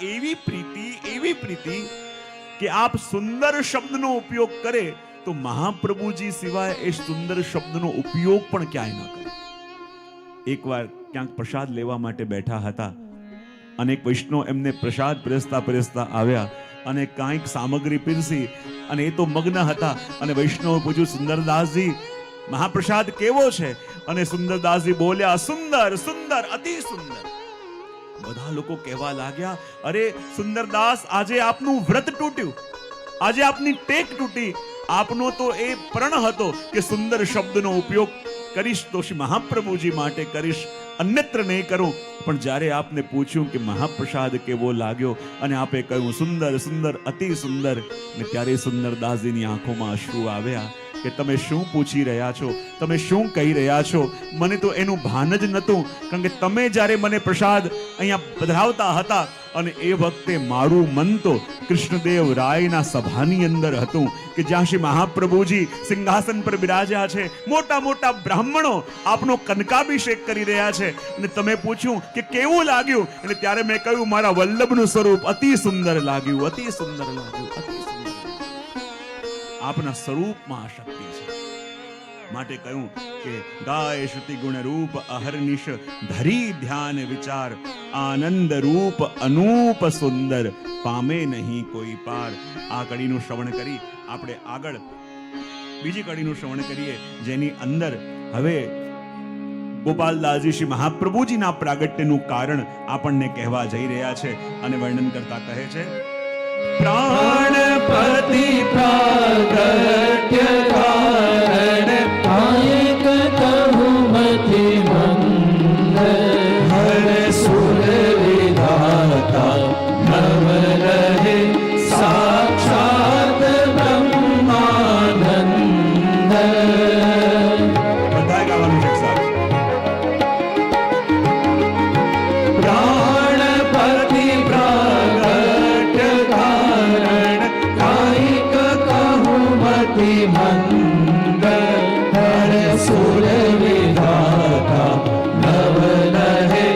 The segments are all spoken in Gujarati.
એવી પ્રીતિ કે આપ સુંદર શબ્દનો ઉપયોગ કરે તો મહાપ્રભુજી સિવાય એ સુંદર શબ્દનો ઉપયોગ પણ ક્યાંય ન કરે. એકવાર ક્યાંક પ્રસાદ લેવા માટે બેઠા હતા અને એક વૈષ્ણવ એમને પ્રસાદ પીરસતા આવ્યા અને કાંઈક સામગ્રી પીરસી અને એ તો મગ્ન હતા અને વૈષ્ણવે પૂછ્યું, સુંદરદાસજી મહાપ્રસાદ કેવો છે? અને સુંદરદાસજી બોલ્યા, સુંદર, સુંદર, અતિ સુંદર. બધા લોકો કહેવા લાગ્યા, અરે સુંદરદાસ, આજે આપનું વ્રત તૂટ્યું, આજે આપની ટેક તૂટી. આપનો તો એ પ્રણ હતો કે સુંદર શબ્દનો ઉપયોગ કરીશ તો શ્રી મહાપ્રભુજી માટે કરીશ, અન્યત્ર નહીં કરું. પણ જ્યારે આપને પૂછ્યું કે મહાપ્રસાદ કેવો લાગ્યો અને આપે કહ્યું સુંદર, સુંદર, અતિ સુંદર, ને ત્યારે સુંદરદાસજીની આંખોમાં અશ્રુ આવ્યા કે તમે શું પૂછી રહ્યા છો, તમે શું કહી રહ્યા છો? મને તો એનું ભાન જ નહોતું. કારણ કે તમે જ્યારે મને પ્રસાદ અહીંયા પધરાવતા હતા અને એ વખતે મારું મન તો કૃષ્ણદેવ રાયના સભાની અંદર હતું કે જ્યાં શ્રી મહાપ્રભુજી સિંહાસન પર બિરાજ્યા છે, મોટા મોટા બ્રાહ્મણો આપનો કનકાભિષેક કરી રહ્યા છે અને તમે પૂછ્યું કે કેવું લાગ્યું, અને ત્યારે મેં કહ્યું મારા વલ્લભનું સ્વરૂપ અતિ સુંદર લાગ્યું, અતિ સુંદર લાગ્યું, અતિ સુંદર. આપના સ્વરૂપમાં આ શક્તિ છે. માટે કહ્યું કે ગાય શ્રુતિ ગુણ રૂપ અહર્નિશ ધરી ધ્યાન વિચાર, આનંદ રૂપ અનૂપ સુંદર પામે નહીં કોઈ પાર. આ કડીનું શ્રવણ કરી આપણે આગળ બીજી કડીનું શ્રવણ કરીએ, જેની અંદર હવે ગોપાલદાસજી શ્રી મહાપ્રભુજીના પ્રાગટ્યનું કારણ આપણને કહેવા જઈ રહ્યા છે અને વર્ણન કરતા કહે છે, પ્રાણપતિ પ્રાગટ્ય કારણ કાયક કહું મતિ મંદ, હર સુર વિધાતા નવ રહે સાક્ષાત બ્રહ્માનંદ. બધાએ ગાવાનું છે સાહેબ. પ્રાણપતિ પ્રાગટ્ય કારણ કાયક કહું મતિ મંદ, હર સુર વિધાતા નવ રહે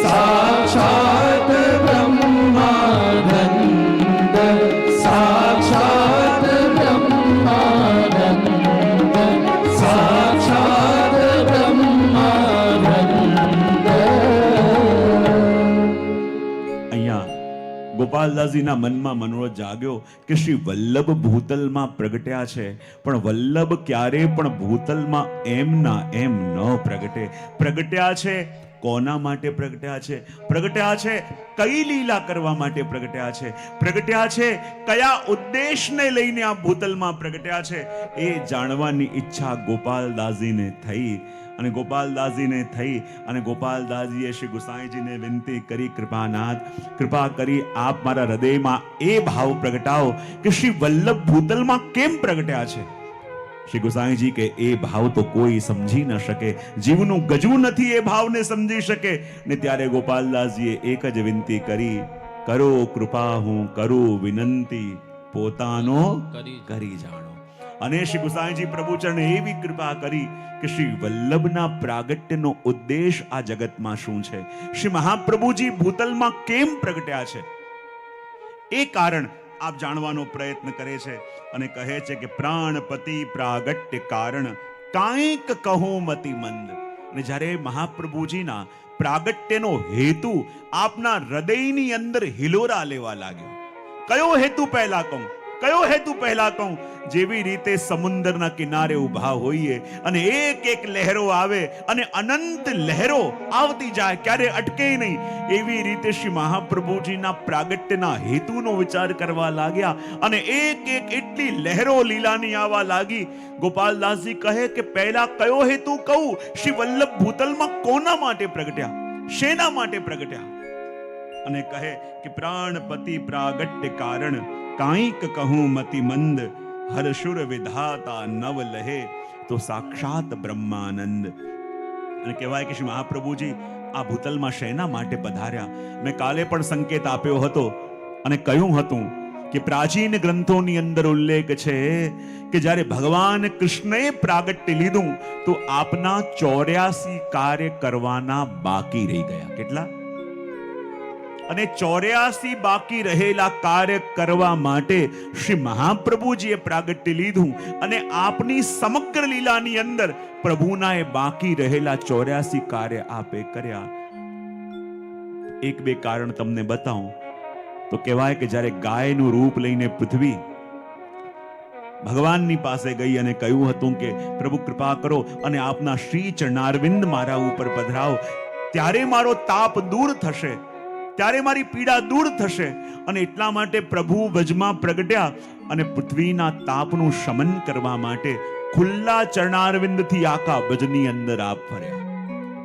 સાક્ષાત બ્રહ્માનંદ, સાક્ષાત બ્રહ્માનંદ, સાક્ષાત બ્રહ્માનંદ. અહીંયા ગોપાલદાસજીના મનમાં મનોરથ જાગ્યો કે શ્રી વલ્લભ ભૂતલમાં પ્રગટ્યા છે, પણ વલ્લભ ક્યારે પણ ભૂતલમાં એમના એમ ન પ્રગટે. પ્રગટ્યા છે કોના માટે પ્રગટ્યા છે? પ્રગટ્યા છે કઈ લીલા કરવા માટે પ્રગટ્યા છે? પ્રગટ્યા છે કયા ઉદ્દેશને લઈને આ ભૂતલમાં પ્રગટ્યા છે? એ જાણવાની ઈચ્છા ગોપાલદાસજીને થઈ અને ગોપાલદાસજીએ શ્રી ગુસાઈજીને વિનંતી કરી, કૃપાનાથ, કૃપા કરી આપ મારા હૃદયમાં એ ભાવ પ્રગટાવો કે શ્રી વલ્લભ ભૂતલમાં કેમ પ્રગટ્યા છે. શ્રી ગુસાઈજી કે એ ભાવ તો કોઈ સમજી ન શકે, જીવનું ગજવું નથી એ ભાવને સમજી શકે. ને ત્યારે ગોપાલદાસજીએ એક જ વિનંતી કરી, કરો કૃપા હું કરું વિનંતી, પોતાનો કરી જાણો. અને શ્રી ગુસાઈજી પ્રભુચરણે એવી કૃપા કરી કે શ્રી વલ્લભના પ્રાગટ્યનો ઉદ્દેશ આ જગતમાં શું છે, શ્રી મહાપ્રભુજી ભૂતલમાં કેમ પ્રગટ્યા છે, એ કારણ આપ જાણવાનો પ્રયત્ન કરે છે અને કહે છે કે પ્રાણપતિ પ્રાગટ્ય કારણ કાંઈક કહું મતિ મંદ. અને જ્યારે મહાપ્રભુજીના પ્રાગટ્યનો હેતુ આપના હૃદયની અંદર હિલોરા લેવા લાગ્યો, કયો હેતુ પહેલા કહું, કયો હેતુ પહેલા કહું? જેવી રીતે સમુદ્રના કિનારે ઊભા હોઈએ અને એક એક લહેરો આવે અને અનંત લહેરો આવતી જાય, ક્યારે અટકે નહીં, એવી રીતે શ્રી મહાપ્રભુજીના પ્રાગટ્યના હેતુનો વિચાર કરવા લાગ્યા અને એક એક એટલી લહેરો લીલાની આવવા લાગી. ગોપાલદાસજી કહે કે પહેલા કયો હેતુ કહું? શ્રી વલ્લભ ભૂતલમાં કોના માટે પ્રગટ્યા, શેના માટે પ્રગટ્યા? અને કહે કે પ્રાણપતિ પ્રાગટ્ય કારણ કાંઈક કહું મતિ મંદ, હર્ષુર વિધાતા નવ લહે તો સાક્ષાત બ્રહ્માનંદ. અને કહેવાય કે શ્રી મહાપ્રભુજી આ ભૂતલમાં શેના માટે પધાર્યા? મેં કાલે પણ સંકેત આપ્યો હતો અને કહ્યું હતું કે પ્રાચીન ગ્રંથોની અંદર ઉલ્લેખ છે કે જ્યારે ભગવાન કૃષ્ણએ પ્રાગટ્ય લીધું તો આપના 84 કાર્ય કરવાના બાકી રહી ગયા. કેટલા? અને 84 બાકી રહેલા કાર્ય કરવા માટે શ્રી મહાપ્રભુજીએ પ્રાગટ્ય લીધું અને આપની સમગ્ર લીલાની અંદર પ્રભુના એ બાકી રહેલા 84 કાર્ય આપે કર્યા. એક બે કારણ તમને બતાવું તો કહેવાય કે જ્યારે ગાયનું રૂપ લઈને પૃથ્વી ભગવાનની પાસે ગઈ અને કહ્યું હતું કે પ્રભુ કૃપા કરો અને આપના શ્રી ચરણારવિંદ મારા ઉપર પધરાવો, ત્યારે મારો તાપ દૂર થશે, ત્યારે મારી પીડા દૂર થશે. અને એટલા માટે પ્રભુ વજમાં પ્રગટ્યા અને પૃથ્વીના તાપનું શમન કરવા માટે ખુલ્લા ચરણારવિંદથી આખા વજની અંદર આપ ફર્યા.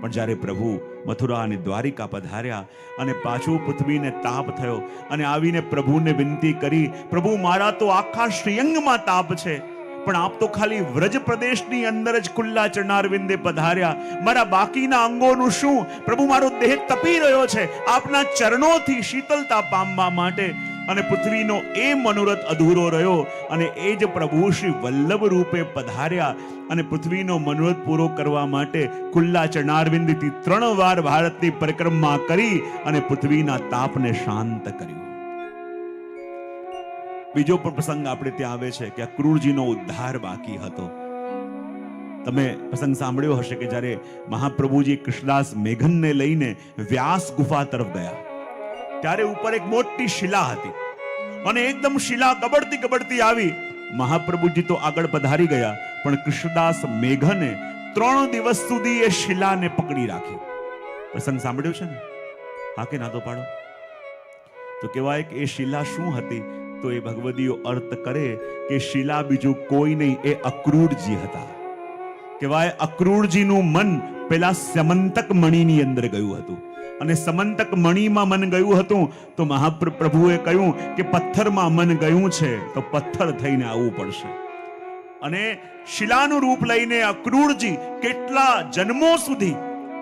પણ જ્યારે પ્રભુ મથુરા અને દ્વારિકા પધાર્યા અને પાછું પૃથ્વીને તાપ થયો અને આવીને પ્રભુને વિનંતી કરી, પ્રભુ મારા તો આખા શ્રીઅંગમાં તાપ છે, પણ આપ તો ખાલી વ્રજ પ્રદેશની અંદર જ ખુલ્લા ચરણારવિંદે પધાર્યા, મારા બાકીના અંગોનું શું? પ્રભુ મારો દેહ તપી રહ્યો છે આપના ચરણોથી શીતલતા પામવા માટે. અને પૃથ્વીનો એ મનોરથ અધૂરો રહ્યો અને એ જ પ્રભુ શ્રી વલ્લભ રૂપે પધાર્યા અને પૃથ્વીનો મનોરથ પૂરો કરવા માટે ખુલ્લા ચરણારવિંદથી 3 વાર ભારતની પરિક્રમા કરી અને પૃથ્વીના તાપને શાંત કર્યું. બીજો પણ પ્રસંગ આપણે ત્યાં આવે છે કે અક્રૂરજીનો ઉદ્ધાર બાકી હતો. તમે પ્રસંગ સાંભળ્યો હશે કે જ્યારે મહાપ્રભુજી કૃષ્ણદાસ મેઘનને લઈને વ્યાસ ગુફા તરફ ગયા ત્યારે ઉપર એક મોટી શિલા હતી અને એકદમ શિલા ગબડતી ગબડતી આવી. મહાપ્રભુજી તો આગળ પધારી ગયા પણ કૃષ્ણદાસ મેઘને 3 દિવસ સુધી એ શિલાને પકડી રાખી. પ્રસંગ સાંભળ્યો છે ને? હા કે ના તો પાડો. તો કહેવાય કે એ શિલા શું હતી? તો એ ભગવદીઓ અર્થ કરે કે શિલા બીજું કોઈ નહીં, એ અક્રૂરજી હતા. કહેવાય અક્રૂરજીનું મન પેલા સમંતક મણીની અંદર ગયું હતું અને સમંતક મણીમાં મન ગયું હતું તો મહાપ્રભુએ કહ્યું કે પથ્થરમાં મન ગયું છે તો પથ્થર થઈને આવવું પડશે. અને શિલાનું રૂપ લઈને અક્રૂરજી કેટલા જન્મો સુધી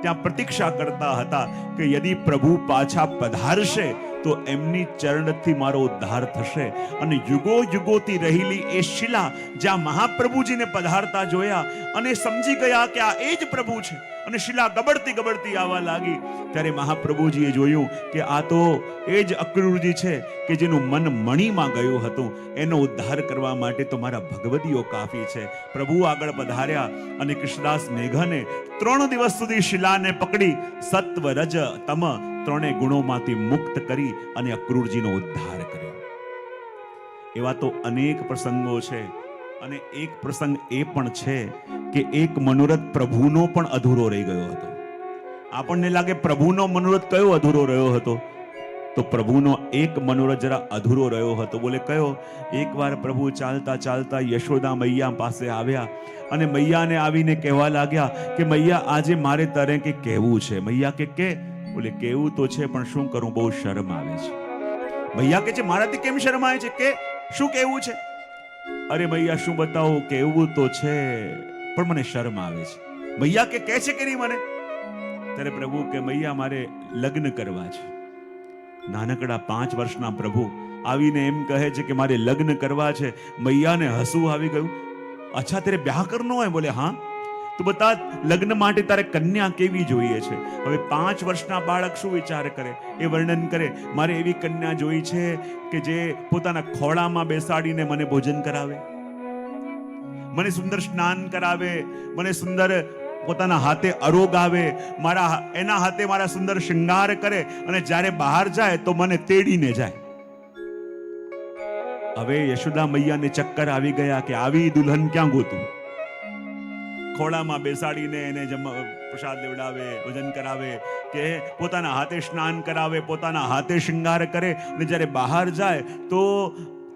ત્યાં પ્રતીક્ષા કરતા હતા કે યદિ પ્રભુ પાછા પધારશે તો એમની ચરણથી મારો ઉદ્ધાર થશે. અને યુગો યુગોથી રહેલી એ શિલા જ્યાં મહાપ્રભુજીને પધારતા જોયા અને સમજી ગયા કે આ એ જ પ્રભુ છે અને શિલા ગબડતી ગબડતી આવવા લાગી. ત્યારે મહાપ્રભુજીએ જોયું કે આ તો એ જ અક્રૂરજી છે કે જેનું મન મણીમાં ગયું હતું. એનો ઉદ્ધાર કરવા માટે તો મારા ભગવદીઓ કાફી છે. પ્રભુ આગળ પધાર્યા અને કૃષ્ણદાસ મેઘને 3 દિવસ સુધી શિલાને પકડી સત્વ રજ તમ 3 ગુણોમાંથી મુક્ત કરી અને અક્રૂરજીનો ઉદ્ધાર કર્યો. એવા તો અનેક પ્રસંગો છે. અને એક પ્રસંગ એ પણ છે કે એક મનોરથ પ્રભુનો પણ અધૂરો રહી ગયો હતો. આપણને લાગે પ્રભુનો મનોરથ કયો અધૂરો રહ્યો હતો? તો પ્રભુનો એક મનોરથ જરા અધૂરો રહ્યો હતો. બોલે કયો? એકવાર પ્રભુ ચાલતા ચાલતા યશોદા મૈયા પાસે આવ્યા અને મૈયાને આવીને કહેવા લાગ્યા કે મૈયા આજે મારે તારે કે કહેવું છે. મૈયા કે બોલે કેવું તો છે પણ શું કરું, બહુ શરમ આવે છે. મૈયા કે છે મારાથી કેમ શરમ આવે છે? કે શું કહેવું છે? અરે મૈયા શું બતાવું, કહેવું તો છે પણ મને શરમ આવે છે. મૈયા કે કહે છે કે નહીં મને? ત્યારે પ્રભુ કે મૈયા મારે લગ્ન કરવા છે. નાનકડા 5 વર્ષના પ્રભુ આવીને એમ કહે છે કે મારે લગ્ન કરવા છે. મૈયાને હસવું આવી ગયું. અચ્છા તેરે બ્યાહ કરનો હોય? બોલે હા. તો બતા લગ્ન માટે તારે કન્યા કેવી જોઈએ છે? હવે 5 વર્ષના બાળક શું વિચાર કરે? એ વર્ણન કરે મારે એવી કન્યા જોઈ છે કે જે પોતાના ખોળામાં બેસાડીને મને ભોજન કરાવે, મને સુંદર સ્નાન કરાવે, મને સુંદર પોતાના હાથે આરોગાવે, એના હાથે મારા સુંદર શૃંગાર કરે અને જ્યારે બહાર જાય તો મને તેડીને જાય. હવે યશોદા મૈયાને ચક્કર આવી ગયા કે આવી દુલ્હન ક્યાં ગોતું? ખોળામાં બેસાડીને એને પ્રસાદ લેવડાવે, ભોજન કરાવે, કે પોતાના હાથે સ્નાન કરાવે, પોતાના હાથે શૃંગાર કરે અને જ્યારે બહાર જાય તો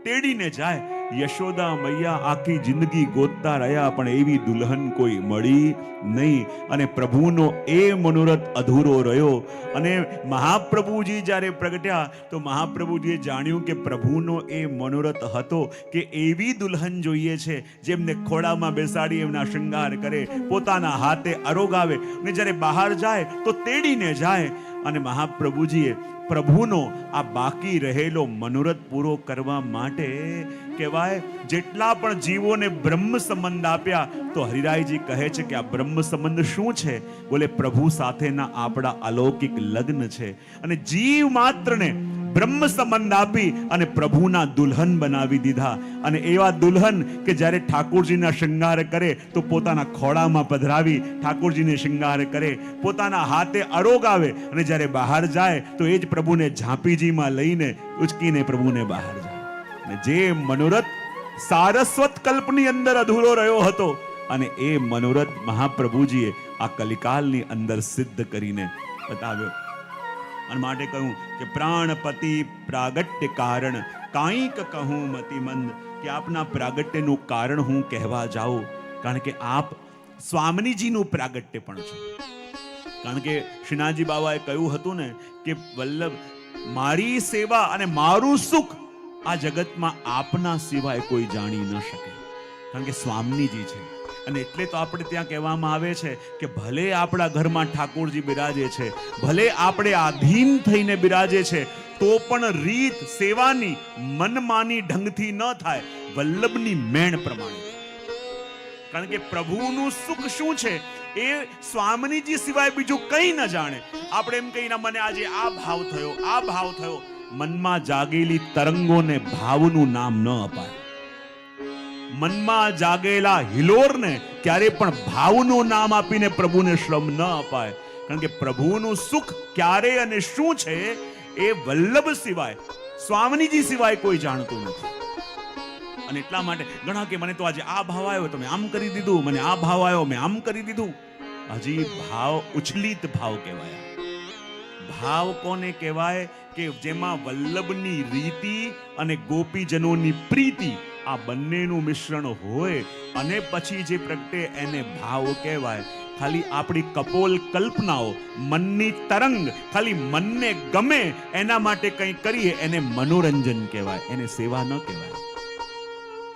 તેડીને જાય. યશોદા મૈયા આખી જિંદગી ગોતતા રહ્યા પણ એવી દુલ્હન કોઈ મળી નહીં અને પ્રભુનો એ મનોરથ અધૂરો રહ્યો. અને મહાપ્રભુજી જ્યારે પ્રગટ્યા તો મહાપ્રભુજીએ જાણ્યું કે પ્રભુનો એ મનોરથ હતો કે એવી દુલ્હન જોઈએ છે જેમને ખોળામાં બેસાડી એમના શૃંગાર કરે, પોતાના હાથે આરોગાવે અને જ્યારે બહાર જાય તો તેડીને જાય. અને મહાપ્રભુજીએ પ્રભુનો આ બાકી રહેલો મનોરથ પૂરો કરવા માટે કહેવાય જેટલા પણ જીવોને બ્રહ્મ સંબંધ આપ્યા, તો હરિરાયજી કહે છે કે આ બ્રહ્મ સંબંધ શું છે? બોલે પ્રભુ સાથેના આપણા અલૌકિક લગ્ન છે. અને જીવ માત્રને બ્રહ્મ સંબંધ આપી અને પ્રભુના દુલ્હન બનાવી દીધા. અને એવા દુલ્હન કે જ્યારે ઠાકોરજીના શૃંગાર કરે તો પોતાના ખોળામાં પધરાવી ઠાકોરજીને શૃંગાર કરે, પોતાના હાથે અરોગાવે, અને જ્યારે બહાર જાય તો એ જ પ્રભુને ઝાંપીજીમાં લઈને ઉચકીને પ્રભુને બહાર જાય. અને જે મનોરથ સારસ્વત કલ્પની અંદર અધૂરો રહ્યો હતો, અને એ મનોરથ મહાપ્રભુજીએ આ કલિકાલની અંદર સિદ્ધ કરીને બતાવ્યો. અને માટે કહ્યું કે પ્રાણપતિ પ્રાગટ્ય કારણ કાંઈક કહું મતિમંદ, કે આપના પ્રાગટ્યનું કારણ હું કહેવા જાઉં, કારણ કે આપ સ્વામિનીજીનું પ્રાગટ્ય પણ છો. કારણ કે શ્રીનાથજી બાબાએ કહ્યું હતું ને કે વલ્લભ, મારી સેવા અને મારું સુખ આ જગતમાં આપના સિવાય કોઈ જાણી ન શકે, કારણ કે સ્વામિનીજી છે. અને એટલે તો આપણે ત્યાં કહેવામાં આવે છે કે ભલે આપણા ઘરમાં ઠાકોરજી બિરાજે છે, ભલે આપણે આધીન થઈને બિરાજે છે, તો પણ રીત સેવાની મનમાની ઢંગથી ન થાય, વલ્લભની મેણ પ્રમાણે. કારણ કે પ્રભુનું સુખ શું છે એ સ્વામિનીજી સિવાય બીજું કંઈ ન જાણે. આપણે એમ કહીને મને આજે આ ભાવ થયો, આ ભાવ થયો, મનમાં જાગેલી તરંગોને ભાવનું નામ ન અપાય. મનમાં જાગેલા હિલોરને ક્યારે પણ ભાવનું નામ આપીને પ્રભુને શ્રમ ન અપાય. કારણ કે પ્રભુનું સુખ ક્યારે અને શું છે એ વલ્લભ સિવાય, સ્વામિનીજી સિવાય કોઈ જાણતું નથી. અને એટલા માટે ઘણા કે મને તો આજે આ ભાવ આવ્યો તો મેં આમ કરી દીધું, મને આ ભાવ આવ્યો મેં આમ કરી દીધું. હજી ભાવ ઉછલિત ભાવ કહેવાય. ભાવ કોને કહેવાય? કે જેમાં વલ્લભની રીતિ અને ગોપીજનોની પ્રીતિ આ બંનેનું મિશ્રણ હોય અને પછી જે પ્રગટે એને ભાવ કહેવાય. ખાલી આપણી કપોલ કલ્પનાઓ, મનની તરંગ, ખાલી મનને ગમે એના માટે કંઈ કરીએ એને મનોરંજન કહેવાય, એને સેવા ન કહેવાય.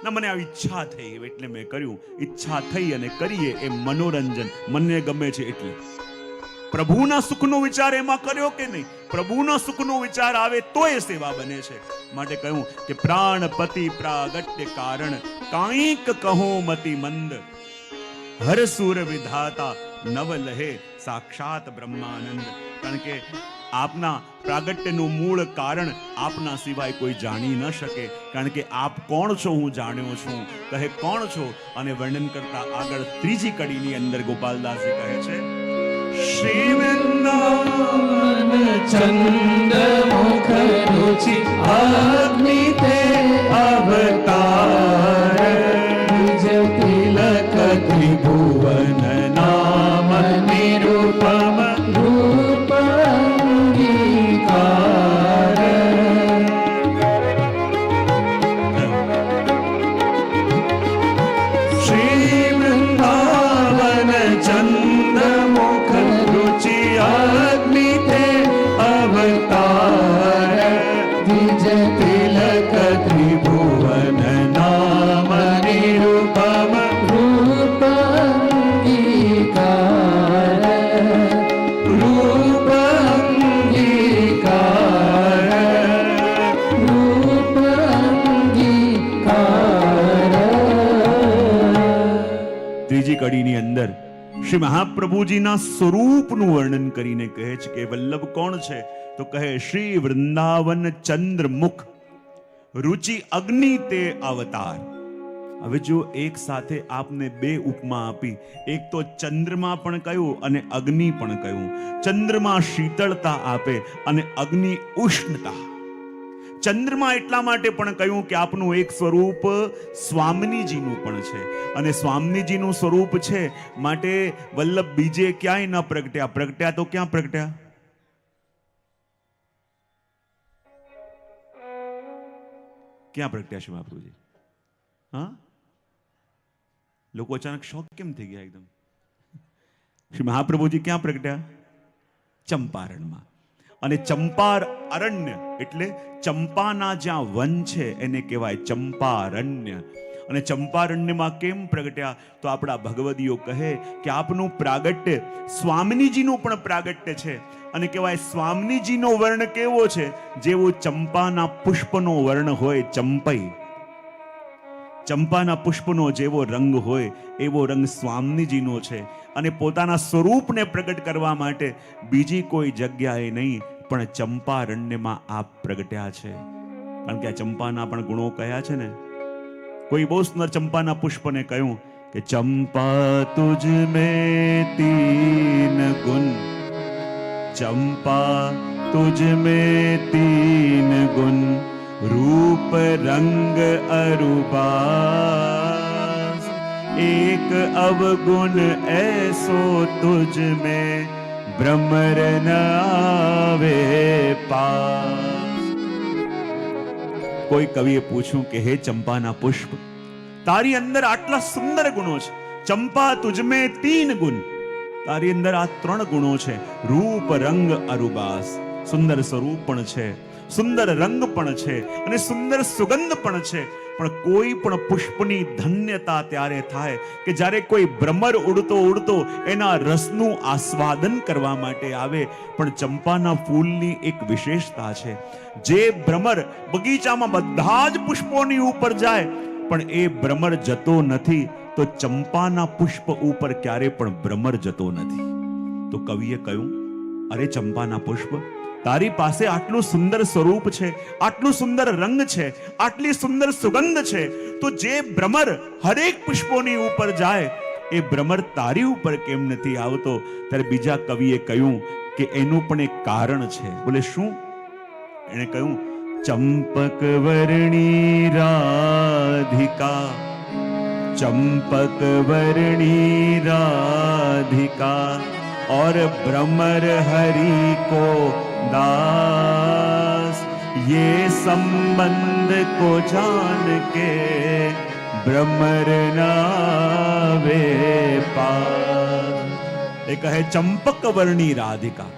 ના, મને આ ઈચ્છા થઈ એટલે મેં કર્યું, ઈચ્છા થઈ અને કરીએ એ મનોરંજન, મને ગમે છે એટલે. પ્રભુના સુખનો વિચાર એમાં કર્યો કે નહીં? પ્રભુના સુખનો વિચાર આવે તો એ સેવા બને છે. માટે કહ્યું કે પ્રાણપતિ પ્રાગટ્ય કારણ કાંઈક કહો મતિ મંદ, હર સુર વિધાતા નવ લહે સાક્ષાત બ્રહ્માનંદ. કારણ કે આપના પ્રાગટ્યનું મૂળ કારણ આપના સિવાય કોઈ જાણી ન શકે. કારણ કે આપ કોણ છો હું જાણ્યો છું, કહે કોણ છો. અને વર્ણન કરતા આગળ ત્રીજી કડીની અંદર ગોપાલદાસજી કહે છે, શ્રી વૃંદાવન ચંદ મુખ રુચિ અગ્નિ તે અવતાર, નિજ તિલક ત્રિભુવન નામ નિરૂપમ રૂપ અંગીકાર. શ્રી વૃંદાવન ચંદ મુખ રુચિ અગ્નિ તે અવતાર, નિજ તિલક ત્રિભુવન નામ નિરૂપમ રૂપ અંગીકાર. રૂપ અંગીકાર, રૂપ અંગીકાર. ત્રીજી કડીની અંદર શ્રી મહાપ્રભુજીના સ્વરૂપનું વર્ણન કરીને કહે છે કે વલ્લભ કોણ છે? તો કહે શ્રી વૃંદાવન ચંદ્રમુખ રુચિ અગ્નિ તે અવતાર. હવે જો એક સાથે આપને બે ઉપમા આપી, એક તો ચંદ્રમા પણ કહ્યું અને અગ્નિ પણ કહ્યું. ચંદ્રમા શીતળતા આપે અને અગ્નિ ઉષ્ણતા. ચંદ્રમા એટલા માટે પણ કહ્યું કે આપનું એક સ્વરૂપ સ્વામિનીજીનું પણ છે, અને સ્વામિનીજીનું સ્વરૂપ છે માટે વલ્લભ બીજે ક્યાંય ન પ્રગટ્યા. પ્રગટ્યા તો ક્યાં પ્રગટ્યા? ક્યાં પ્રગટ્યા છે મહાપ્રભુજી? હા, લોકો અચાનક શોક કેમ થઈ ગયા એકદમ? શ્રી મહાપ્રભુજી ક્યાં પ્રગટ્યા? ચંપારણમાં. અને ચંપાર અરણ્ય એટલે ચંપાના જ્યાં વન છે એને કહેવાય ચંપારણ્ય. અને ચંપારણ્યમાં કેમ પ્રગટ્યા? તો આપણા ભગવદીઓ કહે કે આપનું પ્રાગટ્ય સ્વામિનીજીનું પણ પ્રાગટ્ય છે, અને કહેવાય સ્વામીજીનો વર્ણ કેવો છે? જેવો ચંપાના પુષ્પનો વર્ણ હોય, ચંપઈ, ચંપાના પુષ્પનો જેવો રંગ હોય એવો રંગ સ્વામીજીનો છે. અને પોતાના સ્વરૂપને પ્રગટ કરવા માટે બીજી કોઈ જગ્યાએ નહીં પણ ચંપારણ્યમાં આપ પ્રગટ્યા છે. કારણ કે આ ચંપાના પણ ગુણો કયા છે ને. કોઈ બહુ સુંદર ચંપાના પુષ્પને કહ્યું કે ચંપા તુજ મેં તીન ગુણ, ચંપા તુજ મેં તીન ગુણ, रूप रंग अरुबास, एक अवगुण ऐसो तुझ में भ्रमर न आवे पास. કોઈ કવિએ પૂછ્યું કે હે ચંપાના પુષ્પ, તારી અંદર આટલા સુંદર ગુણો છે. ચંપા તુજમે તીન ગુણ, તારી અંદર આ 3 ગુણો છે. રૂપ રંગ અરુબાસ, સુંદર સ્વરૂપ પણ છે, સુંદર રંગ પણ છે અને સુંદર સુગંધ પણ છે. પણ કોઈ પણ પુષ્પની ધન્યતા ત્યારે થાય કે જ્યારે કોઈ ભ્રમર ઉડતો ઉડતો એના રસનું આસ્વાદન કરવા માટે આવે. પણ ચંપાના ફૂલની એક વિશેષતા છે, જે ભ્રમર બગીચામાં બધા જ પુષ્પોની ઉપર જાય પણ એ ભ્રમર જતો નથી, તો ચંપાના પુષ્પ ઉપર ક્યારે પણ ભ્રમર જતો નથી. તો કવિએ કહ્યું, અરે ચંપાના પુષ્પ, તારી પાસે આટલું સુંદર સ્વરૂપ છે, આટલું સુંદર રંગ છે, આટલી સુંદર સુગંધ છે, તો જે ભ્રમર હરેક પુષ્પોની ઉપર જાય એ ભ્રમર તારી ઉપર કેમ નથી આવતો? ત્યારે બીજા કવિએ કહ્યું કે એનું પણ એક કારણ છે. બોલે શું? એણે કહ્યું, ચંપક વર્ણી રાધિકા, ચંપક વર્ણી રાધિકા और भ्रमर हरि को दास, ये संबंध को जान के भ्रमर नावे पास. એ કહે ચંપક વર્ણી રાધિકા,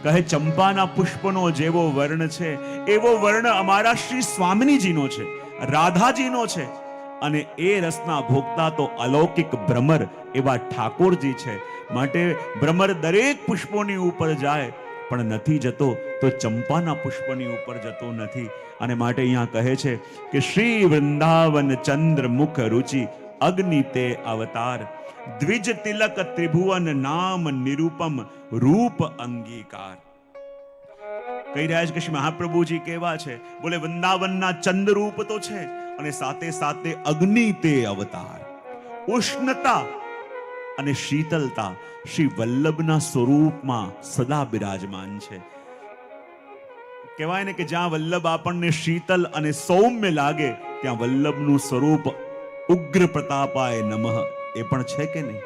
કહે ચંપાના પુષ્પનો જેવો વર્ણ છે એવો વર્ણ અમારા શ્રી સ્વામિનીજીનો છે, રાધાજીનો છે. અને એ રસના ભોગતા તો અલૌકિક ભ્રમર એવા ઠાકોરજી છે. માટે ભ્રમર દરેક પુષ્પોની ઉપર જાય પણ નથી જતો, તો ચંપાના પુષ્પની ઉપર જતો નથી. અને માટે અહીંયા કહે છે કે શ્રી વૃંદાવન ચંદ્ર મુખ રુચિ અગ્નિ તે અવતાર, દ્વિજ તિલક ત્રિભુવન નામ નિરૂપમ રૂપ અંગીકાર. કહી રહ્યા છે કે શ્રી મહાપ્રભુજી કેવા છે? બોલે વૃંદાવનના ચંદ્ર રૂપ તો છે અને સાથે સાથે અગ્નિ તે અવતાર. ઉષ્ણતા અને શીતલતા શ્રી વલ્લભના સ્વરૂપમાં સદા બિરાજમાન છે. કહેવાય ને કે જ્યાં વલ્લભ આપણને શીતલ અને સૌમ્ય લાગે ત્યાં વલ્લભનું સ્વરૂપ ઉગ્ર પ્રતાપાય નમઃ એ પણ છે કે નહીં?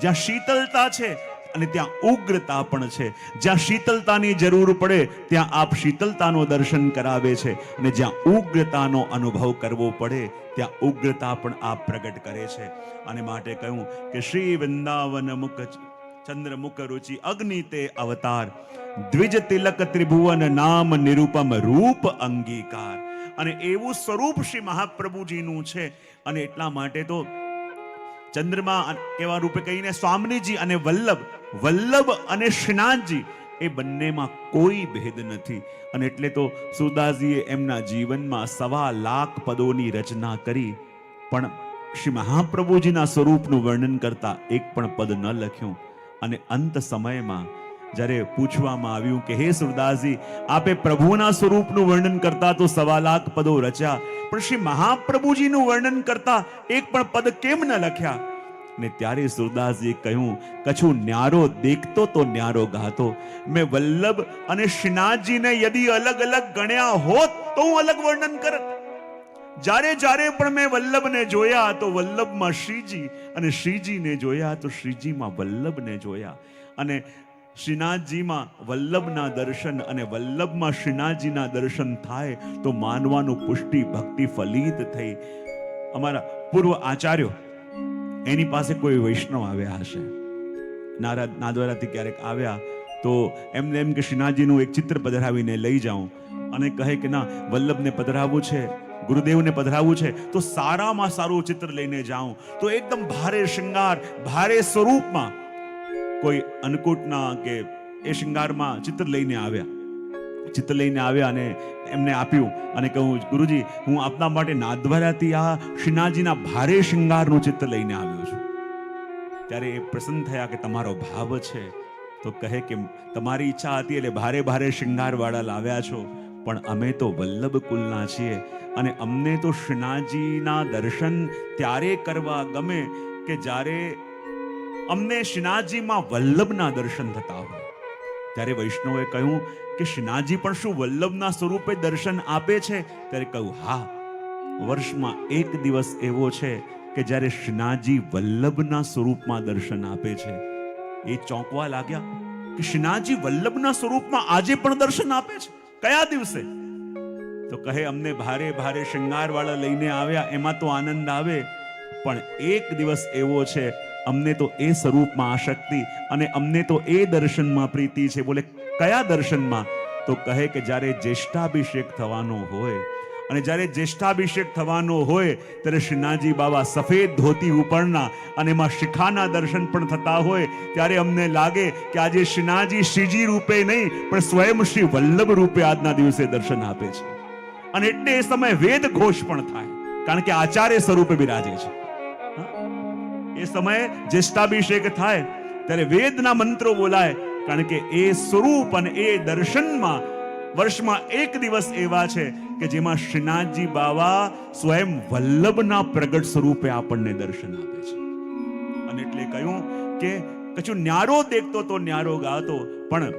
જ્યાં શીતલતા છે અને ત્યાં ઉગ્રતા પણ છે. જ્યાં શીતલતાની જરૂર પડે ત્યાં આપ શીતલતાનો દર્શન કરાવે છે અને જ્યાં ઉગ્રતાનો અનુભવ કરવો પડે ત્યાં ઉગ્રતા પણ આપ પ્રગટ કરે છે. અને માટે કહ્યું કે શ્રી વૃંદાવન મુખ ચંદ્ર મુખ રુચિ અગ્નિ તે અવતાર, દ્વિજ તિલક ત્રિભુવન નામ નિરૂપમ રૂપ અંગીકાર. અને એવું સ્વરૂપ શ્રી મહાપ્રભુજીનું છે. અને એટલા માટે તો ચંદ્રમા કેવા રૂપે કહીને સ્વામિનીજી અને વલ્લભ, વલ્લભ અને શ્રીનાથજી એ બંનેમાં કોઈ ભેદ નથી. અને એટલે તો સુરદાસજીએ એમના જીવનમાં 1.25 લાખ પદોની રચના કરી પણ શ્રી મહાપ્રભુજીના સ્વરૂપનું વર્ણન કરતા એક પણ પદ ન લખ્યું. અને અંત સમયમાં જ્યારે પૂછવામાં આવ્યું કે હે સુરદાસજી, આપે પ્રભુના સ્વરૂપનું વર્ણન કરતા તો 1.25 લાખ પદો રચ્યા, પણ શ્રી મહાપ્રભુજીનું વર્ણન કરતા એક પણ પદ કેમ ન લખ્યા? ને ત્યારે સુરદાસજીએ કહ્યું, કછું ન્યારો દેખતો તો ન્યારો ગાતો. મેં વલ્લભ અને શ્રીનાથજીને યદી અલગ અલગ ગણ્યા હોત તો હું અલગ વર્ણન કરત. જ્યારે જ્યારે પણ મેં વલ્લભને જોયા તો વલ્લભમાં શ્રીજી, અને શ્રીજીને જોયા તો શ્રીજીમાં વલ્લભને જોયા. અને શ્રીનાથજીમાં વલ્લભના દર્શન અને વલ્લભમાં શ્રીનાથજીના દર્શન થાય તો માનવાનું પુષ્ટિ ભક્તિ ફલિત થઈ. અમારા પૂર્વ આચાર્યો, એની પાસે કોઈ વૈષ્ણવ આવ્યા હશે, નાદવારાથી ક્યારેક આવ્યા તો એમને એમ કે શ્રીનાથજીનું એક ચિત્ર પધરાવીને લઈ જાઉં અને કહે કે ના, વલ્લભને પધરાવવું છે, ગુરુદેવને પધરાવવું છે તો સારામાં સારું ચિત્ર લઈને જાઉં. તો એકદમ ભારે શૃંગાર, ભારે સ્વરૂપમાં કોઈ અન્નકૂટના કે એ શૃંગારમાં ચિત્ર લઈને આવ્યા. ચિત્ર લઈને આવ્યા અને એમને આપ્યું અને કહું, ગુરુજી, હું આપના માટે નાથદ્વારાથી આ શ્રીનાથજીના ભારે શૃંગારનું ચિત્ર લઈને આવ્યો છું. ત્યારે એ પ્રસન્ન થયા કે તમારો ભાવ છે. તો કહે કે તમારી ઈચ્છા હતી એટલે ભારે ભારે શૃંગાર વાળા લાવ્યા છો, પણ અમે તો વલ્લભ કુલના છીએ અને અમને તો શ્રીનાથજીના દર્શન ત્યારે કરવા ગમે કે જ્યારે અમને શ્રીનાથજીમાં વલ્લભના દર્શન થતા હોય. ત્યારે વૈષ્ણવે કહ્યું કે શ્રીનાથજી પણ શું વલ્લભના સ્વરૂપે દર્શન આપે છે? ત્યારે કહ્યું, હા, વર્ષમાં એક દિવસ એવો છે કે જ્યારે શ્રીનાથજી વલ્લભના સ્વરૂપમાં દર્શન આપે છે. એ ચોંકવા લાગ્યા કે શ્રીનાથજી વલ્લભના સ્વરૂપમાં આજે પણ દર્શન આપે છે. કયા દિવસે? તો કહે, અમને ભારે ભારે શૃંગાર વાળા લઈને આવ્યા, એમાં તો આનંદ આવે, પણ એક દિવસ એવો છે અમને તો એ સ્વરૂપમાં આસક્તિ અને અમને તો એ દર્શનમાં પ્રીતિ છે. બોલે, કયા દર્શનમાં? તો કહે કે જ્યારે જ્યેષ્ઠાભિષેક થવાનો હોય અને જ્યારે જ્યેષ્ઠાભિષેક થવાનો હોય ત્યારે શ્રીનાથજી બાબા સફેદ ધોતી ઉપરના અને એમાં શિખાના દર્શન પણ થતા હોય ત્યારે અમને લાગે કે આજે શ્રીનાથજી શ્રીજી રૂપે નહીં પણ સ્વયં શ્રી વલ્લભ રૂપે આજના દિવસે દર્શન આપે છે. અને એટલે એ સમય વેદ ઘોષ પણ થાય, કારણ કે આચાર્ય સ્વરૂપે બિરાજે છે. એ સમયે જ્યેષ્ઠાભિષેક થાય ત્યારે વેદના મંત્રો બોલાય, કારણ કે એ સ્વરૂપ અને એ દર્શનમાં વર્ષમાં એક દિવસ એવા છે કે જેમાં શ્રીનાથજી બાવા સ્વયં વલ્લભના પ્રગટ સ્વરૂપે આપણને દર્શન આપે છે. અને એટલે કહ્યું કે કશું ન્યારો દેખતો તો ન્યારો ગાતો, પણ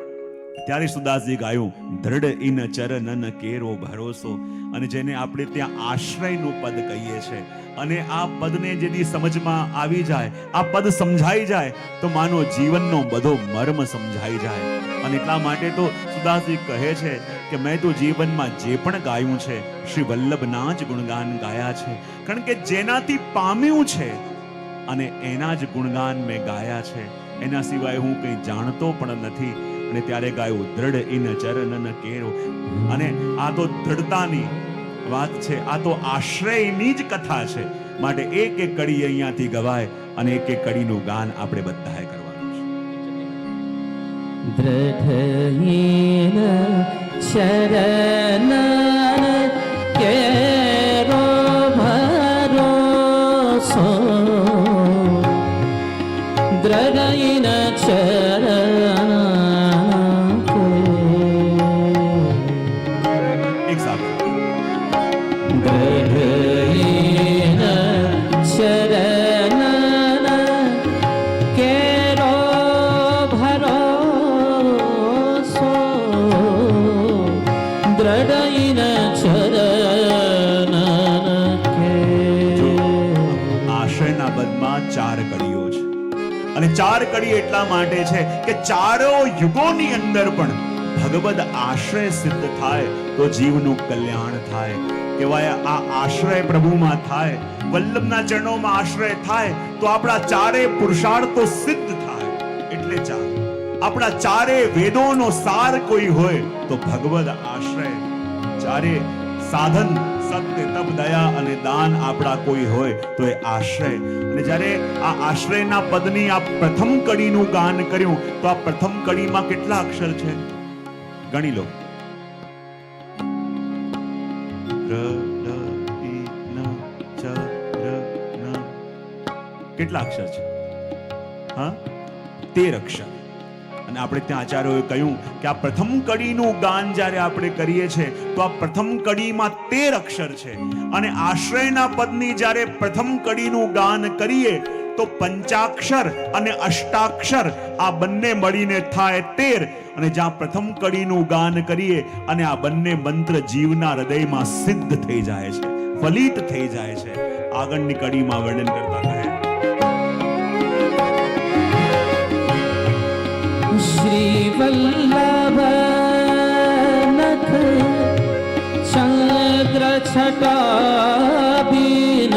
ત્યારે સુદાસજી ગાયું, દ્રઢ ઇન ચરનન કેરો ભરોસો. અને જેને આપણે ત્યાં આશ્રયનું પદ કહીએ છીએ, અને આ પદને જેની સમજમાં આવી જાય, આ પદ સમજાઈ જાય તો માનો જીવનનો બધો મર્મ સમજાઈ જાય. અને એટલા માટે તો સુદાસજી કહે છે કે મેં તો જીવનમાં જે પણ ગાયું છે શ્રી વલ્લભના જ ગુણગાન ગાયા છે, કારણ કે જેનાથી પામ્યું છે અને એના જ ગુણગાન મેં ગાયા છે. એના સિવાય હું કંઈ જાણતો પણ નથી. અને ત્યારે ગાયું, દ્રઢ ઇન ચરનન કેરો. અને આ તો દ્રઢતાની વાત છે, આ તો આશ્રયની જ કથા છે. માટે એક એક કડી અહીંયાથી ગવાય અને એક એક કડીનું ગાન આપણે બધાએ કરવાનું છે. દ્રઢ ચરણ કેરો ભરોસો, દ્રઢ ચરણ ચાર કડીઓ છે. અને ચાર કડી એટલા માટે છે કે ચારો યુગોની અંદર પણ ભગવદ આશ્રય સિદ્ધ થાય તો જીવનું કલ્યાણ થાય. કહેવાય, આ આશ્રય પ્રભુમાં થાય, વલ્લભના ચરણોમાં આશ્રય થાય તો આપણા ચારે પુરુષાર્થો સિદ્ધ થાય. એટલે ચાર આપણા ચારે વેદોનો સાર કોઈ હોય તો ભગવદ આશ્રય. ચારે સાધન સત્ય, તપ, દયા અને દાન આપણા કોઈ હોય તો એ આશ્રય. અને જ્યારે આ આશ્રયના પદની આ પ્રથમ કડીનું ગાન કર્યું તો આ પ્રથમ કડીમાં કેટલા અક્ષર છે ગણી લો. કેટલા અક્ષર છે? હા, 13 અક્ષર. અને આપણે ત્યાં આચાર્યોએ કહ્યું કે આ પ્રથમ કડીનું ગાન જ્યારે આપણે કરીએ છીએ તો આ પ્રથમ કડીમાં 13 અક્ષર છે. અને આશ્રયના પદની જ્યારે પ્રથમ કડીનું ગાન કરીએ તો પંચાક્ષર અને અષ્ટાક્ષર આ બંને મળીને થાય 13. અને જ્યાં પ્રથમ કડીનું ગાન કરીએ અને આ બંને મંત્ર જીવના હૃદયમાં સિદ્ધ થઈ જાય છે, ફલિત થઈ જાય છે. આગળની કડીમાં વર્ણન કરતા કહે, શ્રી વલ્લભ નખ ચંદ્ર છટા બીન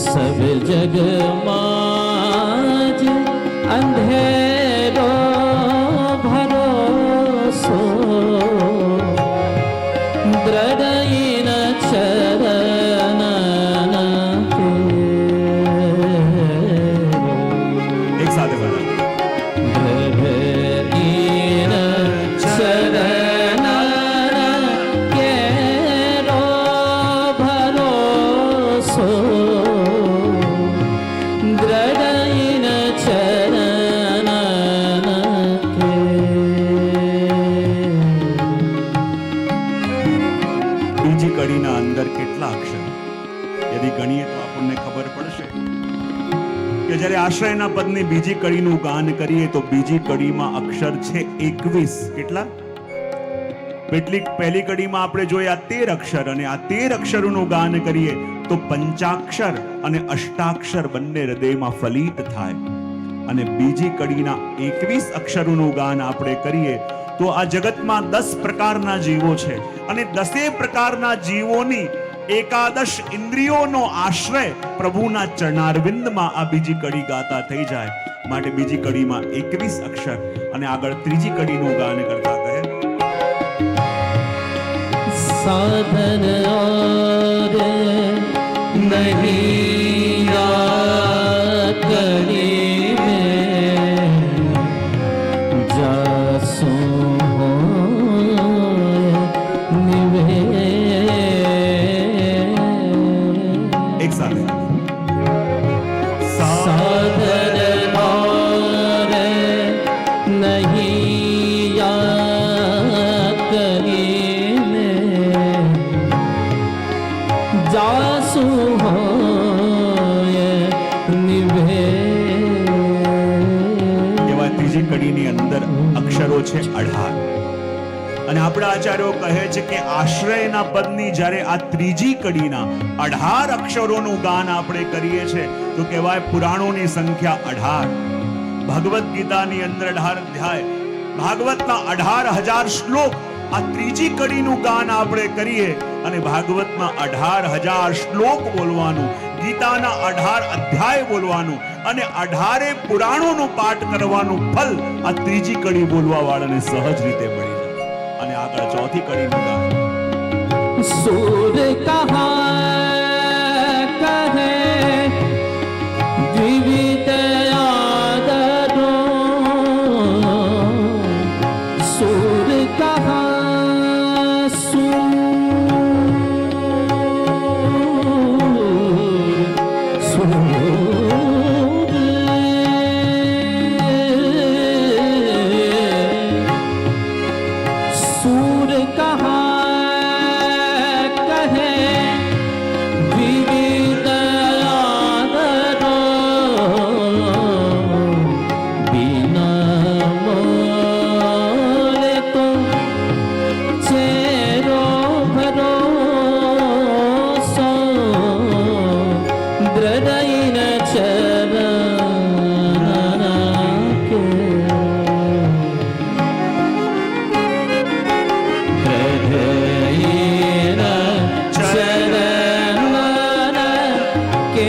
સબ જગમાં જ અંધેરો ભરોસો, દ્રઢ ઇન ચરણ એક સાથે બોલો, બીજી કડીના અંદર કેટલા અક્ષર, યદિ ગણીએ તો આપણને ખબર પડશે કે જ્યારે આશ્રયના પદની બીજી કડીનું ગાન કરીએ તો બીજી કડીમાં અક્ષર છે 21. કેટલા? પહેલી કડીમાં આપણે જોયા 13 અક્ષર, અને આ 13 અક્ષરોનું ગાન કરીએ તો પંચાક્ષર અને અષ્ટાક્ષર બંને હૃદયમાં ફલિત થાય. અને બીજી કડીના 21 અક્ષરોનું ગાન આપણે કરીએ તો આ જગતમાં 10 પ્રકારના જીવો છે, અને 10 પ્રકારના જીવોની એકાદશ ઇન્દ્રિયોનો આશ્રય પ્રભુના ચરણારવિંદમાં આ બીજી કડી ગાતા થઈ જાય. માટે બીજી કડીમાં 21 અક્ષર, અને આગળ ત્રીજી કડીનું ગાન કરતા કહે साधन और नहीं कड़ी में जासो निवे. एक साथ साधन और नहीं कड़ी में जासु होय निभे. એવા ત્રીજી કડીની અંદર અક્ષરો છે 18, અને આપણા આચાર્યો કહે છે કે આશ્રયના પદની જ્યારે આ ત્રીજી કડીના 18 અક્ષરોનું ગાન આપણે કરીએ છીએ તો કહેવાય પુરાણોની સંખ્યા 18. ભગવદ્ ગીતાની અંદર 18 અધ્યાય, ભાગવતના 18,000 શ્લોક, આ ત્રીજી કડીનું ગાન આપણે કરીએ અને ભાગવતના 18,000 શ્લોક બોલવાનું, ગીતાના 18 અધ્યાય બોલવાનું અને 18 પુરાણોનું પાઠ કરવાનું ફલ આ ત્રીજી કડી બોલવા વાળાને સહજ રીતે મળી જાય. અને આગળ ચોથી કડીનું ગાન सूर कहाँ कहे विविध आदरो. सूर कहाँ सूर सूर कहाँ कहे विविध आदरो. बिना मोरे तो चेरो भरोसा दृढ़ चरण के.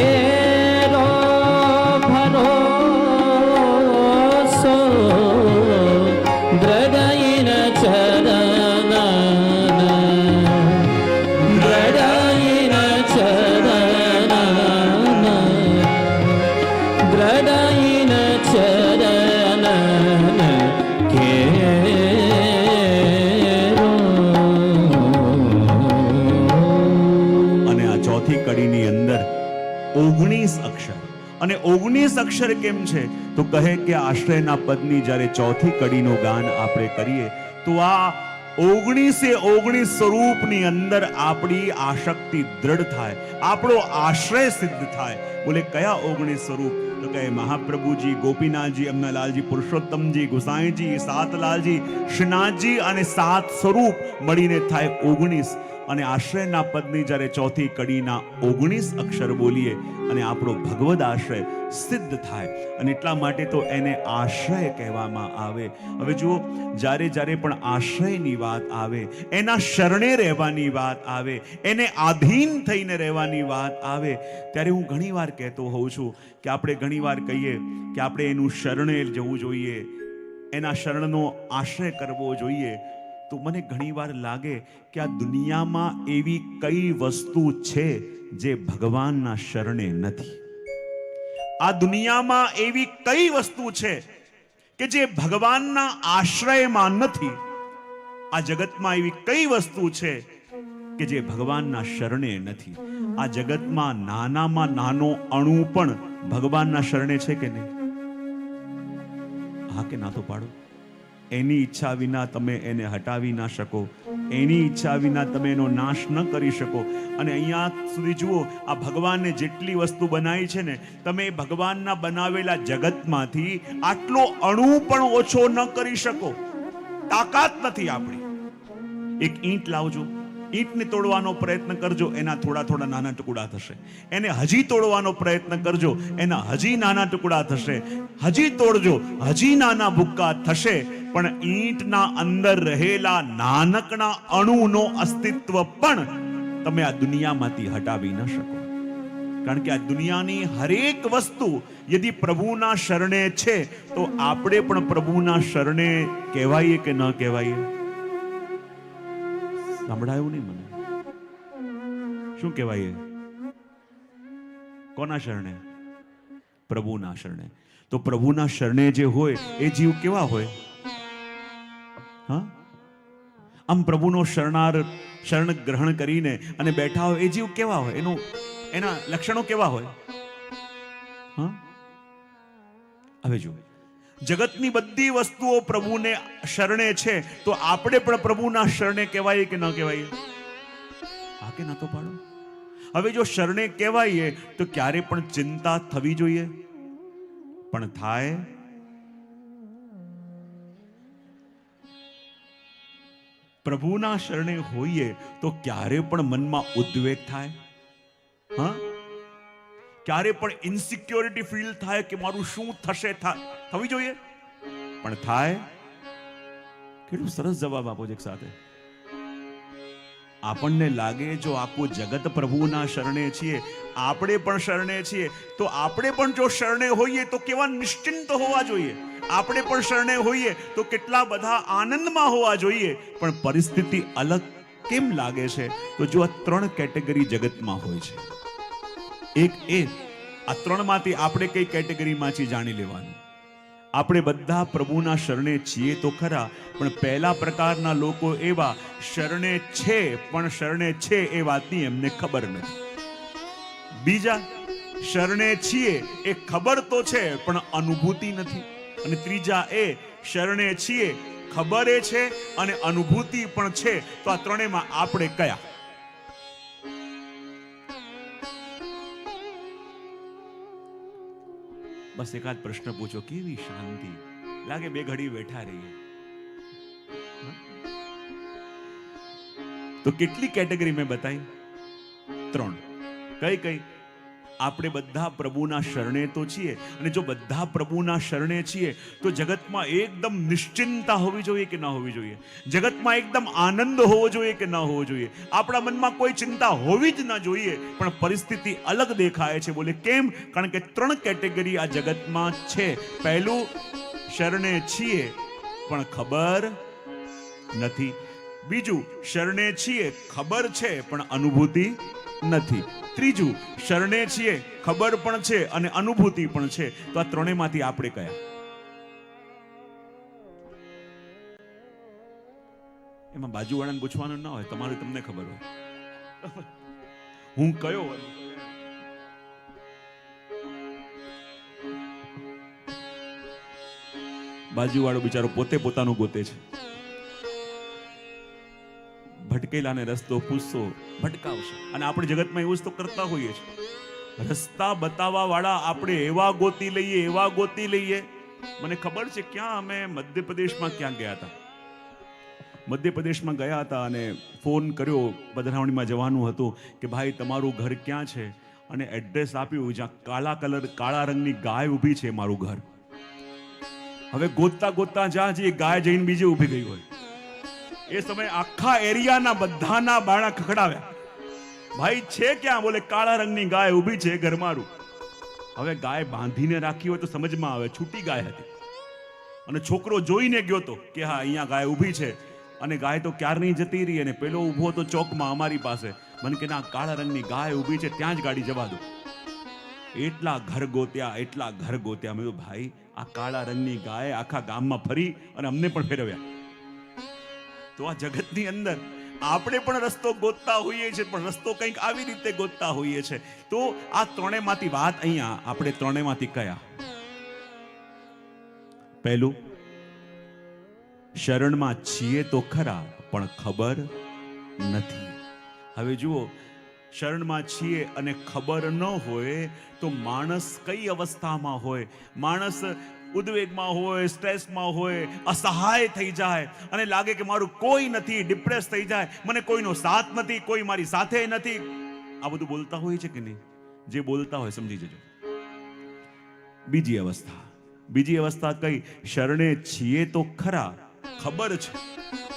અને આ ચોથી કડીની અંદર 19 અક્ષર. અને 19 અક્ષર કેમ છે તો કહે કે આશ્રયના પદની જ્યારે ચોથી કડીનું ગાન આપણે કરીએ તો આ 19 સ્વરૂપની અંદર આપણી આશક્તિ દ્રઢ થાય, આપણો આશ્રય સિદ્ધ થાય. બોલે કયા 19 સ્વરૂપ? તો કહે મહાપ્રભુજી, ગોપીનાથજી, અમનાલાલજી, પુરુષોત્તમજી, ગુસાઈજી, સાતલાલજી, શ્રીનાથજી અને 7 સ્વરૂપ મળીને થાય 19. અને આશ્રયના પદની જ્યારે ચોથી કડીના 19 અક્ષર બોલીએ અને આપણો ભગવદ આશ્રય સિદ્ધ થાય. અને એટલા માટે તો એને આશ્રય કહેવામાં આવે. હવે જુઓ, જ્યારે જ્યારે પણ આશ્રયની વાત આવે, એના શરણે રહેવાની વાત આવે, એને આધીન થઈને રહેવાની વાત આવે, ત્યારે હું ઘણીવાર કહેતો હોઉં છું કે આપણે ઘણીવાર કહીએ કે આપણે એનું શરણે જવું જોઈએ, એના શરણનો આશ્રય કરવો જોઈએ. તો મને ઘણીવાર લાગે કે આ દુનિયામાં એવી કઈ વસ્તુ છે જે ભગવાનના શરણે નથી? આ દુનિયામાં એવી કઈ વસ્તુ છે કે જે ભગવાનના આશ્રયમાં નથી? આ જગતમાં એવી કઈ વસ્તુ છે કે જે ભગવાનના શરણે નથી? આ જગતમાં નાનામાં નાનો અણુ પણ ભગવાનના શરણે છે કે નહીં? હા કે ના તો પાડો. એની ઈચ્છા વિના તમે એને હટાવી ના શકો, એની ઈચ્છા વિના તમે એનો નાશ ન કરી શકો. અને અહીંયા સુધી જુઓ, આ ભગવાને જેટલી વસ્તુ બનાવી છે ને, તમે ભગવાનના બનાવેલા જગતમાંથી આટલો અણુ પણ ઓછો ન કરી શકો. તાકાત નથી આપણી. એક ઈંટ લાવજો, ઈંટને તોડવાનો પ્રયત્ન કરજો, એના થોડા થોડા નાના ટુકડા થશે. એને હજી તોડવાનો પ્રયત્ન કરજો, એના હજી નાના ટુકડા થશે. હજી તોડજો, હજી નાના ભૂક્કા થશે. પણ ઈંટના અંદર રહેલા નાનકડા અણુનો અસ્તિત્વ પણ તમે આ દુનિયામાંથી હટાવી ન શકો. કારણ કે આ દુનિયાની હરેક વસ્તુ યદિ પ્રભુના શરણે છે તો આપણે પણ પ્રભુના શરણે કહેવાઈએ કે ન કહેવાઈએ? સંભળાયું નહીં મને? શું કહેવાય? કોના શરણે? પ્રભુના શરણે. તો પ્રભુના શરણે જે હોય એ જીવ કેવા હોય? હા, આમ પ્રભુનો શરણ ગ્રહણ કરીને અને બેઠા હોય એ જીવ કેવા હોય? એના લક્ષણો કેવા હોય? હા, હવે જો, જગતની બધી વસ્તુઓ પ્રભુને શરણે છે તો આપણે પણ પ્રભુના શરણે કહેવાય કે ન કહેવાય? હા કે ના તો પાડો. હવે જો શરણે કહેવાય તો ક્યારે પણ ચિંતા થવી જોઈએ? પણ થાય? પ્રભુના શરણે હોઈએ તો ક્યારે પણ મનમાં ઉદ્વેગ થાય? હા, ક્યારે પણ ઇન્સિક્યોરિટી ફીલ થાય કે મારું શું થશે? થવી જોઈએ? પણ થાય? કેટલું સરસ જવાબ આપો છો એક સાથે. આપણને લાગે જો આખું જગત પ્રભુના શરણે છીએ, આપણે પણ શરણે છીએ, તો આપણે પણ જો શરણે હોઈએ તો કેવા નિશ્ચિંત હોવા જોઈએ. આપણે પણ શરણે હોઈએ તો કેટલા બધા આનંદમાં હોવા જોઈએ. પણ પરિસ્થિતિ અલગ કેમ લાગે છે? તો જો આ 3 કેટેગરી જગતમાં હોય છે. એક એ, આ 3માંથી આપણે કઈ કેટેગરીમાંથી જાણી લેવાનું. આપણે બધા પ્રભુના શરણે છીએ તો ખરા, પણ પહેલા પ્રકારના લોકો એવા શરણે છે પણ શરણે છે એ વાતની એમને ખબર નથી. બીજા, શરણે છીએ એ ખબર તો છે પણ અનુભૂતિ નથી. અને ત્રીજા એ, શરણે છીએ, ખબર એ છે અને અનુભૂતિ પણ છે. તો આ ત્રણેયમાં આપણે કયા? બસ એકાદ પ્રશ્ન પૂછો, કેવી શાંતિ લાગે. 2 ઘડી બેઠા રહીએ તો કેટલી કેટેગરી મેં બતાવી? 3. કઈ કઈ? આપણે બધા પ્રભુના શરણે તો છીએ, અને જો બધા પ્રભુના શરણે છીએ તો જગતમાં એકદમ નિશ્ચિંતા હોવી જોઈએ કે ન હોવી જોઈએ? જગતમાં એકદમ આનંદ હોવો જોઈએ કે ન હોવો જોઈએ? આપણા મનમાં કોઈ ચિંતા હોવી જ ન જોઈએ. પણ પરિસ્થિતિ અલગ દેખાય છે. બોલે કેમ? કારણ કે 3 કેટેગરી આ જગતમાં છે. પહેલું, શરણે છીએ પણ ખબર નથી. બીજું, શરણે છીએ, ખબર છે પણ અનુભૂતિ નથી. ત્રીજું, શરણે છીએ, ખબર પણ છે અને અનુભૂતિ પણ છે. તો આ ત્રણેયમાંથી આપણે કયા? એમાં બાજુવાળાને પૂછવાનું ના હોય, તમારે તમને ખબર હોય. હું કયો? બાજુવાળો બિચારો પોતે પોતાનું ગોતે છે. ભટકેલાને રસ્તો પૂછશો, ભટકાવશે. અને આપણે જગતમાં એવું જ તો કરતા હોઈએ છીએ. રસ્તા બતાવવા વાળા આપણે એવા ગોતી લઈએ. મને ખબર છે ક્યાં અમે મધ્યપ્રદેશમાં ક્યાં ગયા હતા. મધ્યપ્રદેશમાં ગયા હતા અને ફોન કર્યો, પધરાવણીમાં જવાનું હતું કે ભાઈ તમારું ઘર ક્યાં છે? અને એડ્રેસ આપ્યું જ્યાં કાળા રંગની ગાય ઊભી છે, મારું ઘર. હવે ગોતતા જ્યાં જઈએ, ગાય જઈને બીજે ઊભી ગઈ હોય. એ સમયે આખા એરિયાના બધાના બાણા ખખડાવ્યા. ભાઈ છે ક્યાં? બોલે કાળા રંગની ગાય ઊભી છે, ઘર મારું. હવે ગાય બાંધીને રાખી હોય તો સમજમાં આવે, છૂટી ગાય હતી. અને છોકરો જોઈને ગયો તો કે હા અહીંયા ગાય ઊભી છે. અને ગાય તો ક્યારની જતી રહી. અને પેલો ઊભો તો ચોકમાં અમારી પાસે. મને કે ના, કાળા રંગની ગાય ઊભી છે, ત્યાં જ ગાડી જવા દો. એટલા ઘર ગોત્યા. મેં ભાઈ, આ કાળા રંગની ગાય આખા ગામમાં ફરી અને અમને પણ ફેરવ્યા. તો આ જગતની અંદર આપણે પણ રસ્તો ગોતતા હોઈએ છીએ, પણ રસ્તો કંઈક આવી રીતે ગોતતા હોઈએ છીએ. તો આ ત્રણેયમાંથી વાત અહીંયા આપણે ત્રણેયમાંથી કયા? પહેલું, શરણમાં છીએ તો ખરા પણ ખબર નથી. હવે જુઓ, શરણમાં છીએ અને ખબર ન હોય તો માણસ કઈ અવસ્થામાં હોય? માણસ ઉદ્વેગમાં હોય, સ્ટ્રેસમાં હોય, અસહાય થઈ જાય અને લાગે કે મારું કોઈ નથી, ડિપ્રેસ થઈ જાય, મને કોઈનો સાથ નથી, કોઈ મારી સાથે નથી. આ બધું બોલતા હોય છે કે નહીં? જે બોલતા હોય સમજી જજો. બીજી અવસ્થા કઈ? શરણે છીએ તો ખરા, ખબર છે,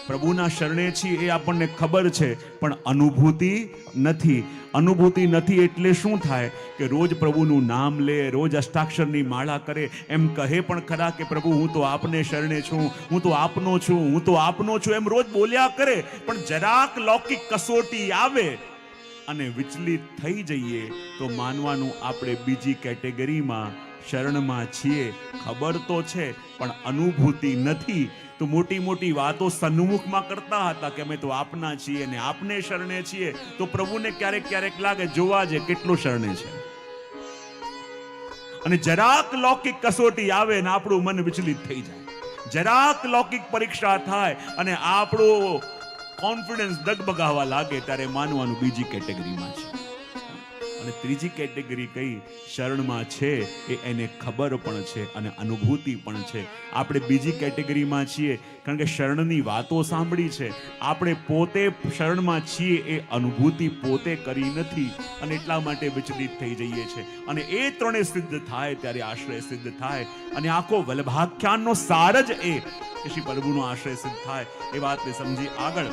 પ્રભુના શરણે છીએ એ આપણને ખબર છે, પણ અનુભૂતિ નથી. અનુભૂતિ નથી એટલે શું થાય કે રોજ પ્રભુનું નામ લે, રોજ અષ્ટાક્ષરની માળા કરે, એમ કહે પણ ખરા કે પ્રભુ હું તો આપને શરણે છું, હું તો આપનો છું, હું તો આપનો છું, એમ રોજ બોલ્યા કરે, પણ જરાક લૌકિક કસોટી આવે અને વિચલિત થઈ જઈએ તો માનવાનું આપણે બીજી કેટેગરીમાં શરણમાં છીએ. ખબર તો છે પણ અનુભૂતિ નથી. તો મોટી મોટી વાતો સન્મુખમાં કરતા હતા કે અમે તો આપના છીએ ને આપને શરણે છીએ, તો પ્રભુને ક્યારેક ક્યારેક લાગે જોવા જે કેટલું શરણે છે. અને જરાક લૌકિક કસોટી આવે ને આપણું મન વિચલિત થઈ જાય, જરાક લૌકિક પરીક્ષા થાય અને આપણો કોન્ફિડન્સ ડગબગાવા લાગે, ત્યારે માનવાનું બીજી કેટેગરીમાં છે. અને ત્રીજી કેટેગરી કઈ? શરણમાં છે એ એને ખબર પણ છે અને અનુભૂતિ પણ છે. આપણે બીજી કેટેગરીમાં છીએ કારણ કે શરણની વાતો સાંભળી છે, આપણે પોતે શરણમાં છીએ એ અનુભૂતિ પોતે કરી નથી અને એટલા માટે વિચલિત થઈ જઈએ છીએ. અને એ ત્રણે સિદ્ધ થાય ત્યારે આશ્રય સિદ્ધ થાય. અને આખો વલ્લભાખ્યાનનો સાર જ એ કે શ્રી પ્રભુનો આશ્રય સિદ્ધ થાય. એ વાતને સમજી આગળ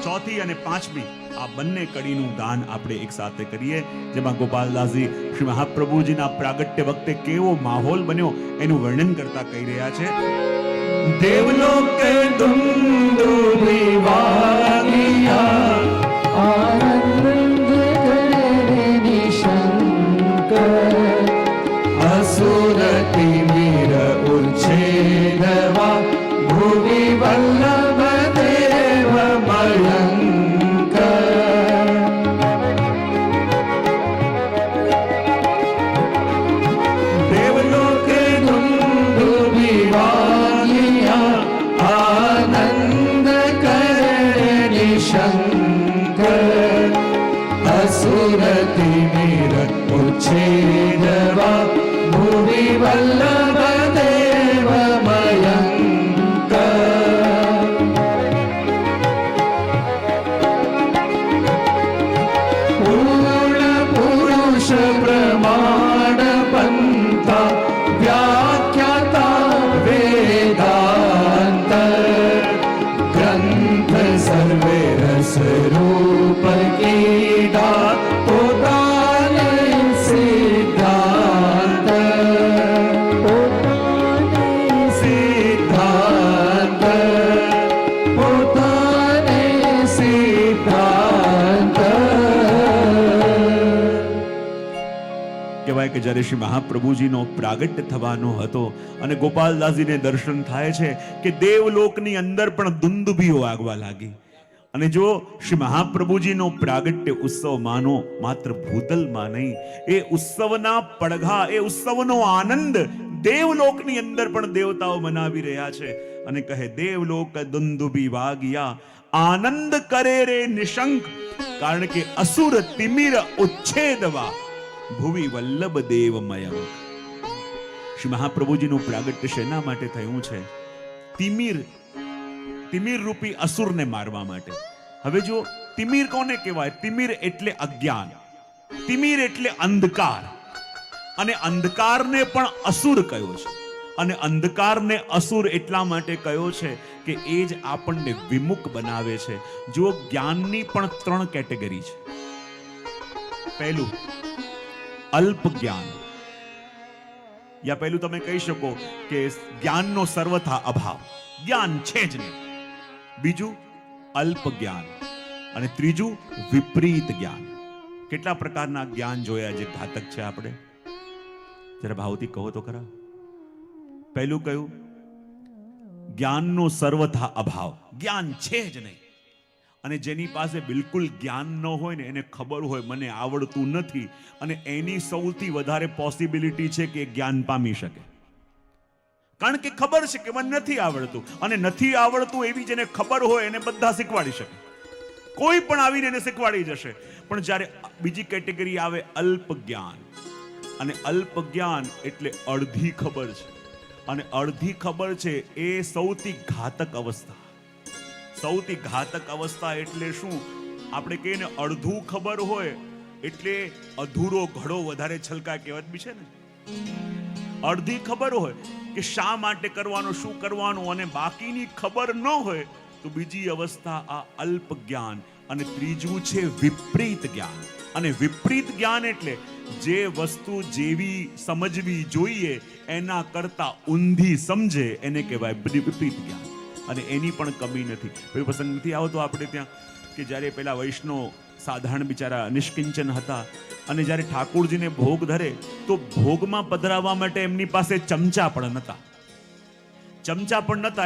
ચોથી અને પાંચમી આ બંને કડીનું ગાન આપણે એક સાથે કરીએ, જેમાં ગોપાલદાસજી શ્રી મહાપ્રભુજીના પ્રાગટ્ય વખતે કેવો માહોલ બન્યો એનું વર્ણન કરતા કહી રહ્યા છે. દેવલોક દુંદુભી વાગિયા, આનંદ કરે નિશંક, અસુર તિમિર ઉચ્છેદવા, ભુવિ વલ્લભ દેવ મયંક. દેવલોકે દુંદુભી વાગિયા, આનંદ કરે નિશંક, અસુર તિમિર ઉચ્છેદવા, ભુવિ વલ્લભ દેવ મયંક. પ્રમાણ પંથા વ્યાખ્યાતા વેદાંત, ગ્રંથ સર્વે રસ રૂપ કીધા પોતાને સિદ્ધાંત. સિદ્ધાંત પોતાને સિદ્ધાંત. કહેવાય કે જ્યારે શ્રી મહાપ્રભુજીનો પ્રાગટ્ય થવાનો હતો અને ગોપાલદાસજીને દર્શન થાય છે કે દેવલોકની અંદર પણ દુંદુભીઓ વાગવા લાગી. અને જો શ્રી મહાપ્રભુજીનો પ્રાગટ્ય ઉત્સવ માનો માત્ર ભૂતલમાં નહીં, એ ઉત્સવના પડઘા, એ ઉત્સવનો આનંદ દેવલોકની અંદર પણ દેવતાઓ મનાવી રહ્યા છે. અને કહે દેવલોક દુંદુભી વાગિયા, આનંદ કરે રે નિશંક, કારણ કે અસુર તિમિર ઉચ્છેદવા, ભુવિ વલ્લભ દેવ મયંક. શ્રી મહાપ્રભુજીનું પ્રાગટ્ય શેના માટે થયું છે? તિમિર રૂપી અસુરને મારવા માટે. હવે જો તિમિર કોને કહેવાય? તિમિર એટલે અજ્ઞાન, તિમિર એટલે અંધકાર, અને અંધકારને પણ અસુર કયો છે. અને અંધકારને અસુર એટલા માટે કયો છે કે એ જ આપણને વિમુખ બનાવે છે. જો જ્ઞાનની પણ ત્રણ કેટેગરી છે. પહેલું અલ્પ જ્ઞાન, યા પહેલું તમે કહી શકો કે જ્ઞાનનો સર્વથા અભાવ, જ્ઞાન છે જ નહીં. બીજું અલ્પ જ્ઞાન, અને ત્રીજું વિપરીત જ્ઞાન. કેટલા પ્રકારના જ્ઞાન જોયા જે ઘાતક છે? આપણે જરા ભાવથી કહો તો ખરા. પહેલું કયું? જ્ઞાનનો સર્વથા અભાવ, જ્ઞાન છે જ નહીં. અને જેની પાસે બિલકુલ જ્ઞાન ન હોય ને, એને ખબર હોય મને આવડતું નથી, અને એની સૌથી વધારે પોસિબિલિટી છે કે જ્ઞાન પામી શકે. કારણ કે ખબર છે કે મને નથી આવડતું, અને નથી આવડતું એવી જેને ખબર હોય એને બધા શીખવાડી શકે, કોઈ પણ આવીને એને શીખવાડી જશે. પણ જ્યારે બીજી કેટેગરી આવે અલ્પ જ્ઞાન, અને અલ્પ જ્ઞાન એટલે અડધી ખબર છે, અને અડધી ખબર છે એ સૌથી ઘાતક અવસ્થા. સૌથી ઘાતક અવસ્થા એટલે શું? આપણે કહીએ ને અડધું ખબર હોય એટલે અધૂરો ઘડો વધારે છલકાય, કહેવત બી છે ને. અડધી ખબર હોય કે શા માટે કરવાનું, શું કરવાનું, અને બાકીની ખબર ન હોય તો બીજી અવસ્થા આ અલ્પ જ્ઞાન. અને ત્રીજું છે વિપરીત જ્ઞાન. અને વિપરીત જ્ઞાન એટલે જે વસ્તુ જેવી સમજવી જોઈએ એના કરતા ઊંધી સમજે એને કહેવાય વિપરીત જ્ઞાન. અને એની પણ કમી નથી. કોઈ પ્રસંગ નથી આવતો આપણે ત્યાં કે જ્યારે પેલા વૈષ્ણવ સાધારણ બિચારા નિષ્કિંચન હતા, અને જ્યારે ઠાકોરજીને ભોગ ધરે તો ભોગમાં પધરાવવા માટે એમની પાસે ચમચા પણ નહોતા.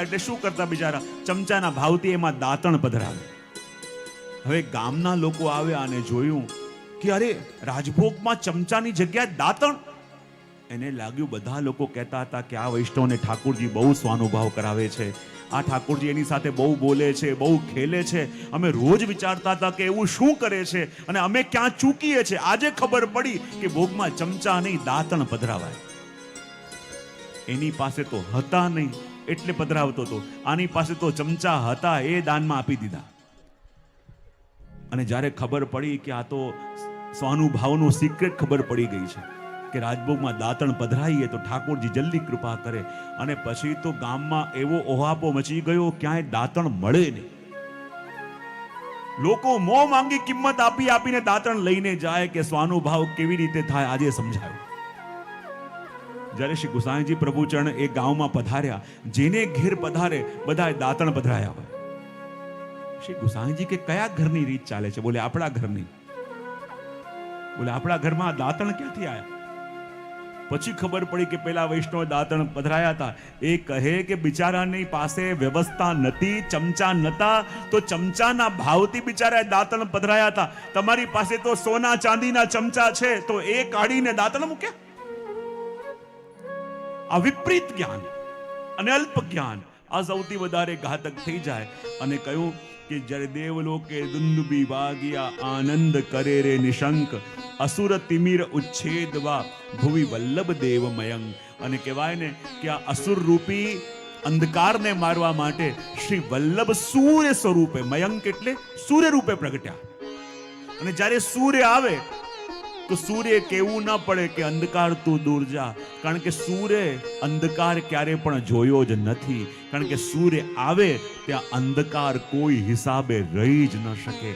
એટલે શું કરતા બિચારા? ચમચાના ભાવથી એમાં દાંતણ પધરાવે. હવે ગામના લોકો આવ્યા અને જોયું કે અરે રાજભોગમાં ચમચાની જગ્યાએ દાંતણ. એને લાગ્યું બધા લોકો કહેતા હતા કે આ વૈષ્ણવને ઠાકોરજી બહુ સ્વાનુભાવ કરાવે છે, આ ઠાકોરજી એની સાથે બહુ બોલે છે, બહુ ખેલે છે. અમે રોજ વિચારતા હતા કે એવું શું કરે છે અને અમે ક્યાં ચૂકીએ છીએ. આજે ખબર પડી કે ભોગમાં ચમચા નહીં દાંતણ પધરાવાય. એની પાસે તો હતા નહીં એટલે પધરાવતો હતો, આની પાસે તો ચમચા હતા એ દાનમાં આપી દીધા. અને જ્યારે ખબર પડી કે આ તો સ્વાનુભાવનું સિક્રેટ ખબર પડી ગઈ છે કે રાજભોગમાં દાંતણ પધરાઈએ તો ઠાકોરજી જલ્દી કૃપા કરે. અને પછી તો ગામમાં એવો ઓહાપો મચી ગયો, ક્યાંય દાંતણ મળે નહીં. લોકો મોં માંગી કિંમત આપી આપીને દાંતણ લઈને જાય કે સ્વાનુભાવ કેવી રીતે થાય આજે સમજાયું. જ્યારે શ્રી ગુસાઈજી પ્રભુચરણ એ ગામમાં પધાર્યા, જેને ઘેર પધારે બધાએ દાંતણ પધરાયા હોય. શ્રી ગુસાઈજી કે કયા ઘરની રીત ચાલે છે? બોલે આપણા ઘરની. બોલે આપણા ઘરમાં દાંતણ ક્યાંથી આવ્યા? પછી ખબર પડી કે પેલા વૈષ્ણવ દાંતણ પધરાયા હતા. એ કહે કે બિચારાની પાસે વ્યવસ્થા નથી, ચમચા નતા, તો ચમચાના ભાવથી બિચારાએ દાંતણ પધરાયા હતા. તમારી પાસે તો સોના ચાંદીના ચમચા છે તો એ કાઢીને દાંતણ મૂક્યા. આ વિપરીત જ્ઞાન અને અલ્પ જ્ઞાન આ સૌથી વધારે ઘાતક થઈ જાય. અને કહ્યું કે જ્યારે દેવલોકે દુંદુભી વાગ્યા, આનંદ કરે રે નિશંક, અસુર તિમિર ઉચ્છેદવા ભુવિ વલ્લભ દેવ મયંક. અને કહેવાય ને કે આ અસુર રૂપી અંધકારને મારવા માટે શ્રી વલ્લભ સૂર્ય સ્વરૂપે, મયંક એટલે સૂર્ય રૂપે પ્રગટ્યા. અને જ્યારે સૂર્ય આવે તો સૂર્ય કેવું ના પડે કે અંધકાર તું દૂર જા, કારણ કે સૂર્ય અંધકાર ક્યારે પણ જોયો જ નથી. કારણ કે સૂર્ય આવે ત્યાં અંધકાર કોઈ હિસાબે રહી જ ન શકે.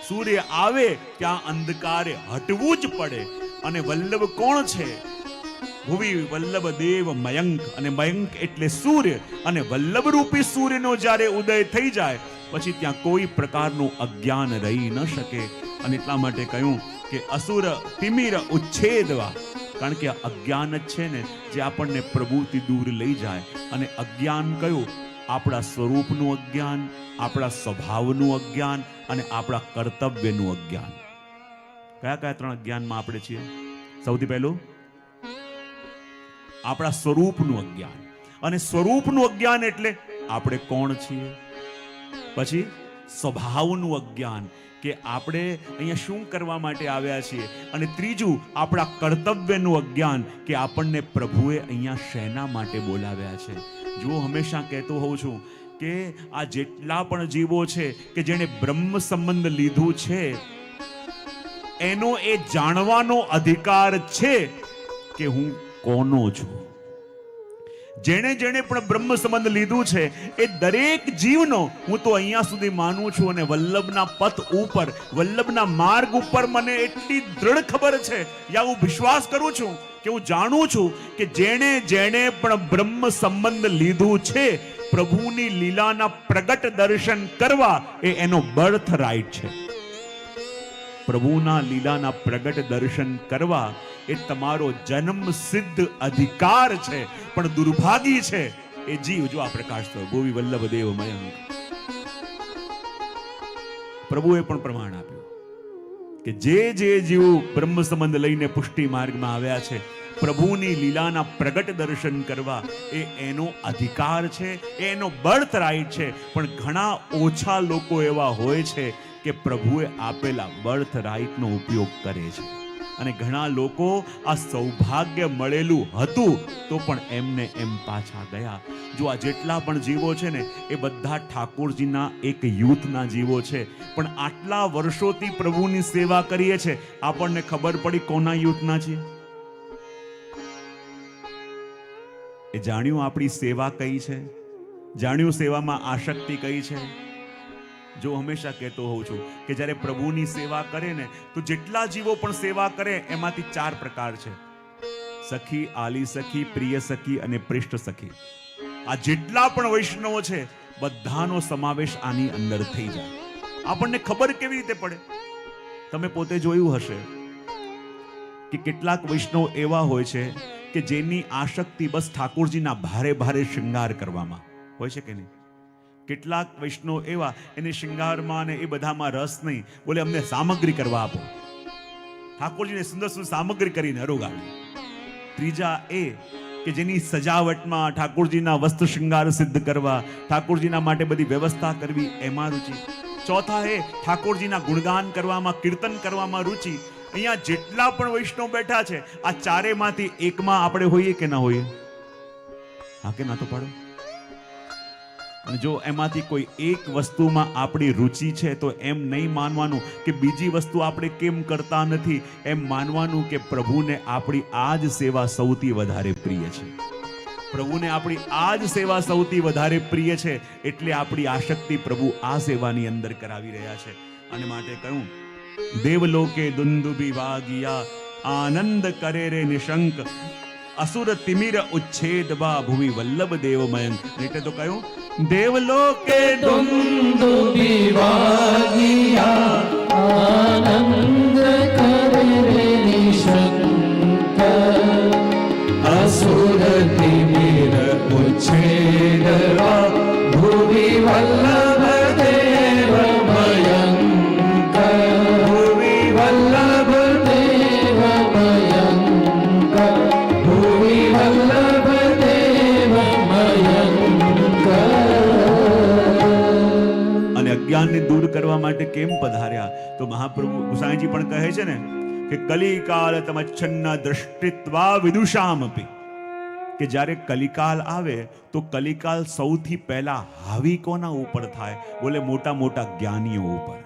સૂર્ય આવે ત્યાં અંધકારે હટવું જ પડે. અને વલ્લભ કોણ છે? ભુવિ વલ્લભ દેવ મયંક. અને મયંક એટલે સૂર્ય. અને વલ્લભ રૂપી સૂર્યનો જ્યારે ઉદય થઈ જાય પછી ત્યાં કોઈ પ્રકારનું અજ્ઞાન રહી ન શકે. અને એટલા માટે કહ્યું કે અસુર તિમિર ઉચ્છેદવા, કારણ કે અજ્ઞાન જ છે ને જે આપણને પ્રભુથી દૂર લઈ જાય. અને અજ્ઞાન કયું? આપણા સ્વરૂપનું અજ્ઞાન, આપણા સ્વભાવનું અજ્ઞાન અને આપણા કર્તવ્યનું અજ્ઞાન. કયા કયા ત્રણ અજ્ઞાનમાં આપણે છીએ? સૌથી પહેલું આપણા સ્વરૂપનું અજ્ઞાન. અને સ્વરૂપનું અજ્ઞાન એટલે આપણે કોણ છીએ. પછી સ્વભાવનું અજ્ઞાન કે આપણે અહીંયા શું કરવા માટે આવ્યા છીએ. અને ત્રીજું આપણા કર્તવ્યનું અજ્ઞાન કે આપણને પ્રભુએ અહીંયા શેના માટે બોલાવ્યા છે. જો હંમેશા કહેતો હોઉં છું કે આ જેટલા પણ જીવો છે કે જેણે બ્રહ્મ સંબંધ લીધું છે એનો એ જાણવાનો અધિકાર છે કે હું કોનો છું. જેણે જેણે પણ બ્રહ્મ સંબંધ લીધું છે એ દરેક જીવનો હું તો અહીંયા સુધી માનું છું. અને વલ્લભના પથ ઉપર, વલ્લભના માર્ગ ઉપર મને એટલી દ્રઢ ખબર છે, યા હું વિશ્વાસ કરું છું કે હું જાણું છું કે જેણે જેણે પણ બ્રહ્મ સંબંધ લીધું છે પ્રભુની લીલાના પ્રગટ દર્શન કરવા એ એનો બર્થ રાઈટ છે. પ્રભુના લીલાના પ્રગટ દર્શન કરવા એ તમારો જન્મ સિદ્ધ અધિકાર છે. પણ દુર્ભાગી છે એ જીવ. જો આ પ્રકાશ તો ભુવિ વલ્લભ દેવ મયંક. પ્રભુએ પણ પ્રમાણ આપ્યું કે જે જીવ બ્રહ્મ સંબંધ લઈને પુષ્ટિ માર્ગમાં આવ્યા છે, પ્રભુની લીલાના પ્રગટ દર્શન કરવા એ એનો અધિકાર છે, એનો બર્થ રાઈટ છે. પણ ઘણા ઓછા લોકો એવા હોય છે કે પ્રભુએ આપેલા બર્થ રાઈટનો ઉપયોગ કરે છે. અને ઘણા લોકો આ સૌભાગ્ય મળેલું હતું તો પણ એમને એમ પાછા ગયા. જો આ જેટલા પણ જીવો છે ને એ બધા ઠાકોરજીના એક યુથના જીવો છે. પણ આટલા વર્ષોથી પ્રભુની સેવા કરીએ છે, આપણને ખબર પડી કોના યુથના છે? એ જાણ્યું આપણી સેવા કઈ છે, જાણ્યું સેવામાં આસક્તિ કઈ છે. જો હંમેશા કહેતો હોઉં છું કે જ્યારે પ્રભુની સેવા કરે ને તો જેટલા જીવો પણ સેવા કરે એમાંથી 4 પ્રકાર છે: સખી, આલી સખી, પ્રિય સખી અને પ્રિષ્ઠ સખી. આ જેટલા પણ વૈષ્ણવો છે બધાનો સમાવેશ આની અંદર થઈ જાય. આપણને ખબર કેવી રીતે પડે? તમે પોતે જોયું હશે કે કેટલાક વૈષ્ણવ એવા હોય છે કે જેની આસક્તિ બસ ઠાકોરજીના ભારે ભારે શૃંગાર કરવામાં હોય છે કે નહીં? કેટલાક વૈષ્ણવ એવા એને શૃંગારમાં અને એ બધામાં રસ નહીં, બોલે અમને સામગ્રી કરવા આપો, ઠાકોરજીને સુંદર સુંદર સામગ્રી કરીને અરોગાડી. ત્રીજા એ કે જેની સજાવટમાં ઠાકોરજીના વસ્ત્ર શૃંગાર સિદ્ધ કરવા, ઠાકોરજીના માટે બધી વ્યવસ્થા કરવી એમાં રુચિ. ચોથા એ ઠાકોરજીના ગુણગાન કરવામાં, કીર્તન કરવામાં રુચિ. અહીંયા જેટલા પણ વૈષ્ણવ બેઠા છે આ ચારેમાંથી એકમાં આપણે હોઈએ કે ના હોઈએ? હા કે ના તો પાડો. અને જો એમાંથી કોઈ એક વસ્તુમાં આપણી રુચિ છે તો એમ નહીં માનવાનું કે બીજી વસ્તુ આપણે કેમ કરતા નથી, એમ માનવાનું કે પ્રભુને આપણી આ જ સેવા સૌથી વધારે પ્રિય છે. પ્રભુને આપણી આ જ સેવા સૌથી વધારે પ્રિય છે એટલે આપણી આસક્તિ પ્રભુ આ સેવાની અંદર કરાવી રહ્યા છે. અને માટે કહ્યું, દેવલોકે દુંદુભી વાગિયા આનંદ કરે રે નિશંક, અસુર તિમિર ઉચ્છેદ બા ભુવિ વલ્લભ દેવમયંક. એટલે તો કહ્યું, દેવલોકે દુંદુભી વાગિયા આનંદ કરે રે નિશંક, અસુર તિમિર ઉચ્છેદવા ભુવિ વલ્લભ દેવમયંક, ભુવિ વલ્લભ દેવમયંક, ભુવિ વલ્લભ દેવમયંક. અને અજ્ઞાનને દૂર કરવા માટે કેમ પધાર્યા? તો મહાપ્રભુ ગુસાઈજી પણ કહે છે ને કે કલિકાલ તમચ્છન્ન દૃષ્ટિત્વા વિદુષામપી, કે જ્યારે કલિકાલ આવે તો કલિકાલ સૌથી પહેલા હાવી કોના ઉપર થાય? બોલે મોટા મોટા જ્ઞાનીઓ ઉપર.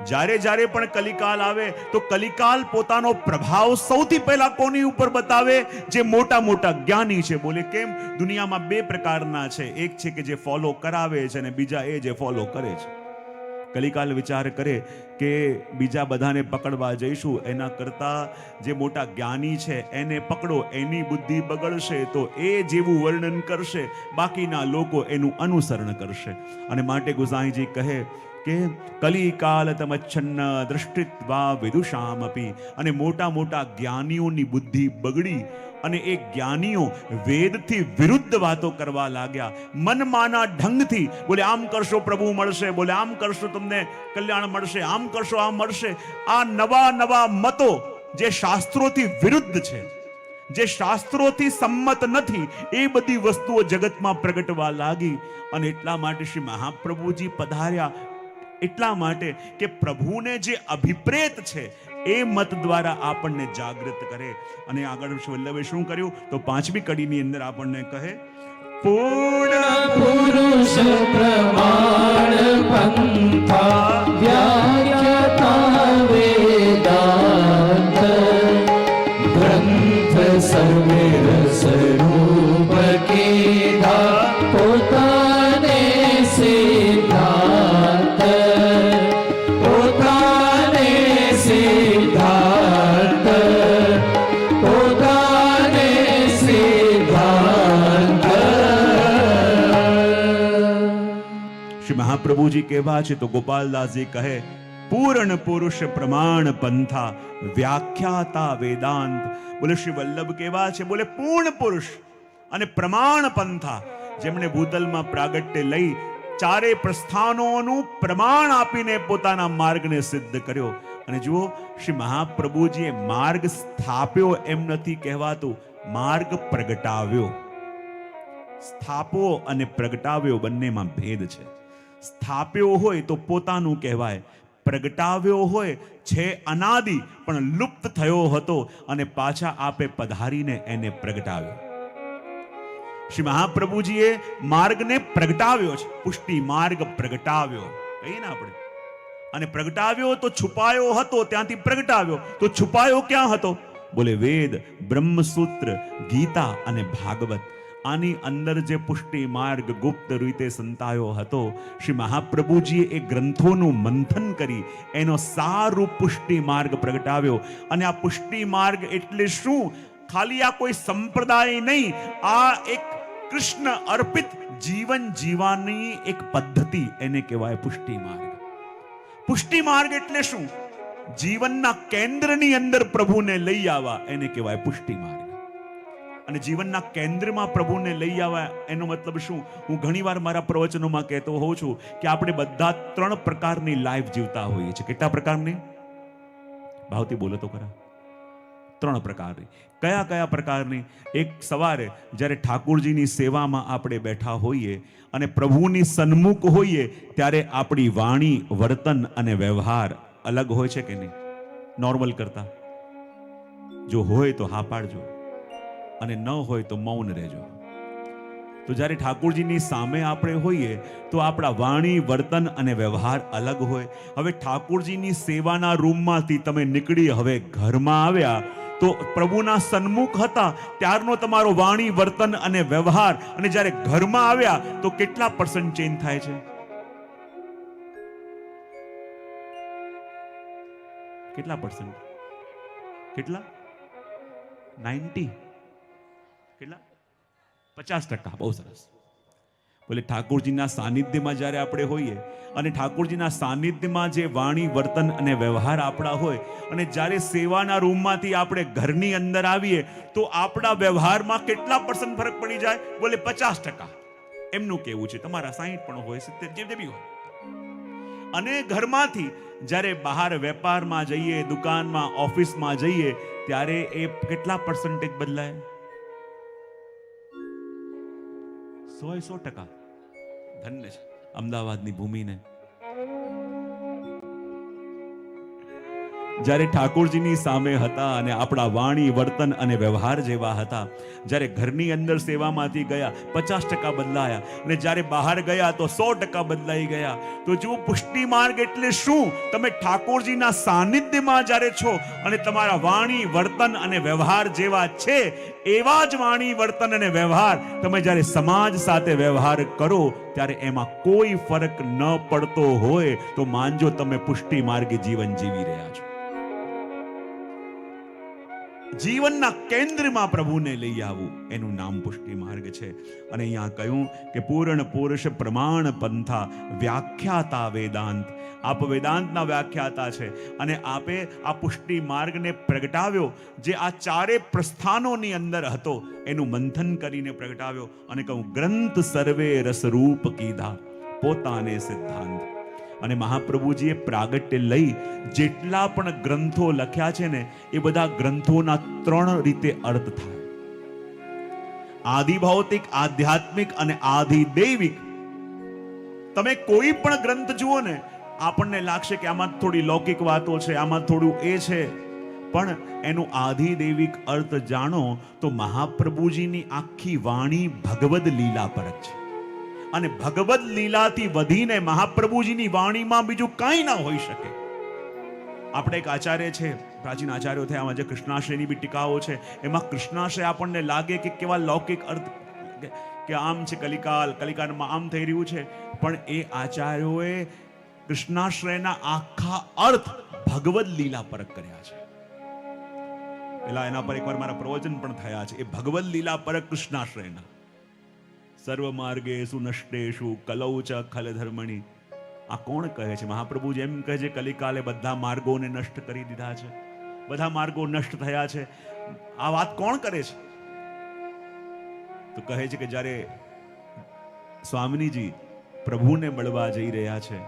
જ્યારે જ્યારે પણ કલિકાલ આવે તો કલિકાલ પોતાનો પ્રભાવ સૌથી પહેલા કોની ઉપર બતાવે? જે મોટા મોટા જ્ઞાની છે. બોલે કેમ? દુનિયામાં 2 પ્રકારના છે, એક છે કે જે ફોલો કરાવે છે અને બીજા એ જે ફોલો કરે છે. કલિકાલ વિચાર કરે કે બીજા બધાને પકડવા જઈશું એના કરતા જે મોટા જ્ઞાની છે એને પકડો, એની બુદ્ધિ બગડશે તો એ જેવું વર્ણન કરશે, બાકીના લોકો એનું અનુસરણ કરશે. અને માટે ગુસાઈજી કહે કે કલિકાલ તમચ્છન્ન દૃષ્ટિત્વા વિદુષામપી. અને મોટા મોટા જ્ઞાનીઓની બુદ્ધિ બગડી અને એ જ્ઞાનીઓ વેદથી વિરુદ્ધ વાતો કરવા લાગ્યા, મનમાના ઢંગથી. બોલે આમ કરશો પ્રભુ મળશે, બોલે આમ કરશો તમને કલ્યાણ મળશે, આમ કરશો આમ મળશે. આ નવા નવા મતો જે શાસ્ત્રોથી વિરુદ્ધ છે, જે શાસ્ત્રોથી સંમત નથી, એ બધી વસ્તુઓ જગતમાં પ્રગટવા લાગી. અને એટલા માટે શ્રી મહાપ્રભુજી પધાર્યા, એટલા માટે કે પ્રભુને જે અભિપ્રેત છે એ મત દ્વારા આપણને જાગૃત કરે. અને આગળ વલ્લભે શું કર્યું? તો 5મી કડીની અંદર આપણને કહે, પૂર્ણ પુરુષ પ્રમાણ પંથા વ્યાખ્યાતા વેદાંત, ગ્રંથ સર્વે રસરૂપ કીધા પોતાને સિદ્ધાર્થ, પોતાને સિદ્ધાર્થ, પોતાને સિદ્ધાર્થ. શ્રી મહાપ્રભુજી કેવા છે? તો ગોપાલદાસજી કહે, પૂર્ણ પુરુષ પ્રમાણ પંથા વ્યાખ્યાતા વેદાંત. બોલે શ્રી વલ્લભ કેવા છે? બોલે પૂર્ણ પુરુષ અને પ્રમાણ પંથા, જેમણે ભૂતલમાં પ્રાગટ્ય લઈ ચારે પ્રસ્થાનોનું પ્રમાણ આપીને પોતાના માર્ગને સિદ્ધ કર્યો. અને જુઓ, શ્રી મહાપ્રભુજીએ માર્ગ સ્થાપ્યો એમ નથી કહેવાતું, માર્ગ પ્રગટાવ્યો. સ્થાપવો અને પ્રગટાવ્યો બંનેમાં ભેદ છે. સ્થાપ્યો હોય તો પોતાનું કહેવાય, પ્રગટાવ્યો હોય છે અનાદિ પણ લુપ્ત થયો હતો અને પાછા આપે પધારીને એને પ્રગટાવ્યો. શ્રી મહાપ્રભુજીએ માર્ગને પ્રગટાવ્યો છે, પુષ્ટિ માર્ગ પ્રગટાવ્યો કહીએ ને આપણે. અને પ્રગટાવ્યો તો છુપાયો હતો, ત્યાંથી પ્રગટાવ્યો તો છુપાયો ક્યાં હતો? બોલે વેદ, બ્રહ્મસૂત્ર, ગીતા અને ભાગવત. આની અંદર જે પુષ્ટિ માર્ગ ગુપ્ત રીતે સંતાયો હતો, શ્રી મહાપ્રભુજીએ એ ગ્રંથોનું મંથન કરી એનો સારૂપ પુષ્ટિ માર્ગ પ્રગટાવ્યો. અને આ પુષ્ટિ માર્ગ એટલે શું? ખાલી આ કોઈ સંપ્રદાય નહીં, આ એક કૃષ્ણ અર્પિત જીવન જીવવાની એક પદ્ધતિ, એને કહેવાય પુષ્ટિ માર્ગ. પુષ્ટિ માર્ગ એટલે શું? જીવનના કેન્દ્રની અંદર પ્રભુને લઈ આવવા, એને કહેવાય પુષ્ટિ માર્ગ. અને જીવનના કેન્દ્રમાં પ્રભુને લઈ આવવા એનો મતલબ શું? હું ઘણીવાર મારા પ્રવચનોમાં કહેતો હોઉં છું કે આપણે બધા 3 પ્રકારની લાઈફ જીવતા હોઈએ છીએ. કેટલા પ્રકારની? ભાવથી બોલો તો ખરા. 3 પ્રકારની. કયા કયા પ્રકારની? એક, સવારે જ્યારે ઠાકોરજીની સેવામાં આપણે બેઠા હોઈએ અને પ્રભુની સન્મુખ હોઈએ ત્યારે આપણી વાણી, વર્તન અને વ્યવહાર અલગ હોય છે કે નહીં? નોર્મલ કરતા? જો હોય તો હા પાડજો, અને ન હોય તો મૌન રહેજો. તો જ્યારે ઠાકોરજીની સામે આપણે હોઈએ તો આપણા વાણી, વર્તન અને વ્યવહાર અલગ હોય. હવે ઠાકોરજીની સેવાના રૂમમાંથી તમે નીકળી હવે ઘરમાં આવ્યા તો પ્રભુના સન્મુખ હતા ત્યારનો તમારો વાણી, વર્તન અને વ્યવહાર, અને જ્યારે ઘરમાં આવ્યા તો કેટલા % ચેન્જ થાય છે? કેટલા %? કેટલા? 90? કેટલા? 50%. બહુ સરસ. બોલે ઠાકોરજીના સાનિધ્યમાં જ્યારે આપણે હોઈએ અને ઠાકોરજીના સાનિધ્યમાં જે વાણી, વર્તન અને વ્યવહાર આપણા હોય, અને જ્યારે સેવાના રૂમમાંથી આપણે ઘરની અંદર આવીએ તો આપણા વ્યવહારમાં કેટલા % ફરક પડી જાય? બોલે 50%. એમનું કેવું છે. તમારા 60 પણ હોય, 70, જે બી હોય. અને ઘરમાંથી જ્યારે બહાર વેપારમાં જઈએ, દુકાનમાં, ઓફિસમાં જઈએ ત્યારે એ કેટલા % બદલાય? 100%. ધન્ય છે અમદાવાદની ભૂમિને. જ્યારે ઠાકોરજીની સામે હતા અને આપણા વાણી, વર્તન અને વ્યવહાર જેવા હતા, જ્યારે ઘરની અંદર સેવામાંથી ગયા 50% બદલાયા, અને જ્યારે બહાર ગયા તો 100% બદલાઈ ગયા. તો જો પુષ્ટિ માર્ગ એટલે શું? તમે ઠાકોરજીના સાનિધ્યમાં જ્યારે છો અને તમારા વાણી, વર્તન અને વ્યવહાર જેવા છે એવા જ વાણી, વર્તન અને વ્યવહાર તમે જ્યારે સમાજ સાથે વ્યવહાર કરો ત્યારે એમાં કોઈ ફરક ન પડતો હોય તો માનજો તમે પુષ્ટિ માર્ગે જીવન જીવી રહ્યા છો. જીવનના કેન્દ્રમાં પ્રભુને લઈ આવવું એનું નામ પુષ્ટિ માર્ગ છે. અને અહીંયા કહ્યું કે પૂર્ણ પુરુષ પ્રમાણ પંથા વ્યાખ્યાતા વેદાંત. આપ વેદાંતના વ્યાખ્યાતા છે અને આપે આ પુષ્ટિ માર્ગને પ્રગટાવ્યો, જે આ 4 પ્રસ્થાનોની અંદર હતો એનું મંથન કરીને પ્રગટાવ્યો. અને કહું ગ્રંથ સર્વે રસરૂપ કીધા પોતાને સિદ્ધાંત. અને મહાપ્રભુજીએ પ્રાગટ્ય લઈ જેટલા પણ ગ્રંથો લખ્યા છે ને એ બધા ગ્રંથોના 3 રીતે અર્થ થાય: આદિભૌતિક, આધ્યાત્મિક અને આધિદૈવિક. તમે કોઈ પણ ગ્રંથ જુઓ ને, આપણને લાગશે કે આમાં થોડી લૌકિક વાતો છે, આમાં થોડું એ છે, પણ એનું આધિદૈવિક અર્થ જાણો તો મહાપ્રભુજીની આખી વાણી ભગવદ લીલા પરક છે. અને ભગવદ લીલાથી વધીને મહાપ્રભુજીની વાણીમાં બીજું કાંઈ ના હોઈ શકે. આપણે એક આચાર્ય છે, પ્રાચીન આચાર્યો થયા, આમાં જે કૃષ્ણાશ્રયની બી ટીકાઓ છે એમાં કૃષ્ણાશ્રય આપણને લાગે કે કેવા લૌકિક અર્થ, કે આમ છે કલિકાલમાં આમ થઈ રહ્યું છે, પણ એ આચાર્યોએ કૃષ્ણાશ્રયના આખા અર્થ ભગવદ લીલા પરક કર્યા છે. પેલા એના પર એકવાર મારા પ્રવચન પણ થયા છે. એ ભગવદ લીલા પરક કૃષ્ણાશ્રયના સર્વ માર્ગેષુ નષ્ટેષુ કલૌ ચ ખલ ધર્મણી. આ કોણ કહે છે? મહાપ્રભુ જેમ કહે છે કલિકાલે બધા માર્ગોને નષ્ટ કરી દીધા છે, બધા માર્ગો નષ્ટ થયા છે. આ વાત કોણ કરે છે? તો કહે છે કે જ્યારે સ્વામિનીજી પ્રભુને મળવા જઈ રહ્યા છે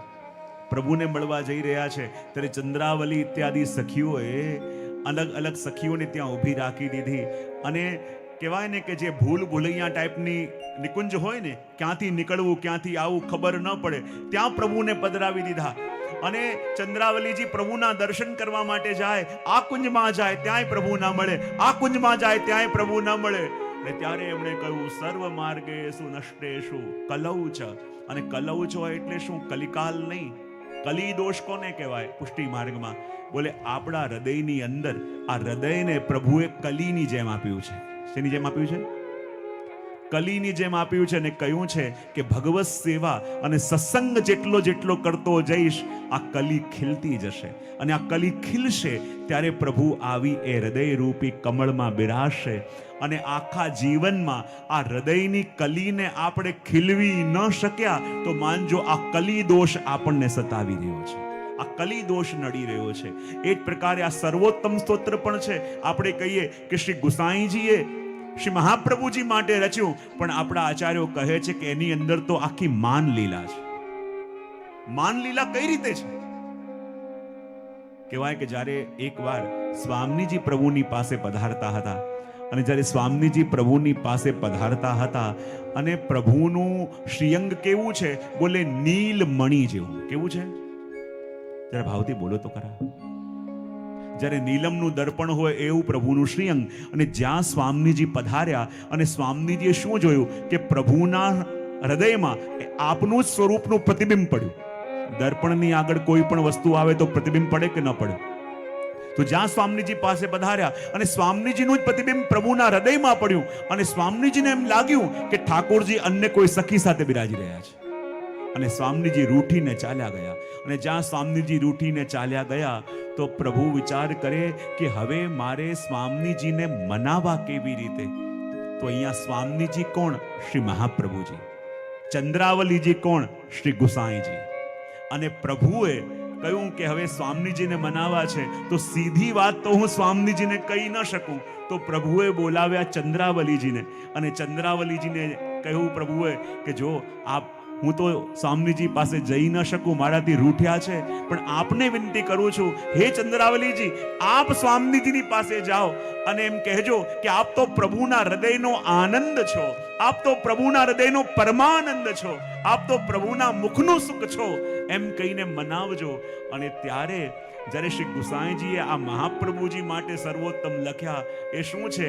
પ્રભુને મળવા જઈ રહ્યા છે ત્યારે ચંદ્રાવલી ઇત્યાદિ સખીઓએ અલગ અલગ સખીઓને ત્યાં ઊભી રાખી દીધી અને કહેવાય ને કે જે ભૂલ ભૂલૈયા ટાઈપની નિકુંજ હોય ને, ક્યાંથી નીકળવું ક્યાંથી આવું ખબર ન પડે, ત્યાં પ્રભુને પધરાવી દીધા. અને ચંદ્રાવલીજી પ્રભુના દર્શન કરવા માટે જાય, આ કુંજમાં જાય ત્યાંય પ્રભુ ના મળે, આ કુંજમાં જાય ત્યાંય પ્રભુ ના મળે. અને ત્યારે એમણે કહ્યું સર્વ માર્ગેષુ નષ્ટેષુ કલૌચ. અને કલૌચ હોય એટલે શું? કલિકાલ નહીં. કલી દોષ કોને કહેવાય? પુષ્ટિ માર્ગમાં બોલે આપણા હૃદયની અંદર આ હૃદયને પ્રભુએ કલીની જેમ આપ્યું છે. શેની જેમ આપ્યું છે? કલીની જેમ આપ્યું છે. અને કહ્યું છે કે ભગવત સેવા અને સત્સંગ જેટલો જેટલો કરતો જઈશ આ કલી ખીલતી જશે. અને આ કલી ખીલશે ત્યારે પ્રભુ આવી એ હૃદય રૂપી કમળમાં બિરાજશે. અને આખા જીવનમાં આ હૃદયની કલીને આપણે ખીલવી ન શક્યા તો માનજો આ કલી દોષ આપણને સતાવી રહ્યો છે, આ કલી દોષ નડી રહ્યો છે. એ જ પ્રકારે આ સર્વોત્તમ સ્તોત્ર પણ છે. આપણે કહીએ કે શ્રી ગુસાઈજીએ શ્રી મહાપ્રભુજી માટે રચ્યું, પણ આપણા આચાર્યો કહે છે કે એની અંદર તો આખી માન લીલા છે. માન લીલા કઈ રીતે છે? કહેવાય કે જ્યારે એકવાર સ્વામીજી પ્રભુની પાસે પધારતા હતા અને જ્યારે સ્વામીજી પ્રભુની પાસે પધારતા હતા અને પ્રભુનું શ્રીઅંગ કેવું છે? બોલે નીલ મણિ જેવું. કેવું છે? જરા ભાવથી બોલો તો ખરા. જ્યારે નીલમનું દર્પણ હોય એવું પ્રભુનું શ્રીઅંગ. અને જ્યાં સ્વામીજી પધાર્યા અને સ્વામીજીએ શું જોયું કે પ્રભુના હૃદયમાં આપનું જ સ્વરૂપનું પ્રતિબિંબ પડ્યું. દર્પણની આગળ કોઈ પણ વસ્તુ આવે તો પ્રતિબિંબ પડે કે ન પડે? તો જ્યાં સ્વામીજી પાસે પધાર્યા અને સ્વામીજીનું જ પ્રતિબિંબ પ્રભુના હૃદયમાં પડ્યું અને સ્વામીજીને એમ લાગ્યું કે ઠાકોરજી અન્ય કોઈ સખી સાથે બિરાજી રહ્યા છે. અને સ્વામીજી રૂઠીને ચાલ્યા ગયા. અને જ્યાં સ્વામીજી રૂઠીને ચાલ્યા ગયા તો પ્રભુ વિચાર કરે કે હવે મારે સ્વામીજીને મનાવવા કેવી રીતે? તો અહીંયા સ્વામીજી કોણ? શ્રી મહાપ્રભુજી. ચંદ્રાવલીજી કોણ? શ્રી ગુસાઈજી. અને પ્રભુએ કહ્યું કે હવે સ્વામીજીને મનાવવા છે તો સીધી વાત તો હું સ્વામીજીને કહી ન શકું. તો પ્રભુએ બોલાવ્યા ચંદ્રાવલીજીને અને ચંદ્રાવલીજીને કહ્યું પ્રભુએ કે જો આપ, હું તો સ્વામીજી પાસે જઈ ન શકું, મારાથી રૂઠ્યા છે, પણ આપને વિનંતી કરું છું હે ચંદ્રાવલીજી, આપ સ્વામીજીની પાસે જાઓ અને એમ કહેજો કે આપ તો પ્રભુના હૃદયનો આનંદ છો, આપ તો પ્રભુના હૃદયનો પરમાનંદ છો, આપ તો પ્રભુના મુખનું સુખ છો, એમ કહીને મનાવજો. અને ત્યારે જ્યારે શ્રી ગુસાઈજીએ આ મહાપ્રભુજી માટે સર્વોત્તમ લખ્યા એ શું છે?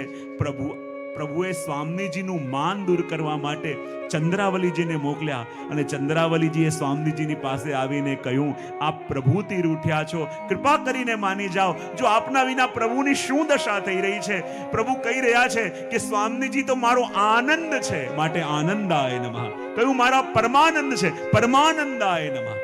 પ્રભુએ સ્વામીજીનું માન દૂર કરવા માટે ચંદ્રાવલીજીને મોકલ્યા અને ચંદ્રાવલીજીએ સ્વામીજીની પાસે આવીને કહ્યું આપ પ્રભુથી રૂઠ્યા છો, કૃપા કરીને માની જાઓ. જો આપના વિના પ્રભુની શું દશા થઈ રહી છે? પ્રભુ કહી રહ્યા છે કે સ્વામીજી તો મારો આનંદ છે, માટે આનંદાય નમઃ. કહ્યું મારા પરમાનંદ છે, પરમાનંદાય નમઃ.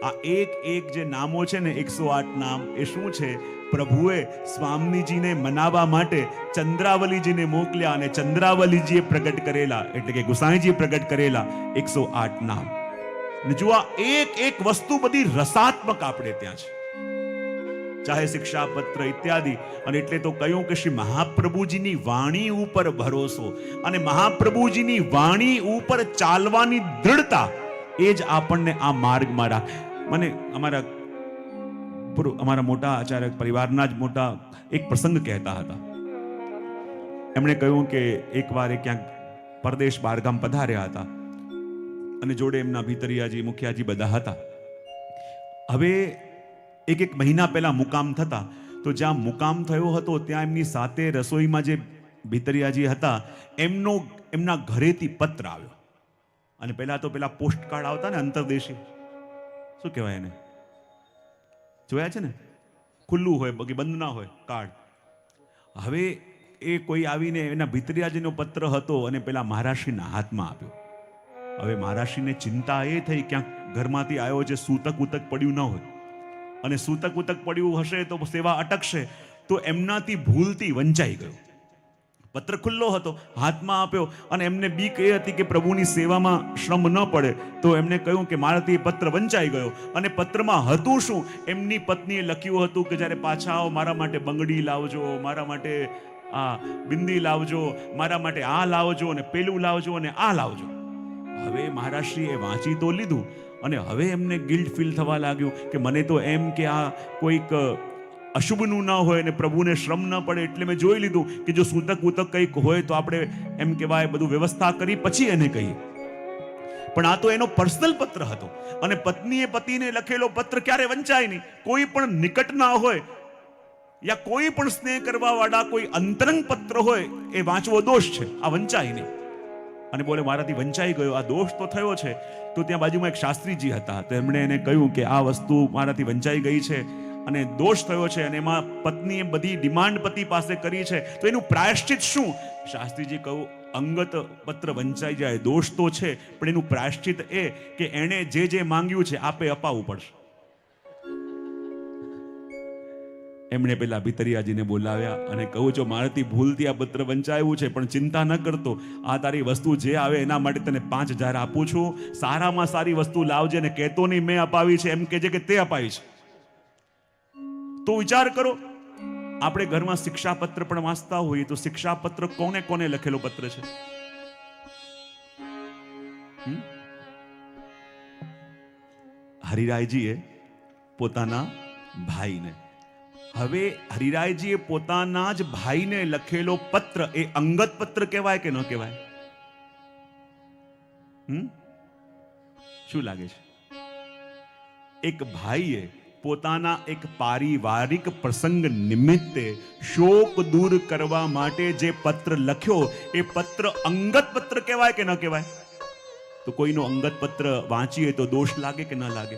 આ એક એક જે નામો છે ને 108 નામ, એ શું છે? પ્રભુએ સ્વામીજીને મનાવવા માટે ચંદ્રાવલીજીને મોકલ્યા અને ચંદ્રાવલીજીએ પ્રગટ કરેલા, એટલે કે ગુસાઈજીએ પ્રગટ કરેલા 108 નામ. અને જો આ એક એક વસ્તુ બધી રસાત્મક આપણે ત્યાં છે, ચાહે શિક્ષાપત્ર ઇત્યાદિ. અને એટલે તો કહ્યું કે શ્રી મહાપ્રભુજીની વાણી ઉપર ભરોસો અને મહાપ્રભુજીની વાણી ઉપર ચાલવાની દૃઢતા એ જ આપણને આ માર્ગમાં રાખે. મને અમારા મોટા આચાર્ય પરિવારના જ મોટા એક પ્રસંગ કહેતા હતા. એમણે કહ્યું કે એકવાર ક્યાંક પરદેશ બહારગામ પધાર્યા હતા અને જોડે એમના ભીતરિયાજી મુખિયાજી બધા હતા. હવે એક મહિના પહેલા મુકામ થતા, તો જ્યાં મુકામ થયો હતો ત્યાં એમની સાથે રસોઈમાં જે ભીતરિયાજી હતા એમના ઘરેથી પત્ર આવ્યો. અને પહેલા તો પેલા પોસ્ટ કાર્ડ આવતા ને અંતરદેશી, શું કહેવાય એને, જોયા છે ને? ખુલ્લું હોય, બાકી બંધ ના હોય કાર્ડ. હવે એ કોઈ આવીને એના ભીતરિયાજીનો પત્ર હતો અને પેલા મહારાષ્ટ્રીના હાથમાં આપ્યો. હવે મહારાષ્ટ્રીને ચિંતા એ થઈ ક્યાંક ઘરમાંથી આવ્યો છે, સૂતક ઉતક પડ્યું ન હોય, અને સૂતક ઉતક પડ્યું હશે તો સેવા અટકશે, તો એમનાથી ભૂલથી વંચાઈ ગયો. પત્ર ખુલ્લો હતો, હાથમાં આપ્યો અને એમને બીક એ હતી કે પ્રભુની સેવામાં શ્રમ ન પડે, તો એમને કહ્યું કે મારાથી પત્ર વંચાઈ ગયો. અને પત્રમાં હતું શું? એમની પત્નીએ લખ્યું હતું કે જ્યારે પાછા આવો મારા માટે બંગડી લાવજો, મારા માટે આ બિંદી લાવજો, મારા માટે આ લાવજો અને પેલું લાવજો અને આ લાવજો. હવે મહારાષ્ટ્રીએ વાંચી તો લીધું અને હવે એમને ગિલ્ટ ફીલ થવા લાગ્યું કે મને તો એમ કે આ કોઈક અશુભનું ના હોય ને પ્રભુને શ્રમ ન પડે એટલે મેં જોઈ લીધું કે જો સૂતક વૂતક કંઈક હોય તો આપણે એમ કહેવાય બધું વ્યવસ્થા કરી પછી એને કહીએ. પણ આ તો એનો પર્સનલ પત્ર હતો અને પત્નીએ પતિને લખેલો પત્ર ક્યારે વંચાય નહીં. કોઈ પણ નિકટ ના હોય યા કોઈ પણ સ્નેહ કરવા વાળા કોઈ અંતરંગ પત્ર હોય એ વાંચવો દોષ છે, આ વંચાય નહીં. અને બોલે મારાથી વંચાઈ ગયો, આ દોષ તો થયો છે. તો ત્યાં બાજુમાં એક શાસ્ત્રીજી હતા, તો એમણે એને કહ્યું કે આ વસ્તુ મારાથી વંચાઈ ગઈ છે અને દોષ થયો છે અને એમાં પત્નીએ બધી ડિમાન્ડ પતિ પાસે કરી છે, તો એનું પ્રાયશ્ચિત શું? શાસ્ત્રીજી કહ્યું અંગત પત્ર વંચાઈ જાય દોષ તો છે, પણ એનું પ્રાયશ્ચિત એ કે એણે જે માંગ્યું છે આપે અપાવવું પડશે. એમણે પેલા ભીતરિયાજીને બોલાવ્યા અને કહું છો મારાથી ભૂલથી આ પત્ર વંચાયું છે, પણ ચિંતા ન કરતો, આ તારી વસ્તુ જે આવે એના માટે તને 5,000 આપું છું. સારામાં સારી વસ્તુ લાવજે અને કહેતો નહીં મેં અપાવી છે, એમ કહેજે કે તે અપાવી છે. તો વિચાર કરો, આપણે ઘરમાં શિક્ષાપત્ર પણ વાંચતા હોઈએ તો શિક્ષાપત્ર કોને કોને લખેલો પત્ર છે? હરિરાયજીએ પોતાના ભાઈને, હવે હરિરાયજીએ પોતાના જ ભાઈને લખેલો પત્ર એ અંગત પત્ર કહેવાય કે ન કહેવાય? શું લાગે છે? એક ભાઈએ પોતાના એક પારિવારિક પ્રસંગ નિમિત્તે શોક દૂર કરવા માટે જે પત્ર લખ્યો એ પત્ર અંગત પત્ર કહેવાય કે ન કહેવાય? તો કોઈનો અંગત પત્ર વાંચીએ તો દોષ લાગે કે ન લાગે?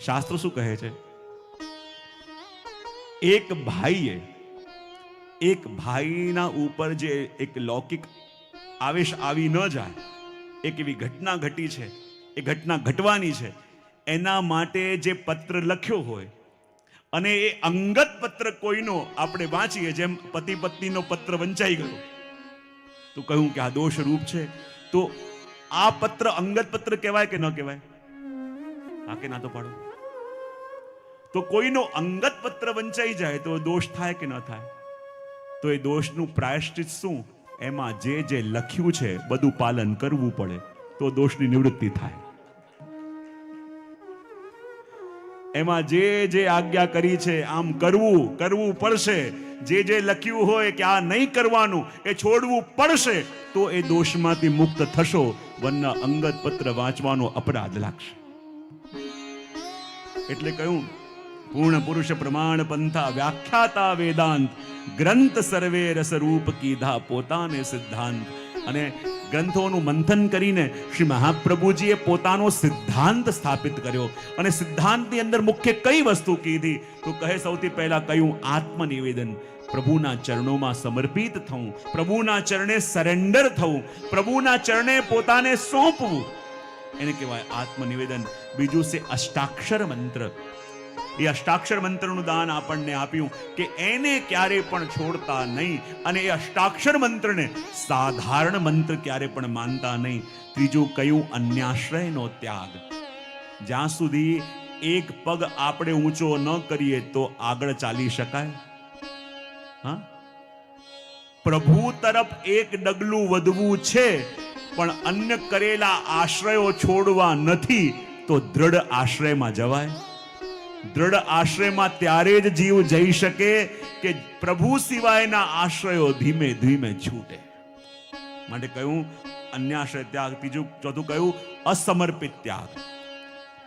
શાસ્ત્ર શું કહે છે? એક ભાઈએ એક ભાઈના ઉપર જે એક લૌકિક આવેશ આવી ન જાય, એક એવી ઘટના ઘટી છે, એ ઘટના ઘટવાની છે, એના માટે જે પત્ર લખ્યો હોય અને એ અંગત પત્ર કોઈનો આપણે વાંચીએ, જેમ પતિ પત્નીનો પત્ર વંચાઈ ગયો તો કહ્યું કે આ દોષ રૂપ છે, તો આ પત્ર અંગત પત્ર કહેવાય કે ન કહેવાય? હા કે ના તો પાડો. તો કોઈનો અંગત પત્ર વંચાઈ જાય તો દોષ થાય કે ન થાય? તો એ દોષનું પ્રાયશ્ચિત શું? એમાં જે જે લખ્યું છે બધું પાલન કરવું પડે તો દોષની નિવૃત્તિ થાય. એમાં જે જે આજ્ઞા કરી છે આમ કરવું પડશે. જે જે લખ્યું હોય કે આ નહીં કરવાનું એ છોડવું પડશે, તો એ દોષમાંથી મુક્ત થશો. વરના અંગત પત્ર વાંચવાનો અપરાધ લાગશે. એટલે કહ્યું પૂર્ણ પુરુષ પ્રમાણ પંથા વ્યાખ્યાતા વેદાંત ગ્રંથ સર્વે રસરૂપ કીધા પોતાને સિદ્ધાંત. અને ગ્રંથોનું મંથન કરીને શ્રી મહાપ્રભુજીએ પોતાનો સિદ્ધાંત સ્થાપિત કર્યો. અને સિદ્ધાંતની અંદર મુખ્ય કઈ વસ્તુ કીધી? તો કહે સૌથી પહેલા કહ્યું આત્મનિવેદન, પ્રભુના ચરણોમાં સમર્પિત થવું, પ્રભુના ચરણે સરેન્ડર થવું, પ્રભુના ચરણે પોતાને સોંપવું, એને કહેવાય આત્મનિવેદન. બીજું છે અષ્ટાક્ષર મંત્ર. એ અષ્ટાક્ષર મંત્રનું દાન આપણને આપ્યું કે એને ક્યારે પણ છોડતા નહીં અને એ અષ્ટાક્ષર મંત્રને સાધારણ મંત્ર ક્યારે પણ માનતા નહીં. ત્રીજું કયું? અન્યાશ્રયનો ત્યાગ. જ્યાં સુધી એક પગ આપણે ઊંચો ન કરીએ તો આગળ ચાલી શકાય? હા, પ્રભુ તરફ એક ડગલું વધવું છે પણ અન્ય કરેલા આશ્રયો છોડવા નથી, તો દ્રઢ આશ્રયમાં જવાય. દ્રઢ આશ્રયમાં ત્યારે જ જીવ જઈ શકે કે પ્રભુ સિવાયના આશ્રયો ધીમે ધીમે છૂટે. માટે કહ્યું અન્યાશ્રય ત્યાગ. ત્રીજું ચોથું કહ્યું અસમર્પિત ત્યાગ.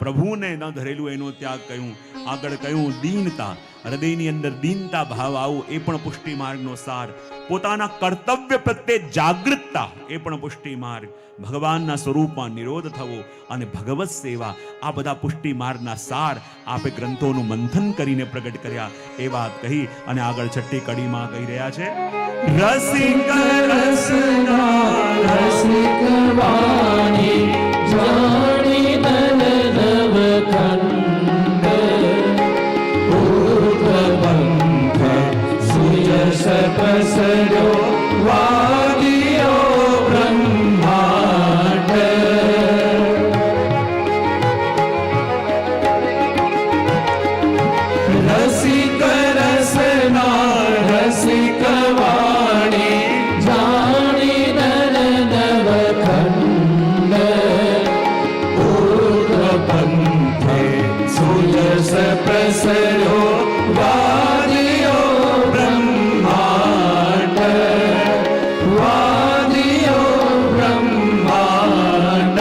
પ્રભુને ન ધરેલું એનો ત્યાગ કહ્યું. આગળ કહ્યું દીનતા, હૃદયની અંદર દીનતા ભાવ આવું, એ પણ પુષ્ટિ માર્ગનો સાર. પોતાના કર્તવ્ય પ્રત્યે જાગૃતતા, એ પણ પુષ્ટિ માર્ગ. ભગવાનના સ્વરૂપમાં નિરોધ થવો અને ભગવત સેવા, આ બધા પુષ્ટિ માર્ગના સાર આપે ગ્રંથોનું મંથન કરીને પ્રગટ કર્યા. એ વાત કહી અને આગળ છઠ્ઠી કડીમાં કહી રહ્યા છે રસિક રસના રસિક વાણી જાણી નલ નવ ખંડ ઉર્ધ્વબંધ સુયશ પસર્યો વાદિયો બ્રહ્માંડ. રસિક રસના રસિક વાણી જાણી નલ નવ ખંડ પ્રસર્યો વાદિયો બ્રહ્માંડ વાદિયો બ્રહ્માંડ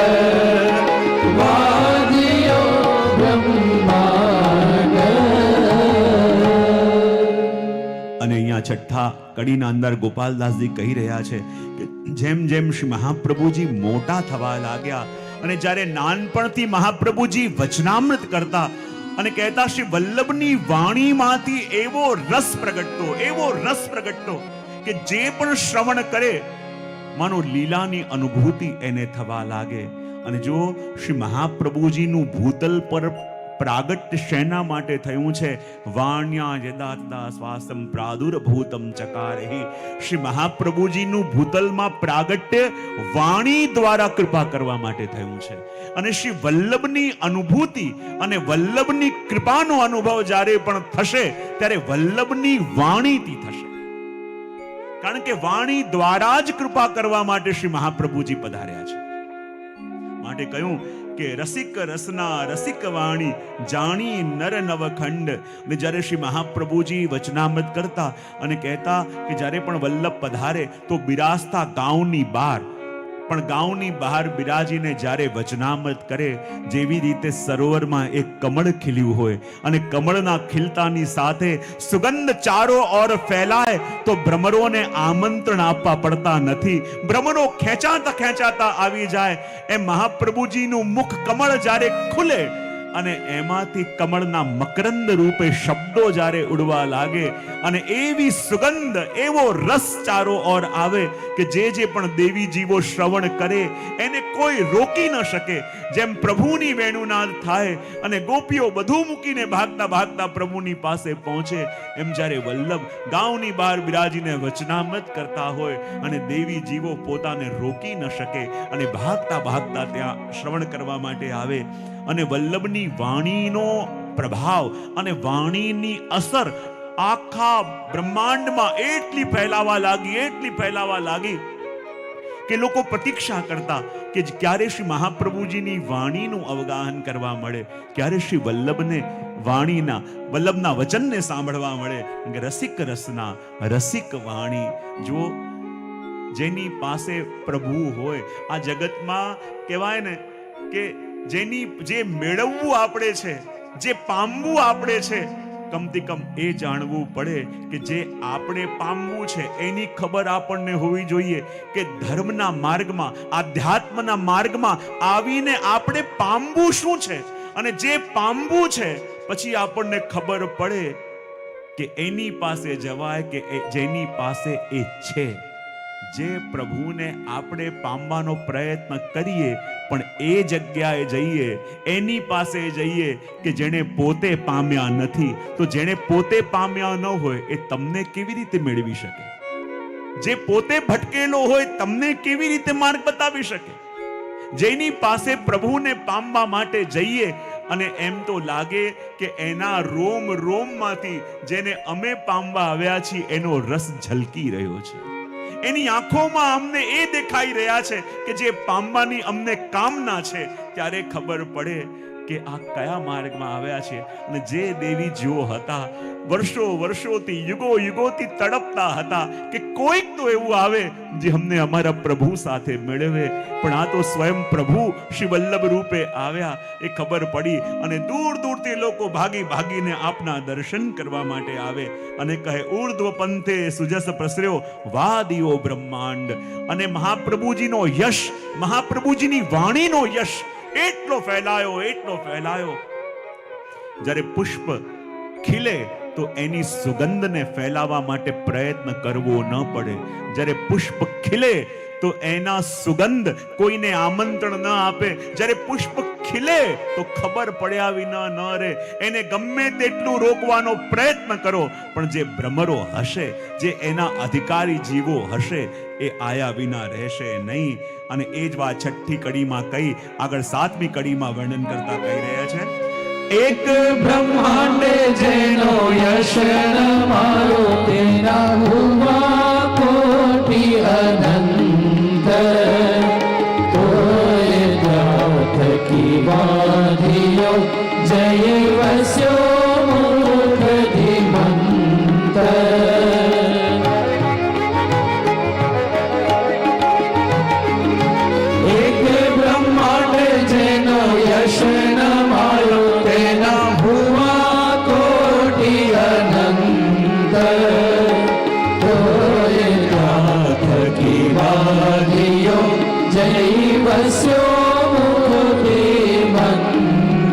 વાદિયો બ્રહ્માંડ. અને અહીંયા છઠ્ઠા કડીના અંદર ગોપાલદાસજી કહી રહ્યા છે કે જેમ જેમ શ્રી મહાપ્રભુજી મોટા થવા લાગ્યા અને જ્યારે નાનપણથી મહાપ્રભુજી વચનામૃત કરતા અને કહેતા શ્રી વલ્લભની વાણીમાંથી એવો રસ પ્રગટતો કે જે પણ શ્રવણ કરે માનો લીલાની અનુભૂતિ એને થવા લાગે. અને જો શ્રી મહાપ્રભુજીનું ભૂતલ પર પ્રાગટ્ય શેના માટે થયું છે? વાણ્યા યદા તદા શ્વાસમ પ્રાદુર્ભૂતમ ચકારે. શ્રી મહાપ્રભુજીનું ભૂતલમાં પ્રાગટ્ય વાણી દ્વારા કૃપા કરવા માટે થયું છે. અને શ્રી વલ્લભની અનુભૂતિ અને વલ્લભની કૃપાનો અનુભવ જ્યારે પણ થશે ત્યારે વલ્લભની વાણીથી થશે. કારણ કે વાણી દ્વારા જ કૃપા કરવા માટે શ્રી મહાપ્રભુજી પધાર્યા છે. માટે કહ્યું કે રસિક રસના રસિક વાણી જાણી નર નવખંડ. અને જ્યારે શ્રી મહાપ્રભુજી વચનામૃત કરતા અને કહેતા કે જ્યારે પણ વલ્લભ પધારે તો બિરાજતા ગાઉની બહાર, પણ ગાઉની બહાર બિરાજીને જ્યારે વચનામૃત કરે જેવી રીતે સરોવરમાં એક કમળ ખીલ્યું હોય અને કમળના ખીલતાની સાથે સુગંધ ચારો ઓર ફેલાય તો ભ્રમરોને આમંત્રણ આપવા પડતા નથી, ભ્રમરો ખેંચાતા આવી જાય. એમ મહાપ્રભુજીનું મુખ કમળ જ્યારે ખુલે અને એમાંથી કમળના મકરંદ રૂપે શબ્દો જ્યારે ઉડવા લાગે અને એવી સુગંધ એવો રસ ચારો ઓર આવે કે જે પણ દેવી જીવો શ્રવણ કરે એને કોઈ રોકી ન શકે. જેમ પ્રભુની વેણુનાદ થાય અને ગોપીઓ બધું મૂકીને ભાગતા પ્રભુની પાસે પહોંચે, એમ જ્યારે વલ્લભ ગાઉની બહાર બિરાજીને વચનામૃત કરતા હોય અને દેવી જીવો પોતાને રોકી ન શકે અને ભાગતા ત્યાં શ્રવણ કરવા માટે આવે. અને વલ્લભની વાણીનો પ્રભાવ અને વાણીની અસર આખા બ્રહ્માંડમાં એટલી ફેલાવા લાગી કે લોકો પ્રતીક્ષા કરતા કે ક્યારે શ્રી મહાપ્રભુજીની વાણીનું અવગાહન કરવા મળે, ક્યારે શ્રી વલ્લભના વચનને સાંભળવા મળે. રસિક રસના રસિક વાણી. જો જેની પાસે પ્રભુ હોય આ જગતમાં કહેવાય ને કે જે મેળવવું આપણે છે, જે પામવું આપણે છે, કમથી કમ એ જાણવું પડે કે જે આપણે પામવું છે એની ખબર આપણને હોવી જોઈએ કે ધર્મના માર્ગમાં, આધ્યાત્મના માર્ગમાં આવીને આપણે પામવું શું છે. અને જે પામવું છે પછી આપણને ખબર પડે કે એની પાસે જવાય કે જેની પાસે એ છે. જે પ્રભુને આપણે પામવાનો પ્રયત્ન કરીએ પણ એ જગ્યાએ જઈએ, એની પાસે જઈએ કે જેણે પોતે પામ્યા નથી, તો જેણે પોતે પામ્યા ન હોય એ તમને કેવી રીતે મેળવી શકે? જે પોતે ભટકેલો હોય તમને કેવી રીતે માર્ગ બતાવી શકે? જેની પાસે પ્રભુને પામવા માટે જઈએ અને એમ તો લાગે કે એના રોમમાંથી જેને અમે પામવા આવ્યા છીએ એનો રસ ઝલકી રહ્યો છે. એની આંખોમાં અમને એ દેખાઈ રહ્યા છે કે જે પામવાની અમને કામના છે. ત્યારે ખબર પડે કે આ કયા માર્ગમાં આવ્યા છે. અને જે દેવી જેઓ હતા વર્ષોથી યુગોથી તડપતા હતા કે કોઈક તો એવું આવે જે અમને અમારા પ્રભુ સાથે મેળવે. પણ આ તો સ્વયં પ્રભુ શ્રી વલ્લભ રૂપે આવ્યા. એ ખબર પડી અને દૂરથી લોકો ભાગીને આપના દર્શન કરવા માટે આવે અને કહે ઉર્ધ્વ પંથે સુજસ પ્રસર્યો વાદિયો બ્રહ્માંડ. અને મહાપ્રભુજીનો યશ, મહાપ્રભુજીની વાણીનો યશ એટલો ફેલાયો. જ્યારે પુષ્પ ખીલે તો એની સુગંધને ફેલાવા માટે પ્રયત્ન કરવો ન પડે. જ્યારે પુષ્પ ખીલે તો એના સુગંધ કોઈને આમંત્રણ ન આપે. જ્યારે પુષ્પ ખીલે તો ખબર પડ્યા વિના ન રહે. એને ગમે તેટલું રોકવાનો પ્રયત્ન કરો પણ જે ભ્રમરો હશે, જે એના અધિકારી જીવો હશે એ આયા વિના રહેશે નહીં. અને એ જ વાત છઠ્ઠી કડીમાં કહી આગળ સાતમી કડીમાં વર્ણન કરતા કહી રહ્યા છે એક બ્રહ્માંડે જેનો યશ મારો તેના હુમા કોટી અનંત તોય જાત કી વાધિયો જય વસ્યો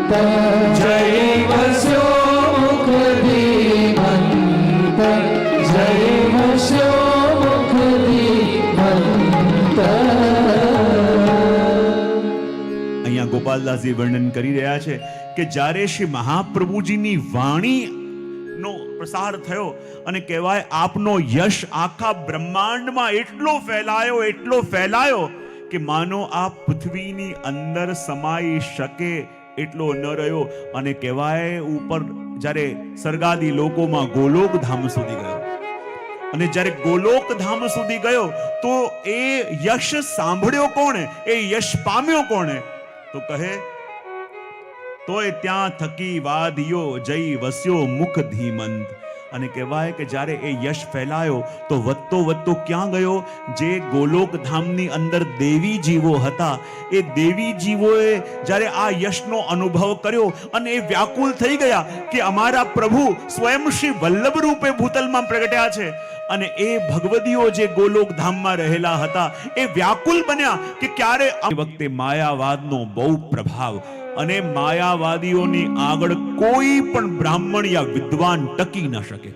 જય વસ્યો મુખધીમંત જય વસ્યો મુખધીમંત. અહીંયા ગોપાલદાસજી વર્ણન કરી રહ્યા છે કે જ્યારે શ્રી મહાપ્રભુજીની વાણી નો પ્રસાર થયો અને કહેવાય આપનો યશ આખા બ્રહ્માંડમાં એટલો ફેલાયો કે માનો આ પૃથ્વીની અંદર સમાઈ શકે એટલો ન રહ્યો. અને કહેવાય ઉપર જ્યારે સ્વર્ગાદી લોકોમાં ગોલોક ધામ સુધી ગયો અને જ્યારે ગોલોક ધામ સુધી ગયો તો એ યશ સાંભળ્યો કોણે, એ યશ પામ્યો કોણે? તો કહે તોય ત્યાં થકી વાધિયો જય વસ્યો મુખ ધીમંત. અને કહેવાય કે જ્યારે એ યશ ફેલાયો તો વધતો ક્યાં ગયો? જે ગોલોક ધામની અંદર દેવી જીવો હતા એ દેવી જીવોએ જ્યારે આ યશનો અનુભવ કર્યો અને એ વ્યાકુલ થઈ ગયા કે અમારા પ્રભુ સ્વયં શ્રી વલ્લભ રૂપે ભૂતલમાં પ્રગટ્યા છે. અને એ ભગવદીઓ જે ગોલોક ધામમાં રહેલા હતા એ વ્યાકુલ બન્યા કે ક્યારે આ વખતે માયાવાદનો બહુ પ્રભાવ અને માયાવાદીઓની આગળ કોઈ પણ બ્રાહ્મણ યા વિદ્વાન ટકી ન શકે.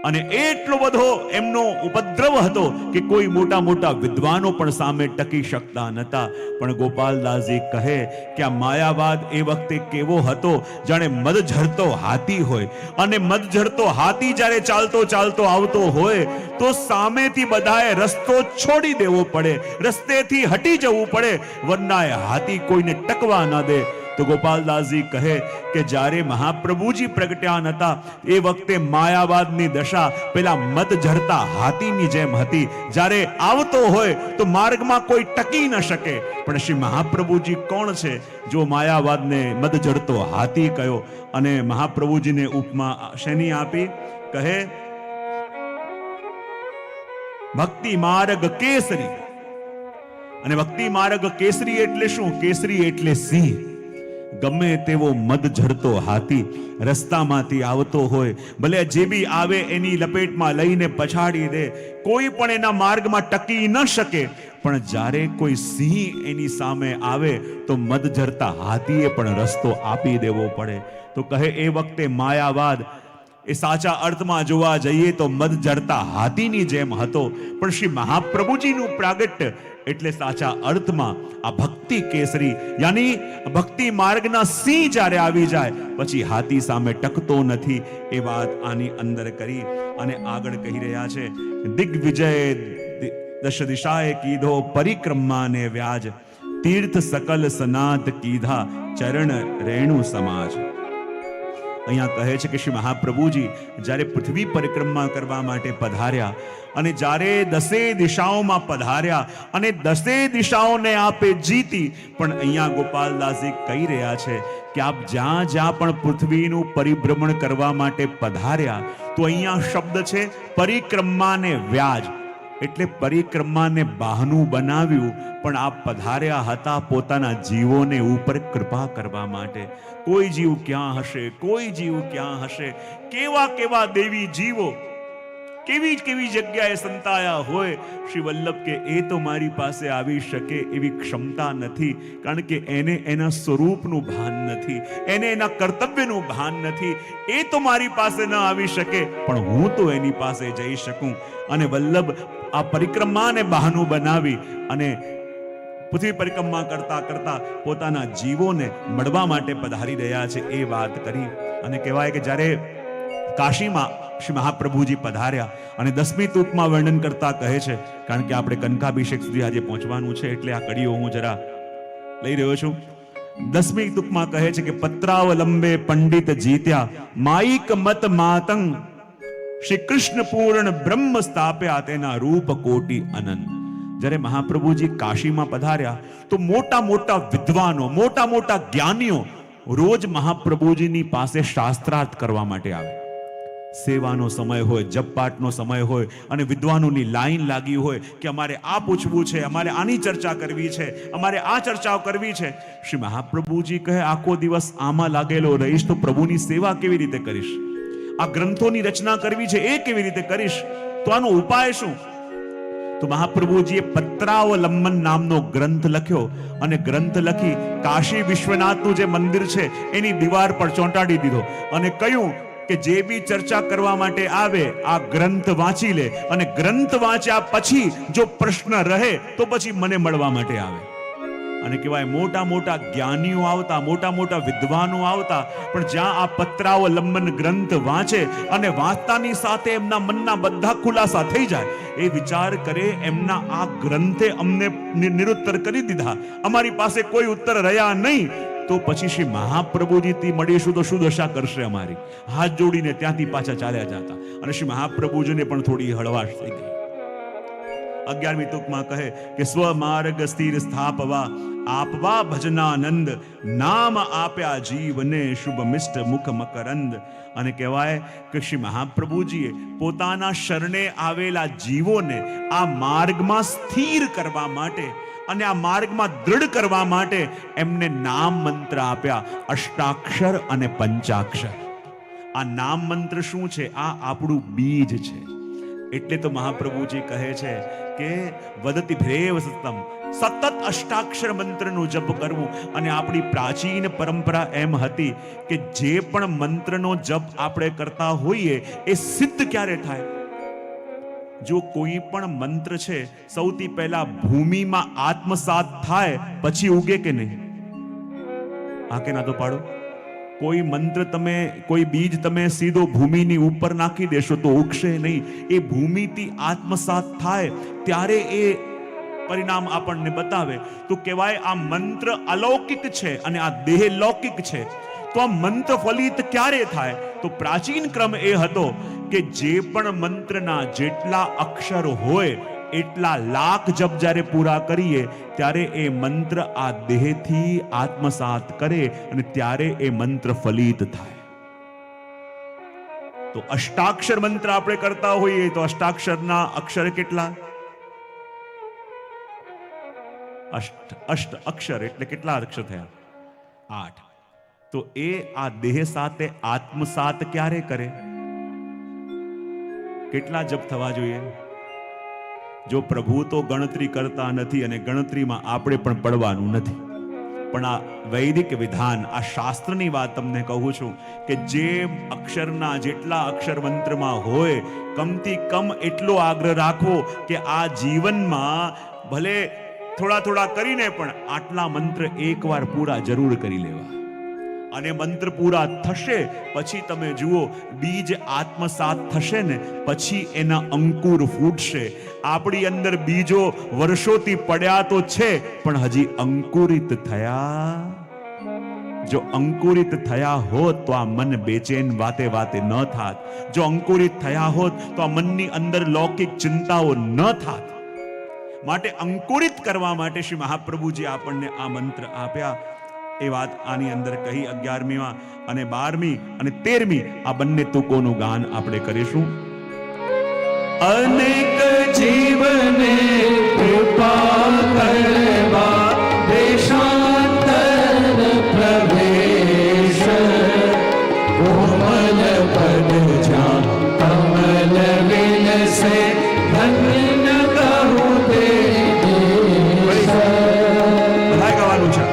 અને એટલો બધો એમનો ઉપદ્રવ હતો કે કોઈ મોટા વિદ્વાનો પણ સામે ટકી શકતા નતા. પણ ગોપાલદાસજી કહે કે આ માયાવાદ એ વખતે કેવો હતો જાણે મદઝરતો હાથી હોય. અને મદઝરતો હાથી જ્યારે ચાલતો આવતો હોય તો સામેથી બધાએ રસ્તો છોડી દેવો પડે, રસ્તેથી હટી જવું પડે, વરનાએ હાથી કોઈને ટકવા ન દે. તો ગોપાલદાસજી કહે કે જ્યારે મહાપ્રભુજી પ્રગટ્યા નતા એ વખતે માયાવાદની દશા પેલા મત ઝરતા હાથીની જેમ હતી. જ્યારે આવતો હોય તો માર્ગમાં કોઈ ટકી ન શકે. પણ શ્રી મહાપ્રભુજી કોણ છે જો માયાવાદને મત ઝરતો હાથી કયો? અને મહાપ્રભુજીને ઉપમા શેની આપી? કહે ભક્તિ માર્ગ કેસરી. અને ભક્તિ માર્ગ કેસરી એટલે શું? કેસરી એટલે સિંહ. ગમે તેવો મદ ઝરતો હાથી રસ્તામાંથી આવતો હોય, ભલે જે બી આવે એની લપેટમાં લઈને પછાડી દે, કોઈ પણ એના માર્ગમાં ટકી ન શકે. પણ જ્યારે કોઈ સિંહ એની સામે આવે તો મદ ઝરતા હાથીએ પણ રસ્તો આપી દેવો પડે. તો કહે એ વખતે માયાવાદ એ સાચા અર્થમાં જોવા જઈએ તો મદ ઝરતા હાથીની જેમ હતો. પણ શ્રી મહાપ્રભુજીનું પ્રાગટ્ય એટલે સાચા અર્થમાં આ ભક્તિ કેસરી યાની ભક્તિ માર્ગના સિંહ જ્યારે આવી જાય પછી હાથી સામે ટકતો નથી. એ વાત આની અંદર કરી અને આગળ કહી રહ્યા છે દિગ્વિજય દશ દિશાએ કીધો પરિક્રમાને વ્યાજ, તીર્થ સકલ સનાત કીધા ચરણ રેણુ સમાજ. અહીંયા કહે છે કે શ્રી મહાપ્રભુજી જ્યારે પૃથ્વી પરિક્રમા કરવા માટે પધાર્યા અને જ્યારે દસે દિશાઓમાં પધાર્યા અને દસે દિશાઓને આપે જીતી. પણ અહીંયા ગોપાલદાસજી કહી રહ્યા છે કે આપ જ્યાં પણ પૃથ્વીનું પરિભ્રમણ કરવા માટે પધાર્યા તો અહીંયા શબ્દ છે પરિક્રમાને વ્યાજ. એટલે પરિક્રમાને બહાનું બનાવ્યું પણ આપ પધાર્યા હતા પોતાના જીવોને ઉપર કૃપા કરવા માટે. કોઈ જીવ ક્યાં હશે, કોઈ જીવ ક્યાં હશે, કેવા દેવી જીવો કેવી જગ્યાએ સંતાયા હોય. શ્રી વલ્લભ કે એ તો મારી પાસે આવી શકે એવી ક્ષમતા નથી, કારણ કે એને એના સ્વરૂપનું ભાન નથી, એને એના કર્તવ્યનું ભાન નથી. એ તો મારી પાસે ન આવી શકે પણ હું તો એની પાસે જઈ શકું. અને વલ્લભ આ પરિક્રમાને બહાનું બનાવી અને પૃથ્વી પરિક્રમા કરતા પોતાના જીવોને મળવા માટે પધારી રહ્યા છે એ વાત કરી. અને કહેવાય કે જ્યારે કાશીમાં શ્રી મહાપ્રભુજી પધાર્યા અને 10મી તૂકમાં વર્ણન કરતા કહે છે, કારણ કે આપણે કનકાભિષેક સુધી આજે પહોંચવાનું છે એટલે આ કડીઓ હું જરા લઈ રહ્યો છું. 10મી તૂકમાં કહે છે કે પત્રાવલંબે પંડિત જીત્યા, માઈક મત માતંગ શ્રી કૃષ્ણ પૂર્ણ બ્રહ્મ સ્થાપ્યા, તેના રૂપ કોટી અનંત. જ્યારે મહાપ્રભુજી કાશીમાં પધાર્યા તો મોટા વિદ્વાનો, મોટા જ્ઞાનીઓ રોજ મહાપ્રભુજીની પાસે શાસ્ત્રાર્થ કરવા માટે આવે. સેવાનો સમય હોય, જપપાઠનો સમય હોય અને વિદ્વાનોની લાઈન લાગી હોય કે અમારે આ પૂછવું છે, અમારે આની ચર્ચા કરવી છે, અમારે આ ચર્ચાઓ કરવી છે. શ્રી મહાપ્રભુજી કહે આખો દિવસ આમાં લાગેલો રહીશ તો પ્રભુની સેવા કેવી રીતે કરીશ? આ ગ્રંથોની રચના કરવી છે એ કેવી રીતે કરીશ? તો આનો ઉપાય શું? તો મહાપ્રભુજીએ પત્રાવલંબન નામનો ગ્રંથ લખ્યો અને ગ્રંથ લખી કાશી વિશ્વનાથનું જે મંદિર છે એની દીવાર પર ચોંટાડી દીધો અને કહ્યું કે જે બી ચર્ચા કરવા માટે આવે આ ગ્રંથ વાંચી લે અને ગ્રંથ વાંચ્યા પછી જો પ્રશ્ન રહે તો પછી મને મળવા માટે આવે. અને કહેવાય મોટા મોટા જ્ઞાનીઓ આવતા, મોટા મોટા વિદ્વાનો આવતા, પણ જ્યાં આ પત્રાવલંબન ગ્રંથ વાંચે અને વાંચતાની સાથે એમના મનના બધા ખુલાસા થઈ જાય, એ વિચાર કરે એમના આ ગ્રંથે અમને નિરુત્તર કરી દીધા, અમારી પાસે કોઈ ઉત્તર રહ્યા નહીં, તો પછી શ્રી મહાપ્રભુજીથી મળીશું તો શું દશા કરશે અમારી. હાથ જોડીને ત્યાંથી પાછા ચાલ્યા જતા અને શ્રી મહાપ્રભુજીને પણ થોડી હળવાશ થઈ ગઈ. 11મી તુકમાં કહે કે સ્વમાર્ગ સ્થિર સ્થાપવા આપવા ભજનાનંદ, નામ આપ્યા જીવને શુભ મિષ્ટ મુખ મકરંદ. અને કહેવાય કે શ્રી મહાપ્રભુજીએ પોતાના શરણે આવેલા જીવોને આ માર્ગમાં સ્થિર કરવા માટે અને આ માર્ગમાં દૃઢ કરવા માટે એમને નામ મંત્ર આપ્યા, અષ્ટાક્ષર અને પંચાક્ષર. આ નામ મંત્ર શું છે? આ આપણું બીજ છે. એટલે તો મહાપ્રભુજી કહે છે કે વદતિ ભ્રેવ સતમ, સતત અષ્ટાક્ષર મંત્રનું જપ કરવું. અને આપણી પ્રાચીન પરંપરા એમ હતી કે જે પણ મંત્રનો જપ આપણે કરતા હોઈએ એ સિદ્ધ ક્યારે થાય? જો કોઈ પણ મંત્ર છે સૌથી પહેલા ભૂમિમાં આત્મસાત થાય પછી ઉગે કે નહીં? હા કે ના તો પાડો. કોઈ મંત્ર તમે, કોઈ બીજ તમે સીધો ભૂમિની ઉપર નાખી દેશો તો ઉગશે નહીં. એ ભૂમિથી આત્મસાત થાય ત્યારે એ પરિણામ આપણને બતાવે. તો કહેવાય આ મંત્ર અલૌકિક છે અને આ દેહ લૌકિક છે. તો આ મંત્ર ફલિત ક્યારે થાય? તો પ્રાચીન ક્રમ એ હતો કે જે પણ મંત્રના જેટલા અક્ષર હોય એટલા લાખ જપ જ્યારે પૂરા કરીએ ત્યારે એ મંત્ર આ દેહથી આત્મસાત કરે અને ત્યારે એ મંત્ર ફલિત થાય. તો અષ્ટાક્ષર મંત્ર આપણે કરતા હોઈએ તો અષ્ટાક્ષરના અક્ષર કેટલા? અષ્ટ અક્ષર એટલે કેટલા અક્ષર થયા? 8. તો એ આ દેહ સાથે આત્મસાત ક્યારે કરે? કેટલા જપ થવા જોઈએ? જો પ્રભુ તો ગણતરી કરતા નથી અને ગણતરીમાં આપણે પણ પડવાનું નથી. પણ આ વૈદિક વિધાન, આ શાસ્ત્રની વાત તમને કહું છું કે જે અક્ષરના જેટલા અક્ષર મંત્રમાં હોય, કમથી કમ એટલો આગ્રહ રાખવો કે આ જીવનમાં ભલે થોડા થોડા કરીને પણ આટલા મંત્ર એકવાર પૂરા જરૂર કરી લેવા. અને મંત્ર પૂરા થશે પછી તમે જુઓ બીજ આત્મસાત થશે ને પછી એના અંકુર ફૂટશે. આપણી અંદર બીજો વર્ષોથી પડ્યા તો છે પણ હજી અંકુરિત થયા. જો અંકુરિત થયા હોત તો આ મન બેચેન વાતે વાતે ન થાત. જો અંકુરિત થયા હોત તો આ મનની અંદર લૌકિક ચિંતાઓ ન થાત. માટે અંકુરિત કરવા માટે શ્રી મહાપ્રભુજી આપણને આ મંત્ર આપ્યા. એ વાત આની અંદર કહી 11મીમાં અને 12મી અને 13મી આ બંને તુકોનું ગાન આપણે કરીશું. અનેક જીવને કૃપા કરવા દેશાંતર પ્રવેશ, કોમલ પદ જ્યાં કમલ વિલસે ધન્ય કહું તે દેશ. બધાય ગાવાનું છે.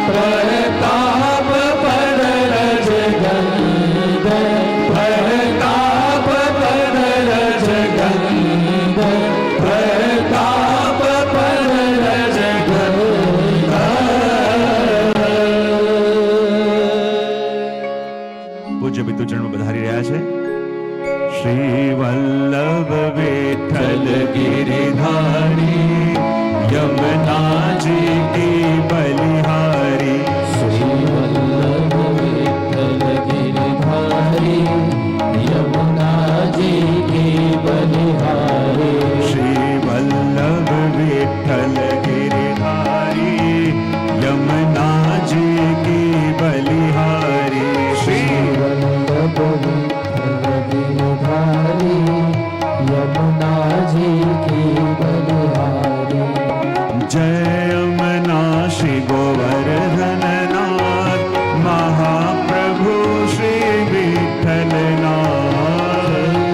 પ્રતાપ પર રજ ગંધ विठल गिरधारी यमुना जी की बलिहारी श्री वल्लभ विठल गिरधारी यमुना जी की बलिहारी जय यमुना श्री गोवर्धन नाथ महाप्रभु श्री विठलनाथ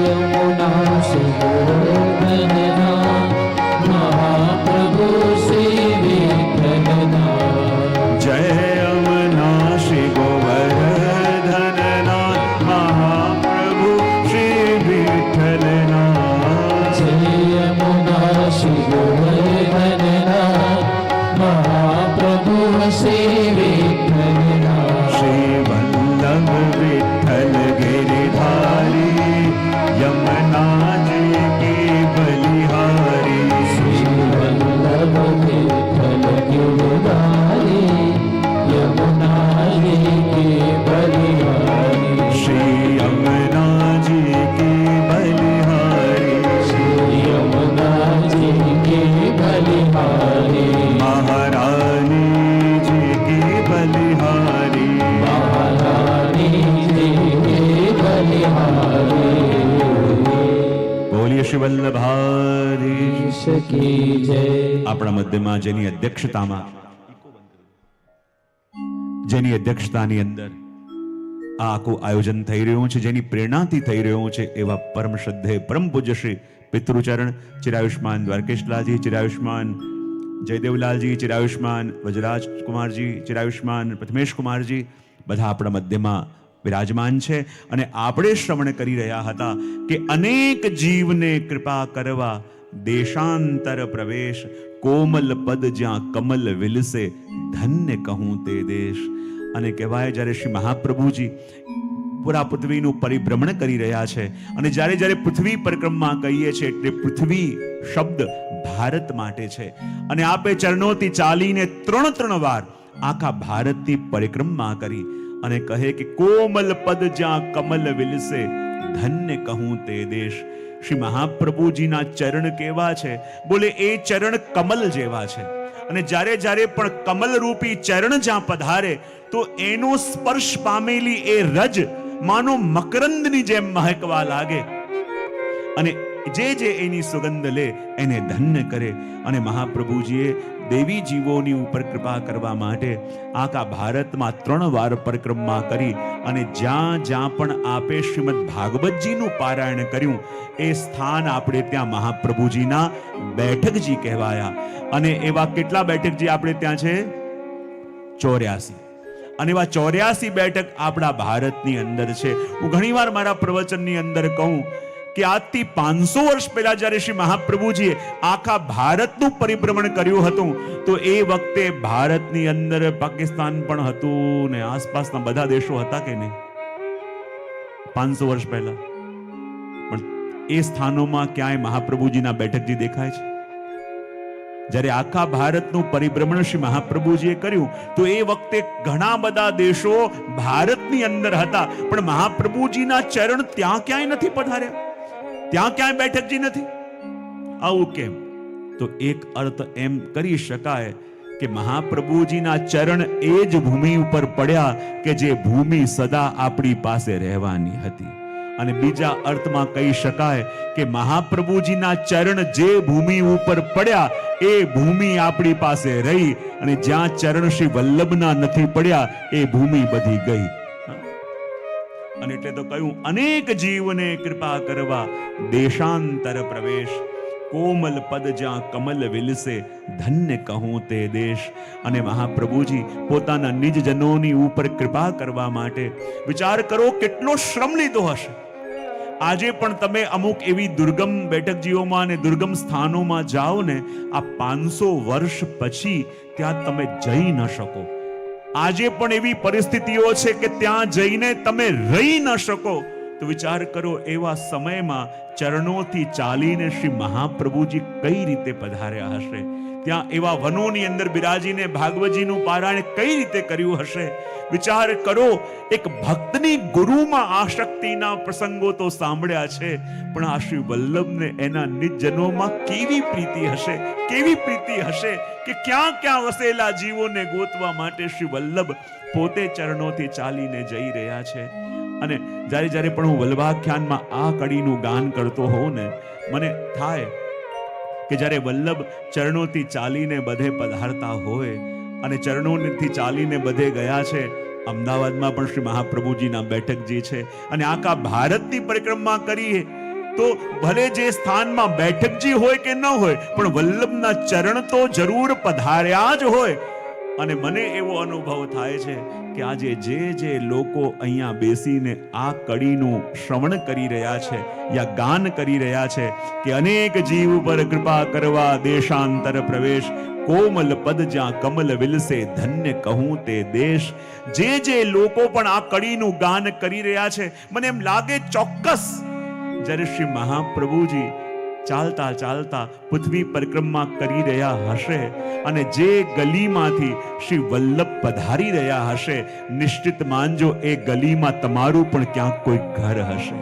यमुना श्री गोवर्धननाथ महाप्रभु श्री विठलनाथ जय यमुना श्री गोवर्धननाथ महाप्रभु श्री विठलनाथ जय यमुना श्री गोवर्धननाथ महाप्रभु श्री विठलनाथ श्री वल्लभ विठल गिरधारी यमुना जी की बलिहारी श्री वल्लभ विठल गिरधारी यमुना जी की बलिहारी श्री यमुना जी की बलिहारी श्री यमुना जी की बलिहारी महारानी जी की बलिहारी महारानी जी की बलिहारी બોલીએ શ્રી વલ્લભાધીશ की जय આપણા મધ્યમાં જેની અધ્યક્ષતાની અંદર આ આખું આયોજન થઈ રહ્યું છે, જેની પ્રેરણાથી થઈ રહ્યું છે, એવા પરમ શ્રદ્ધેય પરમ પૂજ્ય શ્રી પિતૃચરણ ચિરાયુષ્માન દ્વારકેશલાલજી, ચિરાયુષ્માન જયદેવલાલજી, ચિરાયુષ્માન વજરાજ કુમારજી, ચિરાયુષ્માન પ્રથમેશ કુમારજી બધા આપણા મધ્યમાં વિરાજમાન છે. અને આપણે શ્રવણ કરી રહ્યા હતા કે અનેક જીવને કૃપા કરવા દેશાંતર પ્રવેશ, કોમલ પદ જ્યાં કમલ વિલસે, ધન્ય કહું તે દેશ. અને કહેવાય જ્યારે શ્રી મહાપ્રભુજી પૂરા પૃથ્વીનું પરિભ્રમણ કરી રહ્યા છે અને જ્યારે જ્યારે પૃથ્વી પરિક્રમા કહીએ છીએ એટલે પૃથ્વી શબ્દ ભારત માટે છે. અને આપે ચરણોથી ચાલીને ત્રણ વાર આખા ભારતની પરિક્રમા કરી અને કહે કે કોમલ પદ જ્યાં કમલ વિલસે, ધન્ય કહું તે દેશ. શ્રી મહાપ્રભુજીના ચરણ કેવા છે? બોલે એ ચરણ કમલ જેવા છે. અને જ્યારે જ્યારે પણ કમલ રૂપી ચરણ જ્યાં પધારે તો એનો સ્પર્શ પામેલી એ રજ માનો મકરંદની જેમ મહેકવા લાગે અને જે એની સુગંધ લે એને ધન્ય કરે. અને મહાપ્રભુજીએ દેવી જીવોની ઉપર કૃપા કરવા માટે આખા ભારતમાં 3 વાર પરિક્રમા કરી અને જ્યાં જ્યાં પણ આપે શ્રીમદ ભાગવતજીનું પારાયણ કર્યું એ સ્થાન આપણે ત્યાં મહાપ્રભુજીના બેઠકજી કહેવાયા. અને એવા કેટલા બેઠકજી આપણે ત્યાં છે? 84. અને એવા 84 બેઠક આપણા ભારતની અંદર છે. હું ઘણીવાર મારા પ્રવચનની અંદર કહું કે આજથી 500 વર્ષ પહેલા જ્યારે શ્રી મહાપ્રભુજીએ આખા ભારતનું પરિભ્રમણ કર્યું હતું તો એ વખતે ભારતની અંદર પાકિસ્તાન પણ હતું ને આસપાસના બધા દેશો હતા કે નહીં? 500 વર્ષ પહેલા પણ એ સ્થાનોમાં ક્યાંય મહાપ્રભુજીના બેઠકજી દેખાય છે? જ્યારે આખા ભારતનું પરિભ્રમણ શ્રી મહાપ્રભુજીએ કર્યું તો એ વખતે ઘણા બધા દેશો ભારતની અંદર હતા પણ મહાપ્રભુજીના ચરણ ત્યાં ક્યાંય નથી પધાર્યા, ત્યાં ક્યાંય બેઠકજી નથી. આવું કેમ? તો એક અર્થ એમ કરી શકાય કે મહાપ્રભુજીના ચરણ એ જ ભૂમિ ઉપર પડ્યા કે જે ભૂમિ સદા આપણી પાસે રહેવાની હતી. અને બીજા અર્થમાં કહી શકાય કે મહાપ્રભુજીના ચરણ જે ભૂમિ ઉપર પડ્યા એ ભૂમિ આપણી પાસે રહી અને જ્યાં ચરણ શ્રી વલ્લભના નથી પડ્યા એ ભૂમિ બધી ગઈ. અને એટલે તો કહ્યું અનેક જીવને કૃપા કરવા દેશાંતર પ્રવેશ, કોમલ પદ જ્યાં કમલ વિલસે, ધન્ય કહું તે દેશ. અને મહાપ્રભુજી પોતાના નિજ જનોની ઉપર કૃપા કરવા માટે વિચાર કરો કેટલો શ્રમ લીધો હશે. આજે પણ તમે અમુક એવી દુર્ગમ બેઠકજીઓમાં અને દુર્ગમ સ્થાનોમાં જાઓ ને આ 500 વર્ષ પછી ત્યાં તમે જઈ ન શકો. આજે પણ એવી પરિસ્થિતિઓ છે કે ત્યાં જઈને તમે રહી ન શકો. તો વિચાર કરો એવા સમયમાં ચરણોથી ચાલીને શ્રી મહાપ્રભુજી કઈ રીતે પધાર્યા હશે, ત્યાં એવા વનોની અંદર બિરાજીને ભાગવતજીનું પારાયણ કઈ રીતે કર્યું હશે? વિચાર કરો. એક ભક્તની ગુરુમાં આસક્તિના પ્રસંગો તો સાંભળ્યા છે, પણ આ શ્રી વલ્લભને એના નિજજનોમાં કેવી પ્રીતિ હશે, કેવી પ્રીતિ હશે કે ક્યાં ક્યાં વસેલા જીવોને ગોતવા માટે શ્રી વલ્લભ પોતે ચરણોથી ચાલીને જઈ રહ્યા છે. અને જ્યારે જ્યારે પણ હું વલ્લભાખ્યાનમાં આ કડીનું ગાન કરતો હોઉં ને, મને થાય કે જ્યારે વલ્લભ ચરણોથી ચાલીને બધે પધારતા હોય અને ચરણોથી ચાલીને બધે ગયા છે. અમદાવાદમાં પણ શ્રી મહાપ્રભુજીના બેઠકજી છે અને આખા ભારતની પરિક્રમા કરીએ તો ભલે જે સ્થાનમાં બેઠકજી હોય કે ન હોય, પણ વલ્લભના ચરણ તો જરૂર પધાર્યા જ હોય. અને મને એવો અનુભવ થાય છે કે આજે જે લોકો અહીંયા બેસીને આ કડીનું શ્રવણ કરી રહ્યા છે યા ગાન કરી રહ્યા છે કે અનેક જીવ પર કૃપા કરવા દેશાંતર પ્રવેશ, કોમલ પદ જ્યાં કમલ વિલસે ધન્ય કહું તે દેશ. જે લોકો પણ આ કડીનું ગાન કરી રહ્યા છે, મને એમ લાગે ચોક્કસ જ્યારે શ્રી મહાપ્રભુજી ચાલતા ચાલતા પૃથ્વી પરિક્રમા કરી રહ્યા હશે અને જે ગલીમાંથી શ્રી વલ્લભ પધારી રહ્યા હશે, નિશ્ચિત માનજો એ ગલીમાં તમારું પણ ક્યાંક કોઈ ઘર હશે.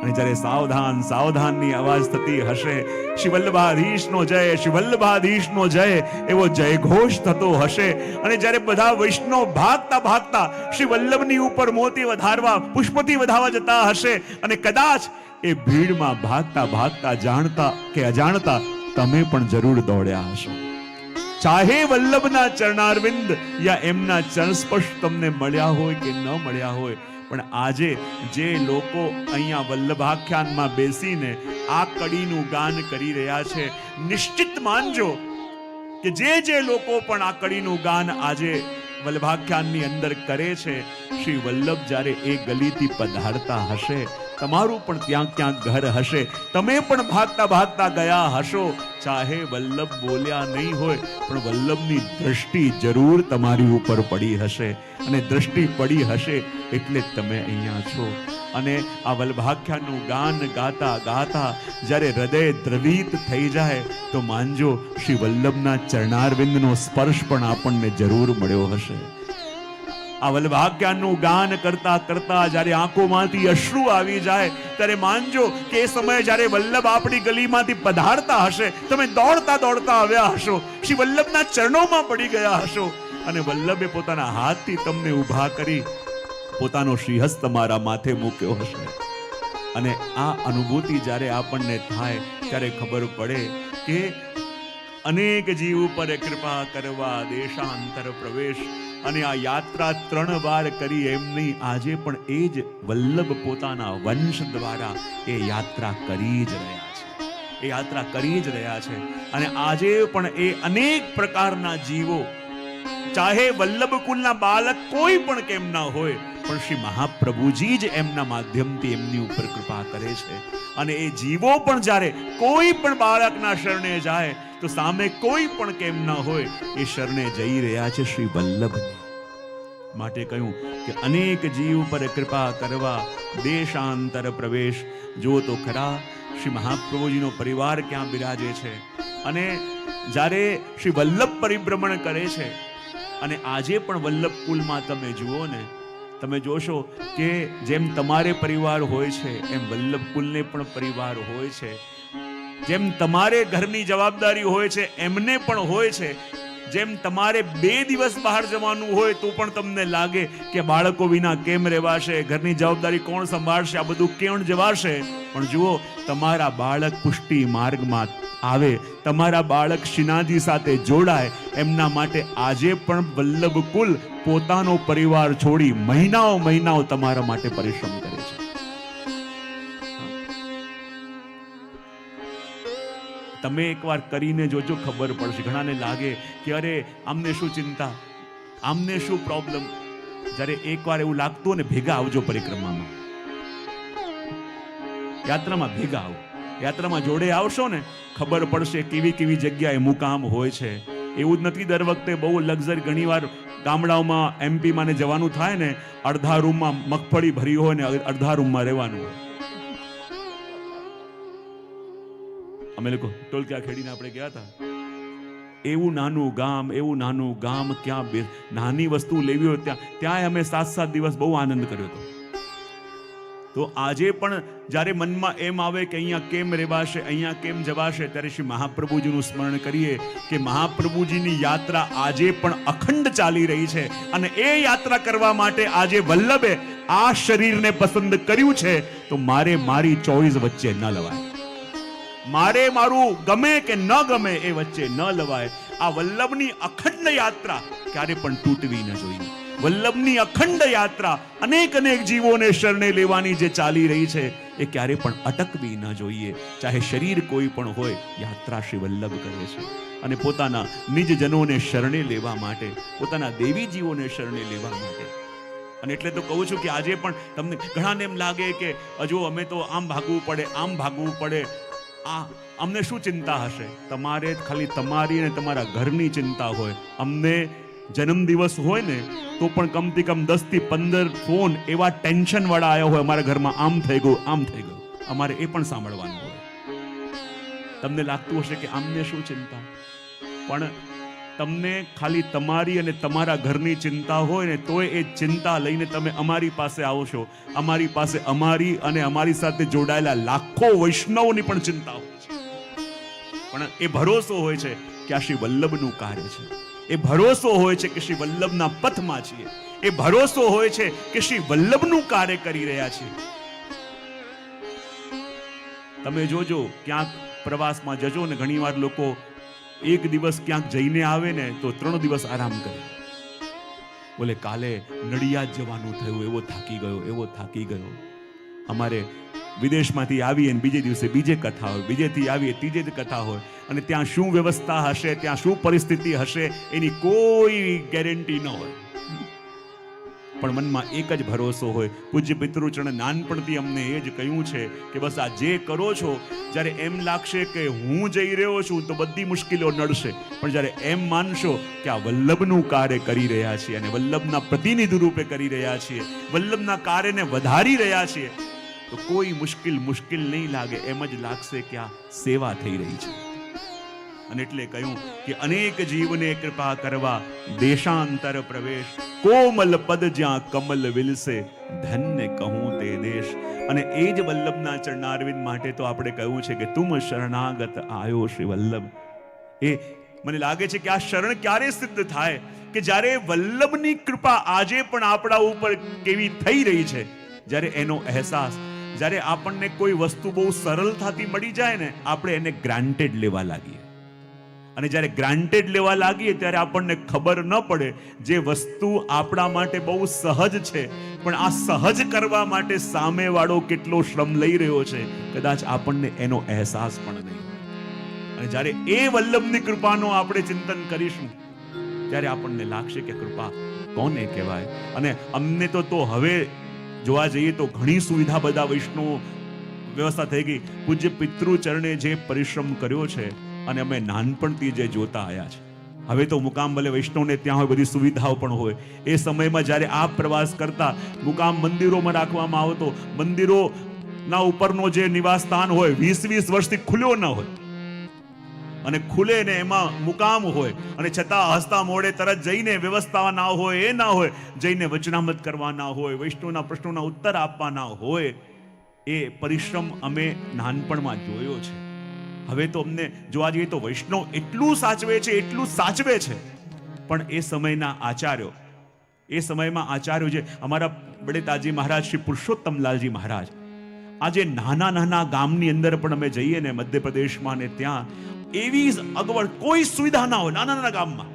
અને જ્યારે સાવધાન સાવધાનની અવાજ થતી હશે, શ્રી વલ્લભાધીશનો જય, શ્રી વલ્લભાધીશનો જય એવો જયઘોષ થતો હશે. અને જ્યારે બધા વૈષ્ણવ ભાગતા ભાગતા શ્રી વલ્લભની ઉપર મોતી વધારવા, પુષ્પથી વધારવા જતા હશે અને કદાચ એ ભીડમાં ભાગતા ભાગતા જાણતા કે અજાણતા તમે પણ જરૂર દોડ્યા હશો. ચાહે વલ્લભના ચરણારવિંદ યા એમના ચરણ સ્પર્શ તમને મળ્યા હોય કે ન મળ્યા હોય, પણ આજે જે લોકો અહીંયા વલ્લભાખ્યાનમાં બેસીને આ કડીનું ગાન કરી રહ્યા છે, નિશ્ચિત માનજો કે જે લોકો પણ આ કડીનું ગાન આજે વલ્લભાખ્યાનની અંદર કરે છે, શ્રી વલ્લભ જ્યારે એ ગલીથી પધારતા હશે, તમારું પણ ત્યાં ક્યાંક ઘર હશે. તમે પણ ભાગતા ભાગતા ગયા હશો. ચાહે વલ્લભ બોલ્યા નહીં હોય, પણ વલ્લભની દ્રષ્ટિ જરૂર તમારી ઉપર પડી હશે અને દ્રષ્ટિ પડી હશે એટલે તમે અહીંયા છો. અને આ વલ્લભાખ્યાનનું ગાન ગાતા ગાતા જ્યારે હૃદય દ્રવિત થઈ જાય તો માનજો શ્રી વલ્લભના ચરણારવિંદનો સ્પર્શ પણ આપણને જરૂર મળ્યો હશે. આ વલ્લભાખ્યાનનું ગાન કરતા કરતા જ્યારે આંખોમાંથી અશ્રુ આવી જાય ત્યારે માનજો કે એ સમયે જ્યારે વલ્લભ આપણી ગલીમાંથી પધારતા હશે, તમે દોડતા દોડતા આવ્યા હશો, શ્રી વલ્લભના ચરણોમાં પડી ગયા હશો અને વલ્લભે પોતાના હાથથી તમને ઊભા કરી પોતાનો શ્રીહસ્ત તમારા માથે મૂક્યો હશે. અને આ અનુભૂતિ જ્યારે આપણને થાય ત્યારે ખબર પડે કે અનેક જીવ પર કૃપા કરવા દેશાંતર પ્રવેશ. અને આ યાત્રા 3 વાર કરી એમ નહીં, આજે પણ એ જ વલ્લભ પોતાના વંશ દ્વારા એ યાત્રા કરી જ રહ્યા છે, એ યાત્રા કરી જ રહ્યા છે. અને આજે પણ એ અનેક પ્રકારના જીવો, ચાહે વલ્લભ કુલના બાળક કોઈ પણ કેમ ના હોય, પણ શ્રી મહાપ્રભુજી જ એમના માધ્યમથી એમની ઉપર કૃપા કરે છે. અને એ જીવો પણ જ્યારે કોઈ પણ બાળકના શરણે જાય તો સામે કોઈ પણ કેમ ના હોય, એ શરણે જઈ રહ્યા છે શ્રી વલ્લભને. માટે કહ્યું કે અનેક જીવ પર કૃપા કરવા દેશાંતર પ્રવેશ. જો તો ખરા શ્રી મહાપ્રભુજીનો પરિવાર ક્યાં બિરાજે છે. અને જ્યારે શ્રી વલ્લભ પરિભ્રમણ કરે છે અને આજે પણ વલ્લભ કુલમાં તમે જુઓ ને, તમે જોશો કે જેમ તમારે પરિવાર હોય છે એમ વલ્લભ કુલને પણ પરિવાર હોય છે. જેમ તમારે ઘરની જવાબદારી હોય છે એમને પણ હોય છે. જેમ તમારે 2 દિવસ બહાર જવાનું હોય તો પણ તમને લાગે કે બાળકો વિના કેમ રહેવાશે, ઘરની જવાબદારી કોણ સંભાળશે, આ બધું કેમ જવાશે. પણ જુઓ, તમારા બાળક પુષ્ટિ માર્ગમાં આવે, તમારા બાળક શ્રીનાથજી સાથે જોડાય, એમના માટે આજે પણ વલ્લભ કુલ પોતાનો પરિવાર છોડી મહિનાઓ તમારા માટે પરિશ્રમ કરે છે. તમે એકવાર કરીને જોજો, ખબર પડશે. ઘણાને લાગે કે અરે આમને શું ચિંતા, આમને શું પ્રોબ્લેમ. જ્યારે એકવાર એવું લાગતું ને, ભેગા આવજો પરિક્રમામાં, યાત્રામાં ભેગા આવો. યાત્રામાં જોડે આવશો ને, ખબર પડશે કેવી કેવી જગ્યાએ મુકામ હોય છે. એવું જ નથી દર વખતે બહુ લક્ઝરી. ઘણીવાર ગામડાઓમાં એમપીમાં ને જવાનું થાય ને, અડધા રૂમમાં મગફળી ભરી હોય ને અડધા રૂમમાં રહેવાનું હોય. અમે લોકો ટોલકા ખેડીને આપણે ગયા હતા, એવું નાનું ગામ ક્યાં નાની વસ્તુ લેવી હોય ત્યાં અમે 7 દિવસ બહુ આનંદ કર્યો હતો. તો આજે પણ જ્યારે મનમાં એમ આવે કે અહીંયા કેમ રહેવાશે, અહીંયા કેમ જવાશે, ત્યારે શ્રી મહાપ્રભુજીનું સ્મરણ કરીએ કે મહાપ્રભુજીની યાત્રા આજે પણ અખંડ ચાલી રહી છે, અને એ યાત્રા કરવા માટે આજે વલ્લભે આ શરીરને પસંદ કર્યું છે. તો મારે મારી ચોઈસ વચ્ચે ન લવાય, મારે મારું ગમે કે ન ગમે એ વચ્ચે ન લવાય. આ વલ્લભની અખંડ યાત્રા ક્યારે પણ તૂટવી ન જોઈએ. વલ્લભની અખંડ યાત્રા અનેક જીવોને શરણે લેવાની જે ચાલી રહી છે એ ક્યારે પણ અટકવી ન જોઈએ. ચાહે શરીર કોઈ પણ હોય, યાત્રા શ્રી વલ્લભ કરે છે, અને પોતાના નિજજનોને શરણે લેવા માટે, પોતાના દેવી જીવોને શરણે લેવા માટે. અને એટલે તો કહું છું કે આજે પણ તમને ઘણાને એમ લાગે કે હજુ અમે તો આમ ભાગવું પડે, આમ ભાગવું પડે, અમને શું ચિંતા હશે? તમારે ખાલી તમારી અને તમારા ઘરની ચિંતા હોય. અમને જન્મદિવસ હોય ને તો પણ કમથી કમ 10 થી 15 ફોન એવા ટેન્શન વાળા આવ્યા હોય, અમારા ઘરમાં આમ થઈ ગયું, આમ થઈ ગયું, અમારે એ પણ સાંભળવાનું હોય. તમને લાગતું હશે કે આમને શું ચિંતા, પણ તમને ખાલી તમારી અને તમારા ઘરની ચિંતા હોય ને તોય એ ચિંતા લઈને તમે અમારી પાસે આવો છો. અમારી પાસે અમારી અને અમારી સાથે જોડાયેલા લાખો વૈષ્ણવોની પણ ચિંતા હોય છે, પણ એ ભરોસો હોય છે કે આ શ્રી વલ્લભનું કાર્ય છે. એ ભરોસો હોય છે કે શ્રી વલ્લભના પથમાં છીએ. એ ભરોસો હોય છે કે શ્રી વલ્લભનું કાર્ય કરી રહ્યા છીએ. તમે જોજો, ક્યાંક પ્રવાસમાં જજો ને ઘણીવાર લોકો એક દિવસ ક્યાંક જઈને આવે ને તો 3 દિવસ આરામ કરે. બોલે કાલે નડિયાદ જવાનું થયું, એવો થાકી ગયો. અમારે વિદેશમાંથી આવીએ બીજે દિવસે બીજે કથા હોય, બીજેથી આવીએ ત્રીજે કથા હોય, અને ત્યાં શું વ્યવસ્થા હશે, ત્યાં શું પરિસ્થિતિ હશે એની કોઈ ગેરંટી ન હોય. પણ મનમાં એક જ ભરોસો હોય. પૂજ્ય પિતૃચરણ નાનપણથી અમને એ જ કહ્યું છે કે બસ આ જે કરો છો, જ્યારે એમ લાગશે કે હું જઈ રહ્યો છું તો બધી મુશ્કેલીઓ નડશે, પણ જ્યારે એમ માનશો કે આ વલ્લભનું કાર્ય કરી રહ્યા છીએ અને વલ્લભના પ્રતિનિધિ રૂપે કરી રહ્યા છીએ, વલ્લભના કાર્યને વધારી રહ્યા છીએ, તો કોઈ મુશ્કેલ નહીં લાગે. એમ જ લાગશે કે આ સેવા થઈ રહી છે. અને એટલે કહ્યું કે અનેક જીવને કૃપા કરવા દેશાંતર પ્રવેશ, કોમલ પદ જ્યાં કમલ વિલસે, ધન્ય કહું તે દેશ. અને એ જ વલ્લભના ચરણારવિંદ માટે તો આપણે કહ્યું છે કે તુમ શરણાગત આયો શ્રી વલ્લભ. એ મને લાગે છે કે આ શરણ ક્યારે સિદ્ધ થાય કે જ્યારે વલ્લભની કૃપા આજે પણ આપણા ઉપર કેવી થઈ રહી છે, જ્યારે એનો અહેસાસ, જ્યારે આપણને કોઈ વસ્તુ બહુ સરળતાથી મળી જાય ને, આપણે એને ગ્રાન્ટેડ લેવા લાગીએ. અને જ્યારે ગ્રાન્ટેડ લેવા લાગીએ ત્યારે આપણને ખબર ન પડે જે વસ્તુ આપણા માટે બહુ સહજ છે, પણ આ સહજ કરવા માટે સામેવાળો કેટલો શ્રમ લઈ રહ્યો છે, કદાચ આપણને એનો અહેસાસ પણ નહીં. અને જ્યારે એ વલ્લભની કૃપાનો આપણે ચિંતન કરીશું ત્યારે આપણને લાગશે કે કૃપા કોને કહેવાય. અને અમને તો હવે જોવા જઈએ તો ઘણી સુવિધા બધા વૈષ્ણવ વ્યવસ્થા થઈ ગઈ. પૂજ્ય પિતૃચરણે જે પરિશ્રમ કર્યો છે અને અમે નાનપણથી જે જોતા આવ્યા છે, હવે તો મુકામ ભલે વૈષ્ણવને ત્યાં હોય, બધી સુવિધાઓ પણ હોય. એ સમયમાં જ્યારે આ પ્રવાસ કરતા મુકામ મંદિરોમાં રાખવામાં આવતો, મંદિરોના ઉપરનો જે નિવાસ સ્થાન હોય 20 વર્ષથી ખુલ્યો ન હોય, અને ખુલે ને એમાં મુકામ હોય, અને છતાં હસતા મોડે તરત જઈને વ્યવસ્થા ના હોય, એ ના હોય, જઈને વચનામત કરવાના હોય, વૈષ્ણવના પ્રશ્નોના ઉત્તર આપવાના હોય. એ પરિશ્રમ અમે નાનપણમાં જોયો છે. હવે તો અમને જોવા જઈએ તો વૈષ્ણવ એટલું સાચવે છે, પણ એ સમયના આચાર્યો, એ સમયમાં આચાર્યો જે અમારા બડે તાજી મહારાજ શ્રી પુરુષોત્તમલાલજી મહારાજ, આજે નાના ગામની અંદર પણ અમે જઈએ ને મધ્યપ્રદેશમાં, ને ત્યાં એવી અગવડ, કોઈ સુવિધા ના હોય નાના ગામમાં,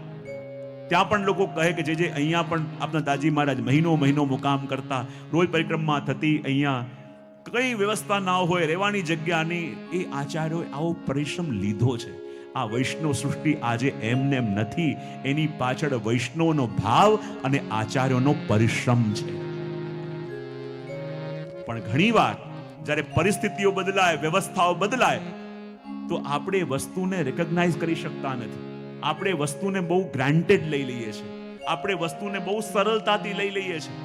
ત્યાં પણ લોકો કહે કે જે અહીંયા પણ આપણા તાજી મહારાજ મહિનો મુકામ કરતા, રોજ પરિક્રમા થતી, અહીંયા કઈ વ્યવસ્થા ના હોય, રહેવાની જગ્યાની. એ આચાર્યોએ આવો પરિશ્રમ લીધો છે. આ વૈષ્ણવ સૃષ્ટિ આજે એમને એમ નથી, એની પાછળ વૈષ્ણવનો ભાવ અને આચાર્યોનો પરિશ્રમ છે. પણ ઘણીવાર જ્યારે પરિસ્થિતિઓ બદલાય, વ્યવસ્થાઓ બદલાય, તો આપણે વસ્તુને રેકગ્નાઇઝ કરી શકતા નથી. આપણે વસ્તુને બહુ ગ્રાન્ટેડ લઈ લઈએ છીએ, આપણે વસ્તુને બહુ સરળતાથી લઈ લઈએ છીએ.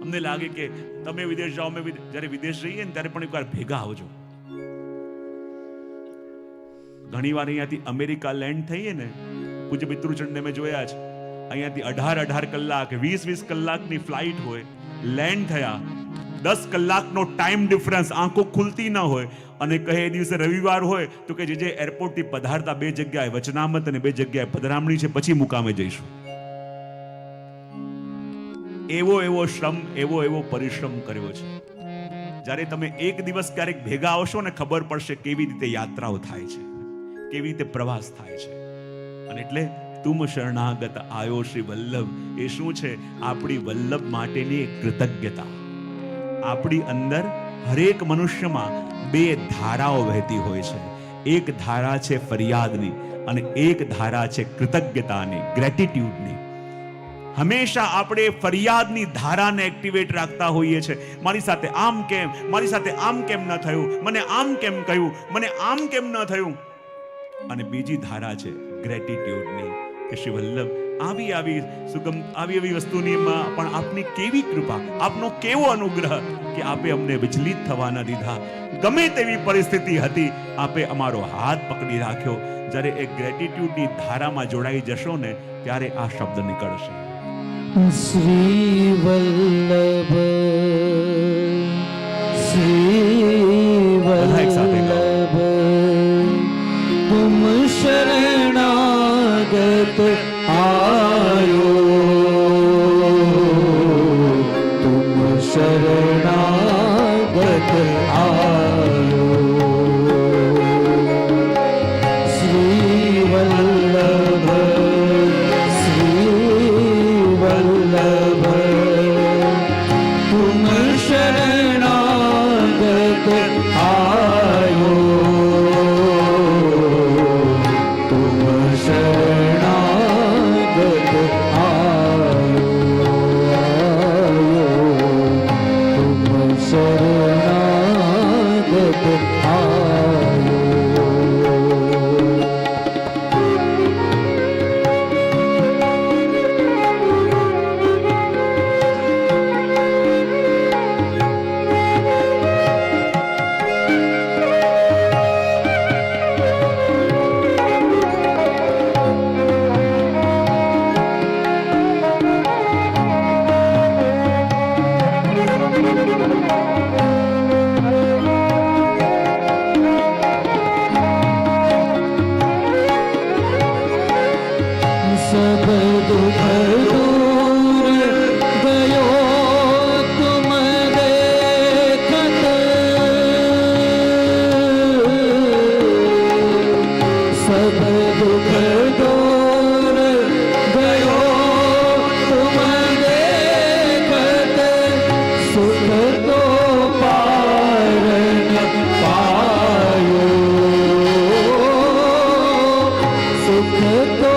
અમને લાગે કે તમે વિદેશ જાઓ, જ્યારે વિદેશ જઈએ ને ત્યારે પણ એકવાર ભેગા આવજો. ઘણીવાર અહીંયાથી અમેરિકા લેન્ડ થઈએ ને, પૂજ્ય પિતૃચંડને મેં જોયા છે, અહીંયાથી 18 કલાક 20 કલાકની ફ્લાઇટ હોય, લેન્ડ થયા 10 કલાકનો ટાઈમ ડિફરન્સ, આંખો ખુલતી ન હોય, અને કહે એ દિવસે રવિવાર હોય તો કે જે એરપોર્ટથી પધારતા 2 જગ્યાએ વચનામત અને 2 જગ્યાએ પધરામણી છે, પછી મુકામે જઈશું. એવો શ્રમ, એવો પરિશ્રમ કર્યો છે. જ્યારે તમે એક દિવસ ક્યારેક ભેગા આવશો ને, ખબર પડશે કેવી રીતે યાત્રાઓ થાય છે, કેવી રીતે પ્રવાસ થાય છે. અને એટલે તુમ શરણાગત આયો શ્રી વલ્લભ, એ શું છે? આપણી વલ્લભ માટેની એક કૃતજ્ઞતા. આપણી અંદર હરેક મનુષ્યમાં 2 ધારાઓ વહેતી હોય છે. એક ધારા છે ફરિયાદની અને એક ધારા છે કૃતજ્ઞતાની, ગ્રેટિટ્યુડની. હંમેશા આપણે ફરિયાદની ધારાને એક્ટિવેટ રાખતા હોઈએ છીએ. મારી સાથે આમ કેમ, મારી સાથે આમ કેમ ન થયું, મને આમ કેમ કહ્યું, મને આમ કેમ ન થયું. અને બીજી ધારા છે ગ્રેટિટ્યુડની, કે શ્રી વલ્લભ આવી સુગમ આવી વસ્તુની પણ આપની કેવી કૃપા, આપનો કેવો અનુગ્રહ કે આપે અમને વિચલિત થવા ન દીધા. ગમે તેવી પરિસ્થિતિ હતી, આપે અમારો હાથ પકડી રાખ્યો. જ્યારે એ ગ્રેટિટ્યુડની ધારામાં જોડાઈ જશો ને, ત્યારે આ શબ્દ નીકળશે, શ્રી વલ્લભ તુમ શરણાગત આયો, તુમ શરણાગત આયો. શ્રી વલ્લભ તુમ શરણાગત આયો, તુમ શરણાગત આયો, તુમ શરણાગત આયો. सब दुख दूर गयो तुम देखत, सब दुख दूर गयो तुम देखत, सुख तो पार न पायो, सुख तो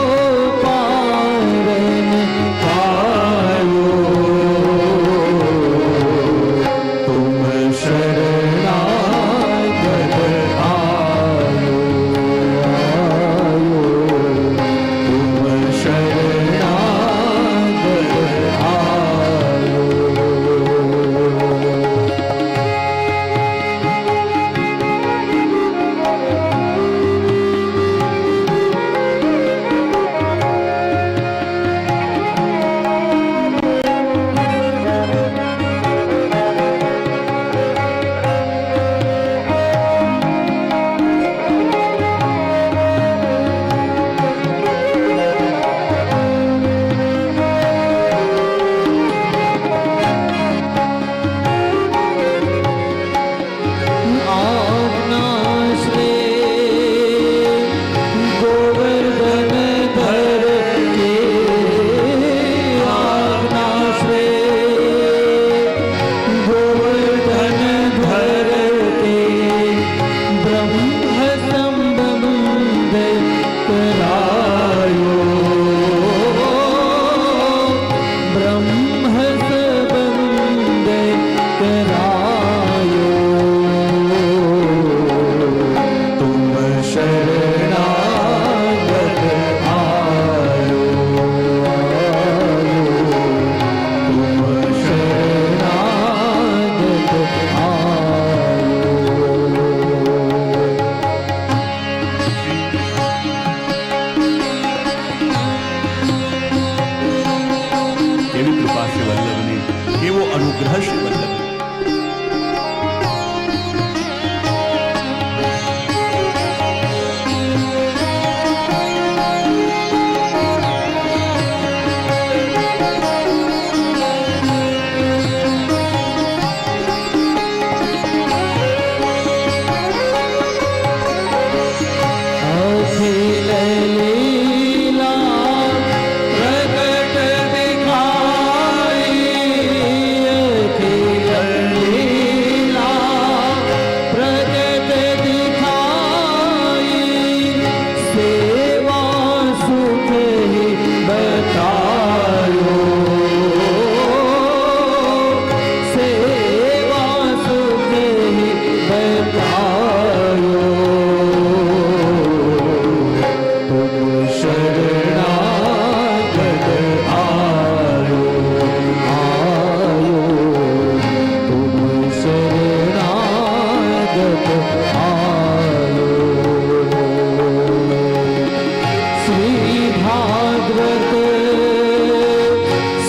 भागवत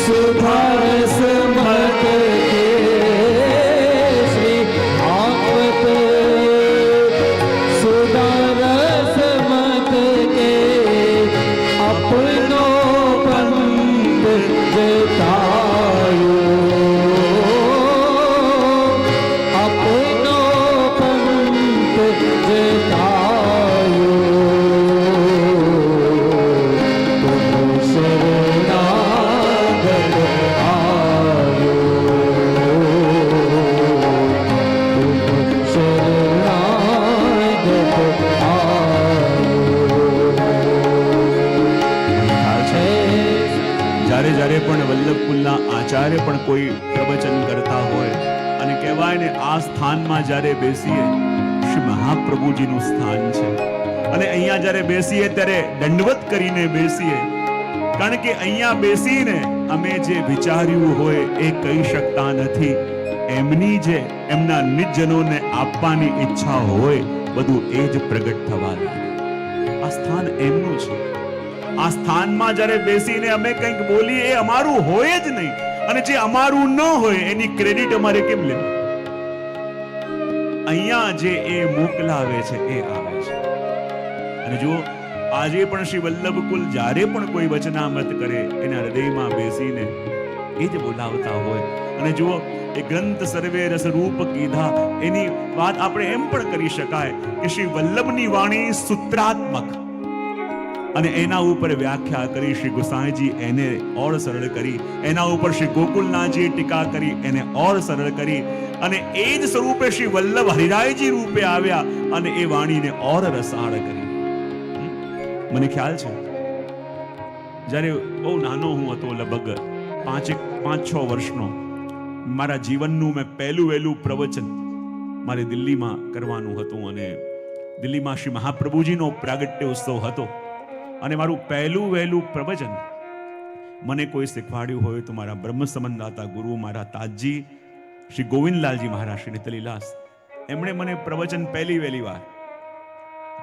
सुधारस मत के श्री भागवत सुधारस मत के अपनो पंथ जतायो अपनो पंथ जतायो तुम शरणागत आयो तुम शरणागत જ્યારે જ્યારે પણ વલ્લભકુલના આચાર્ય પણ કોઈ પ્રવચન કરતા હોય અને કહેવાય ને આ સ્થાનમાં જ્યારે બેસીએ શ્રી મહાપ્રભુજીનું સ્થાન છે અને અહીંયા જ્યારે બેસીએ ત્યારે દંડવત કરીને બેસીએ, કારણ કે અહીંયા બેસીને અમે જે વિચાર્યું હોય એ કહી શકતા નથી. એમની જે એમના નિજજનોને આપવાની ઈચ્છા હોય બધું એ જ પ્રગટ થવા લાગે. આ સ્થાન એમનું છે. આ સ્થાનમાં જ્યારે બેસીને અમે કંઈક બોલીએ એ અમારું હોય જ નહીં, અને જે અમારું ન હોય એની ક્રેડિટ અમારે કેમ લેવી? અહીંયા જે એ મોકલાવે છે એ આવે છે. અને જો આજે પણ શ્રી વલ્લભકુલ જ્યારે પણ કોઈ વચનામૃત કરે એના હૃદયમાં બેસીને એ જ બોલાવતા હોય. અને જુઓ, એ ગ્રંથ સર્વે રસરૂપ કીધા એની વાત આપણે એમ પણ કરી શકાય કે શ્રી વલ્લભની વાણી સૂત્રાત્મક, અને એના ઉપર વ્યાખ્યા કરી શ્રી ગુસાઈજી એને ઓર સરળ કરી, એના ઉપર શ્રી ગોકુલનાથજી ટીકા કરી એને ઓર સરળ કરી, અને એ જ સ્વરૂપે શ્રી વલ્લભ હરિરાયજી રૂપે આવ્યા અને એ વાણીને ઓર રસાળ કરી. મને ખ્યાલ છે જ્યારે બહુ નાનો હું હતો, લગભગ 5-6 વર્ષનો, મારા જીવનનું મેં પહેલું વહેલું પ્રવચન મારે દિલ્હીમાં કરવાનું હતું, અને દિલ્હીમાં શ્રી મહાપ્રભુજીનો પ્રાગટ્ય ઉત્સવ હતો, અને મારું પહેલું વહેલું પ્રવચન મને કોઈ શીખવાડ્યું હોય તો મારા બ્રહ્મ સંબંધાતા ગુરુ મારા તાજજી શ્રી ગોવિંદલાલજી મહારાજ શ્રી નિતલીલાસ, એમણે મને પ્રવચન પહેલી વહેલી વાર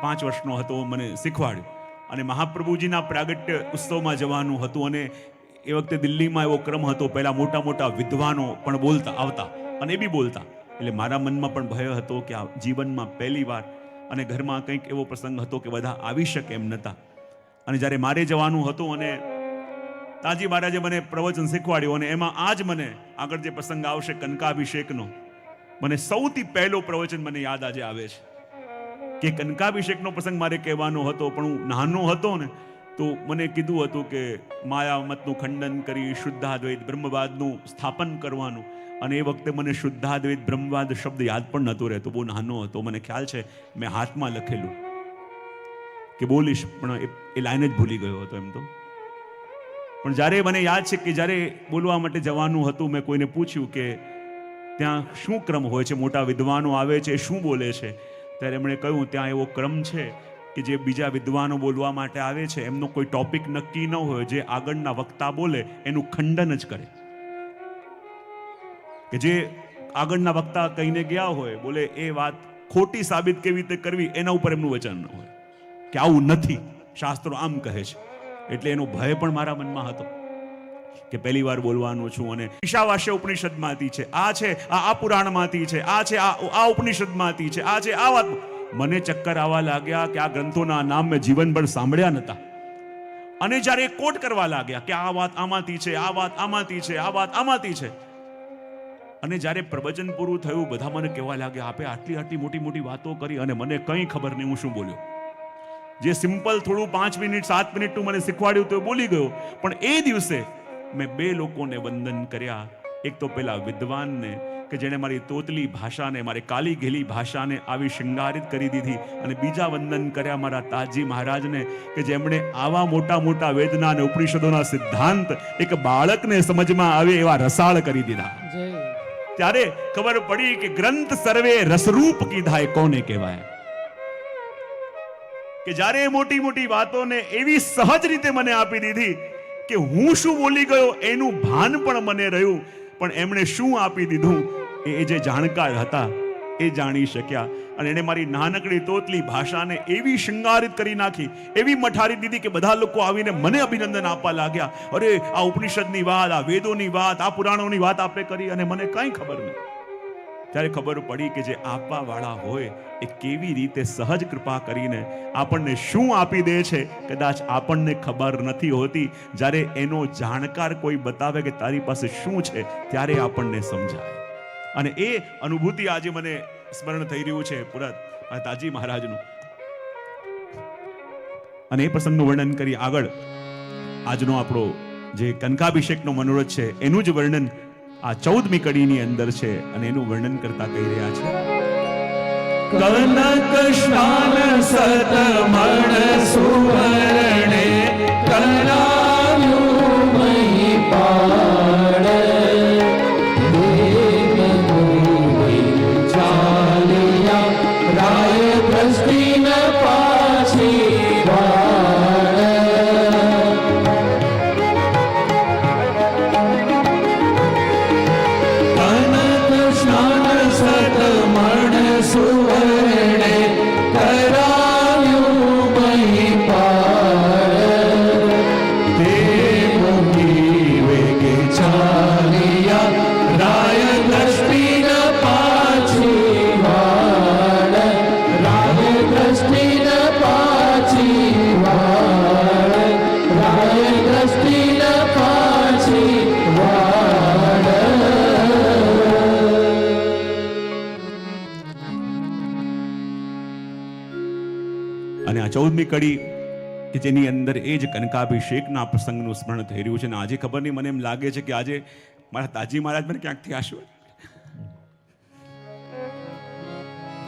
5 વર્ષનો હતો મને શીખવાડ્યું. અને મહાપ્રભુજીના પ્રાગટ્ય ઉત્સવમાં જવાનું હતું, અને એ વખતે દિલ્હીમાં એવો ક્રમ હતો, પહેલા મોટા મોટા વિદ્વાનો પણ બોલતા આવતા અને એ બી બોલતા. એટલે મારા મનમાં પણ ભય હતો કે આ જીવનમાં પહેલી વાર, અને ઘરમાં કંઈક એવો પ્રસંગ હતો કે બધા આવી શકે એમ નહોતા. અને જ્યારે મારે જવાનું હતું અને તાજી મહારાજે મને પ્રવચન શીખવાડ્યું, અને એમાં આજ મને આગળ જે પ્રસંગ આવશે કનકાભિષેકનો, મને સૌથી પહેલો પ્રવચન મને યાદ આજે આવે છે કે કનકાભિષેકનો પ્રસંગ મારે કહેવાનો હતો, પણ હું નાનો હતો ને તો મને કીધું હતું કે માયામતનું ખંડન કરી શુદ્ધાદ્વૈત બ્રહ્મવાદનું સ્થાપન કરવાનું. અને એ વખતે મને શુદ્ધાદ્વૈત બ્રહ્મવાદ શબ્દ યાદ પણ નહોતો રહેતો, બહુ નાનો હતો. મને ખ્યાલ છે મેં હાથમાં લખેલું કે બોલીશ, પણ એ લાઈન જ ભૂલી ગયો હતો એમ તો. પણ જ્યારે મને યાદ છે કે જ્યારે બોલવા માટે જવાનું હતું, મેં કોઈને પૂછ્યું કે ત્યાં શું ક્રમ હોય છે, મોટા વિદ્વાનો આવે છે શું બોલે છે, ત્યારે એમણે કહ્યું ત્યાં એવો ક્રમ છે કે જે બીજા વિદ્વાનો બોલવા માટે આવે છે એમનો કોઈ ટોપિક નક્કી ન હોય, જે આગળના વક્તા બોલે એનું ખંડન જ કરે. કે જે આગળના વક્તા કહીને ગયા હોય બોલે એ વાત ખોટી સાબિત કેવી રીતે કરવી એના ઉપર એમનું વચન ન હોય કે આવું નથી, શાસ્ત્રો આમ કહે છે. એટલે એનો ભય પણ મારા મનમાં હતો કે પહેલી વાર બોલવાનું છું, અને ઈશાવાસ્ય ઉપનિષદમાંથી છે, આ છે આ પુરાણમાંથી છે, આ છે આ ઉપનિષદમાંથી છે, આ છે આ વાત. મને ચક્કર આવવા લાગ્યા કે આ ગ્રંથોના નામ મેં જીવનભર સાંભળ્યા નતા. અને જ્યારે કોટ કરવા લાગ્યા કે આ વાત આમાંથી છે, આ વાત આમાંથી છે, આ વાત આમાંથી છે, અને જ્યારે પ્રવચન પૂરું થયું બધા મને કહેવા લાગ્યા આપે આટલી આટલી મોટી મોટી વાતો કરી અને મને કંઈ ખબર નહીં હું શું બોલ્યો. જે સિમ્પલ થોડું 5 મિનિટ 7 મિનિટનું મને શીખવાડ્યું તો બોલી ગયો. પણ એ દિવસે મેં 2 લોકોને વંદન કર્યા. એક તો પેલા વિદ્વાનને કે જેણે મારી તોતલી ભાષાને, મારી કાલી ઘેલી ભાષાને આવી શૃંગારિત કરી દીધી, અને બીજા વંદન કર્યા મારા તાજી મહારાજને કે જેમણે આવા મોટા મોટા વેદના અને ઉપનિષદોના સિદ્ધાંત એક બાળકને સમજમાં આવે એવા રસાળ કરી દીધા. ત્યારે ખબર પડી કે ગ્રંથ સર્વે રસરૂપ કીધા એ કોને કહેવાય. કે જ્યારે મોટી મોટી વાતોને એવી સહજ રીતે મને આપી દીધી કે હું શું બોલી ગયો એનું ભાન પણ મને રહ્યું, પણ એમણે શું આપી દીધું એ જે જાણકાર હતા એ જાણી શક્યા અને એને મારી નાનકડી તોતલી ભાષાને એવી શૃંગારિત કરી નાખી, એવી મઠારી દીધી કે બધા લોકો આવીને મને અભિનંદન આપવા લાગ્યા. અરે આ ઉપનિષદની વાત, આ વેદોની વાત, આ પુરાણોની વાત આપણે કરી અને મને કાંઈ ખબર નહીં. ત્યારે ખબર પડી કે જે આપવા વાળા હોય એ કેવી રીતે સહજ કૃપા કરીને આપણને શું આપી દે છે, કદાચ આપણને ખબર નથી હોતી. જ્યારે એનો જાણકાર કોઈ બતાવે કે તારી પાસે શું છે, ત્યારે આપણને સમજાય. અને એ અનુભૂતિ આજે મને સ્મરણ થઈ રહ્યું છે પૂરા તાજી મહારાજનું. અને એ પ્રસંગનું વર્ણન કરી આગળ આજનો આપણો જે કનકાભિષેકનો મનોરથ છે એનું જ વર્ણન આ 14મી કડીની અંદર છે અને એનું વર્ણન કરતા કહી રહ્યા છે. કનક સ્નાન સતમણ સુવર્ણે કરાયું મહિપાળ ચાલિયા રાય દ્રષ્ટિ ન પાછી વાળ કનક સ્નાન સતમણ સુવર્ણે કરાયું મહિપાળ દેવકી વેગે ચાલિયા રાય દ્રષ્ટિ ન પાછી વાળ રાય દ્રષ્ટિ ન પાછી વાળ રાય દ્રષ્ટિ ન પાછી વાળ. અને આ 14મી કડી કે જેની અંદર એ જ કનકાભિષેકના પ્રસંગનું સ્મરણ થઈ રહ્યું છે. અને આજે ખબર નહીં, મને એમ લાગે છે કે આજે મારા તાજી મહારાજ મને ક્યાંકથી આશીર્વાદ.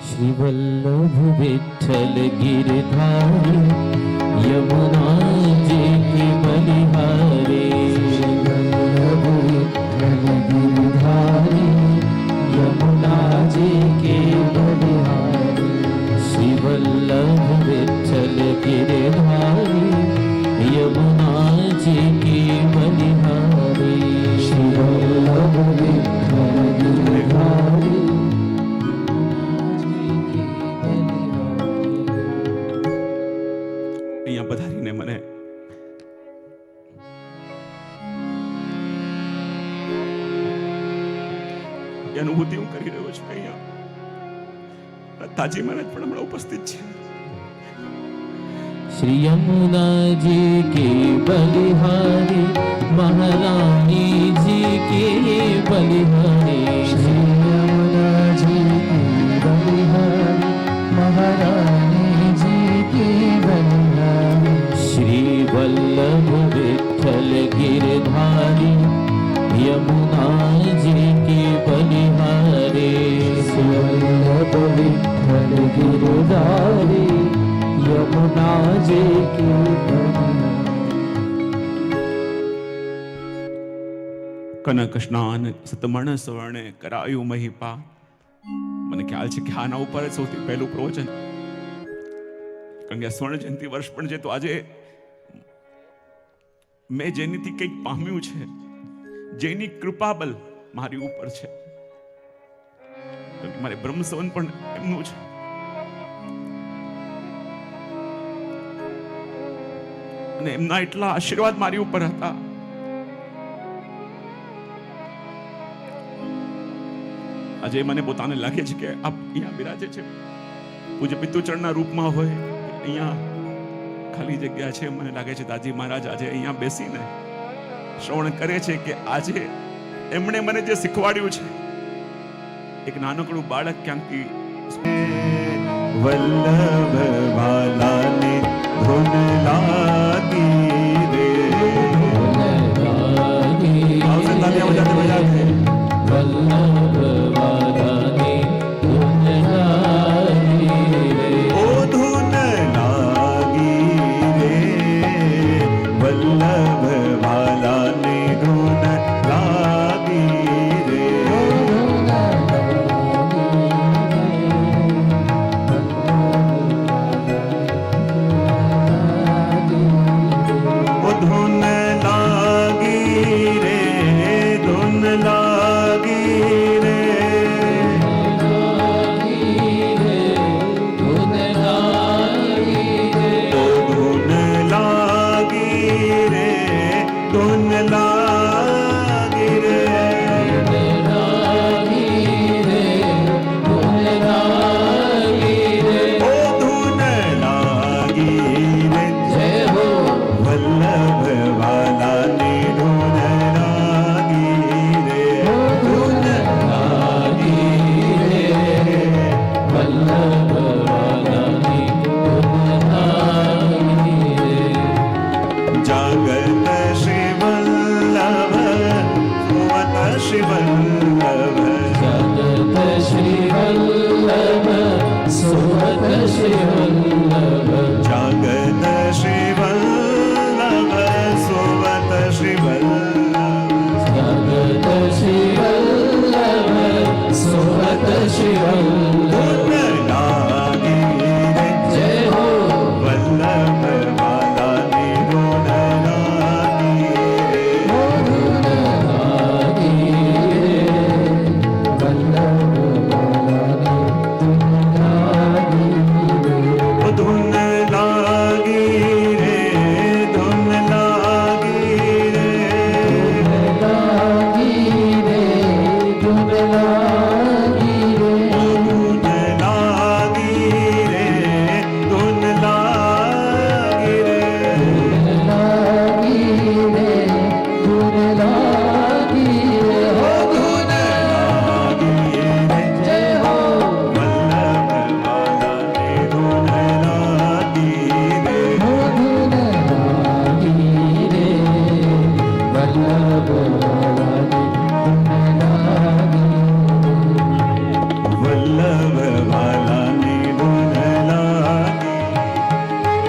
શ્રી વલ્લભ વિઠ્ઠલ ગિરધારી યમુનાજી કી બલિહારી વલ્લભ વિઠ્ઠલ ગિરધારી યમુનાજી કી બલિહારી શ્રી વલ્લભ વિઠ્ઠલ ગિરધારી યમુનાજી કી બલિહારી શ્રી વલ્લભ વિઠ્ઠલ ગિરધારી અહીંયા પધારીને મને એ અનુભૂતિ હું કરી રહ્યો છું. અહીંયા તાજી મહારાજ પણ હમણાં ઉપસ્થિત છે. श्री यमुना जी की बलिहारी महारानी जी की बलिहारी श्री यमुना जी की बलिहारी महारानी जी की बलिहारी श्री वल्लभ विठ्ठल गिरधारी यमुना जी की बलिहारी श्री वल्लभ विठ्ठल गिरधारी यमुना जी की કનક સ્નાન સતમણ સવર્ણે કરાયું મહિપા. મને ખ્યાલ છે કે આના ઉપર જ સૌથી પહેલું પ્રવચન, કારણ કે સ્વર્ણ જયંતિ વર્ષ પણ છે. તો આજે મેં જેનીથી કંઈક પામ્યું છે, જેની કૃપાબલ મારી ઉપર છે, મારે બ્રહ્મસવન પણ એમનું છે. અને એમના એટલા આશીર્વાદ મારી ઉપર હતા. આજે મને પોતાને લાગે છે કે આપ અહીંયા બિરાજે છે, પૂજ્ય પિત્તુચરણના રૂપમાં હોય, અહીંયા ખાલી જગ્યા છે. મને લાગે છે દાજી મહારાજ આજે અહીંયા બેસીને શ્રવણ કરે છે કે આજે એમણે મને જે શીખવાડ્યું છે, એક નાનકડું બાળક ક્યાંકથી वल्लभ वालाने धुन लागी रे આવશે તાલિયા બજાતે બજાતે वल्लभ वालाने धुन लागी रे ઓ ધૂન लागी रे वल्लभ वालाने धुन लागी रे ઓ ધૂન લાગી રે, ધૂન લાગી રે, વલ્લભ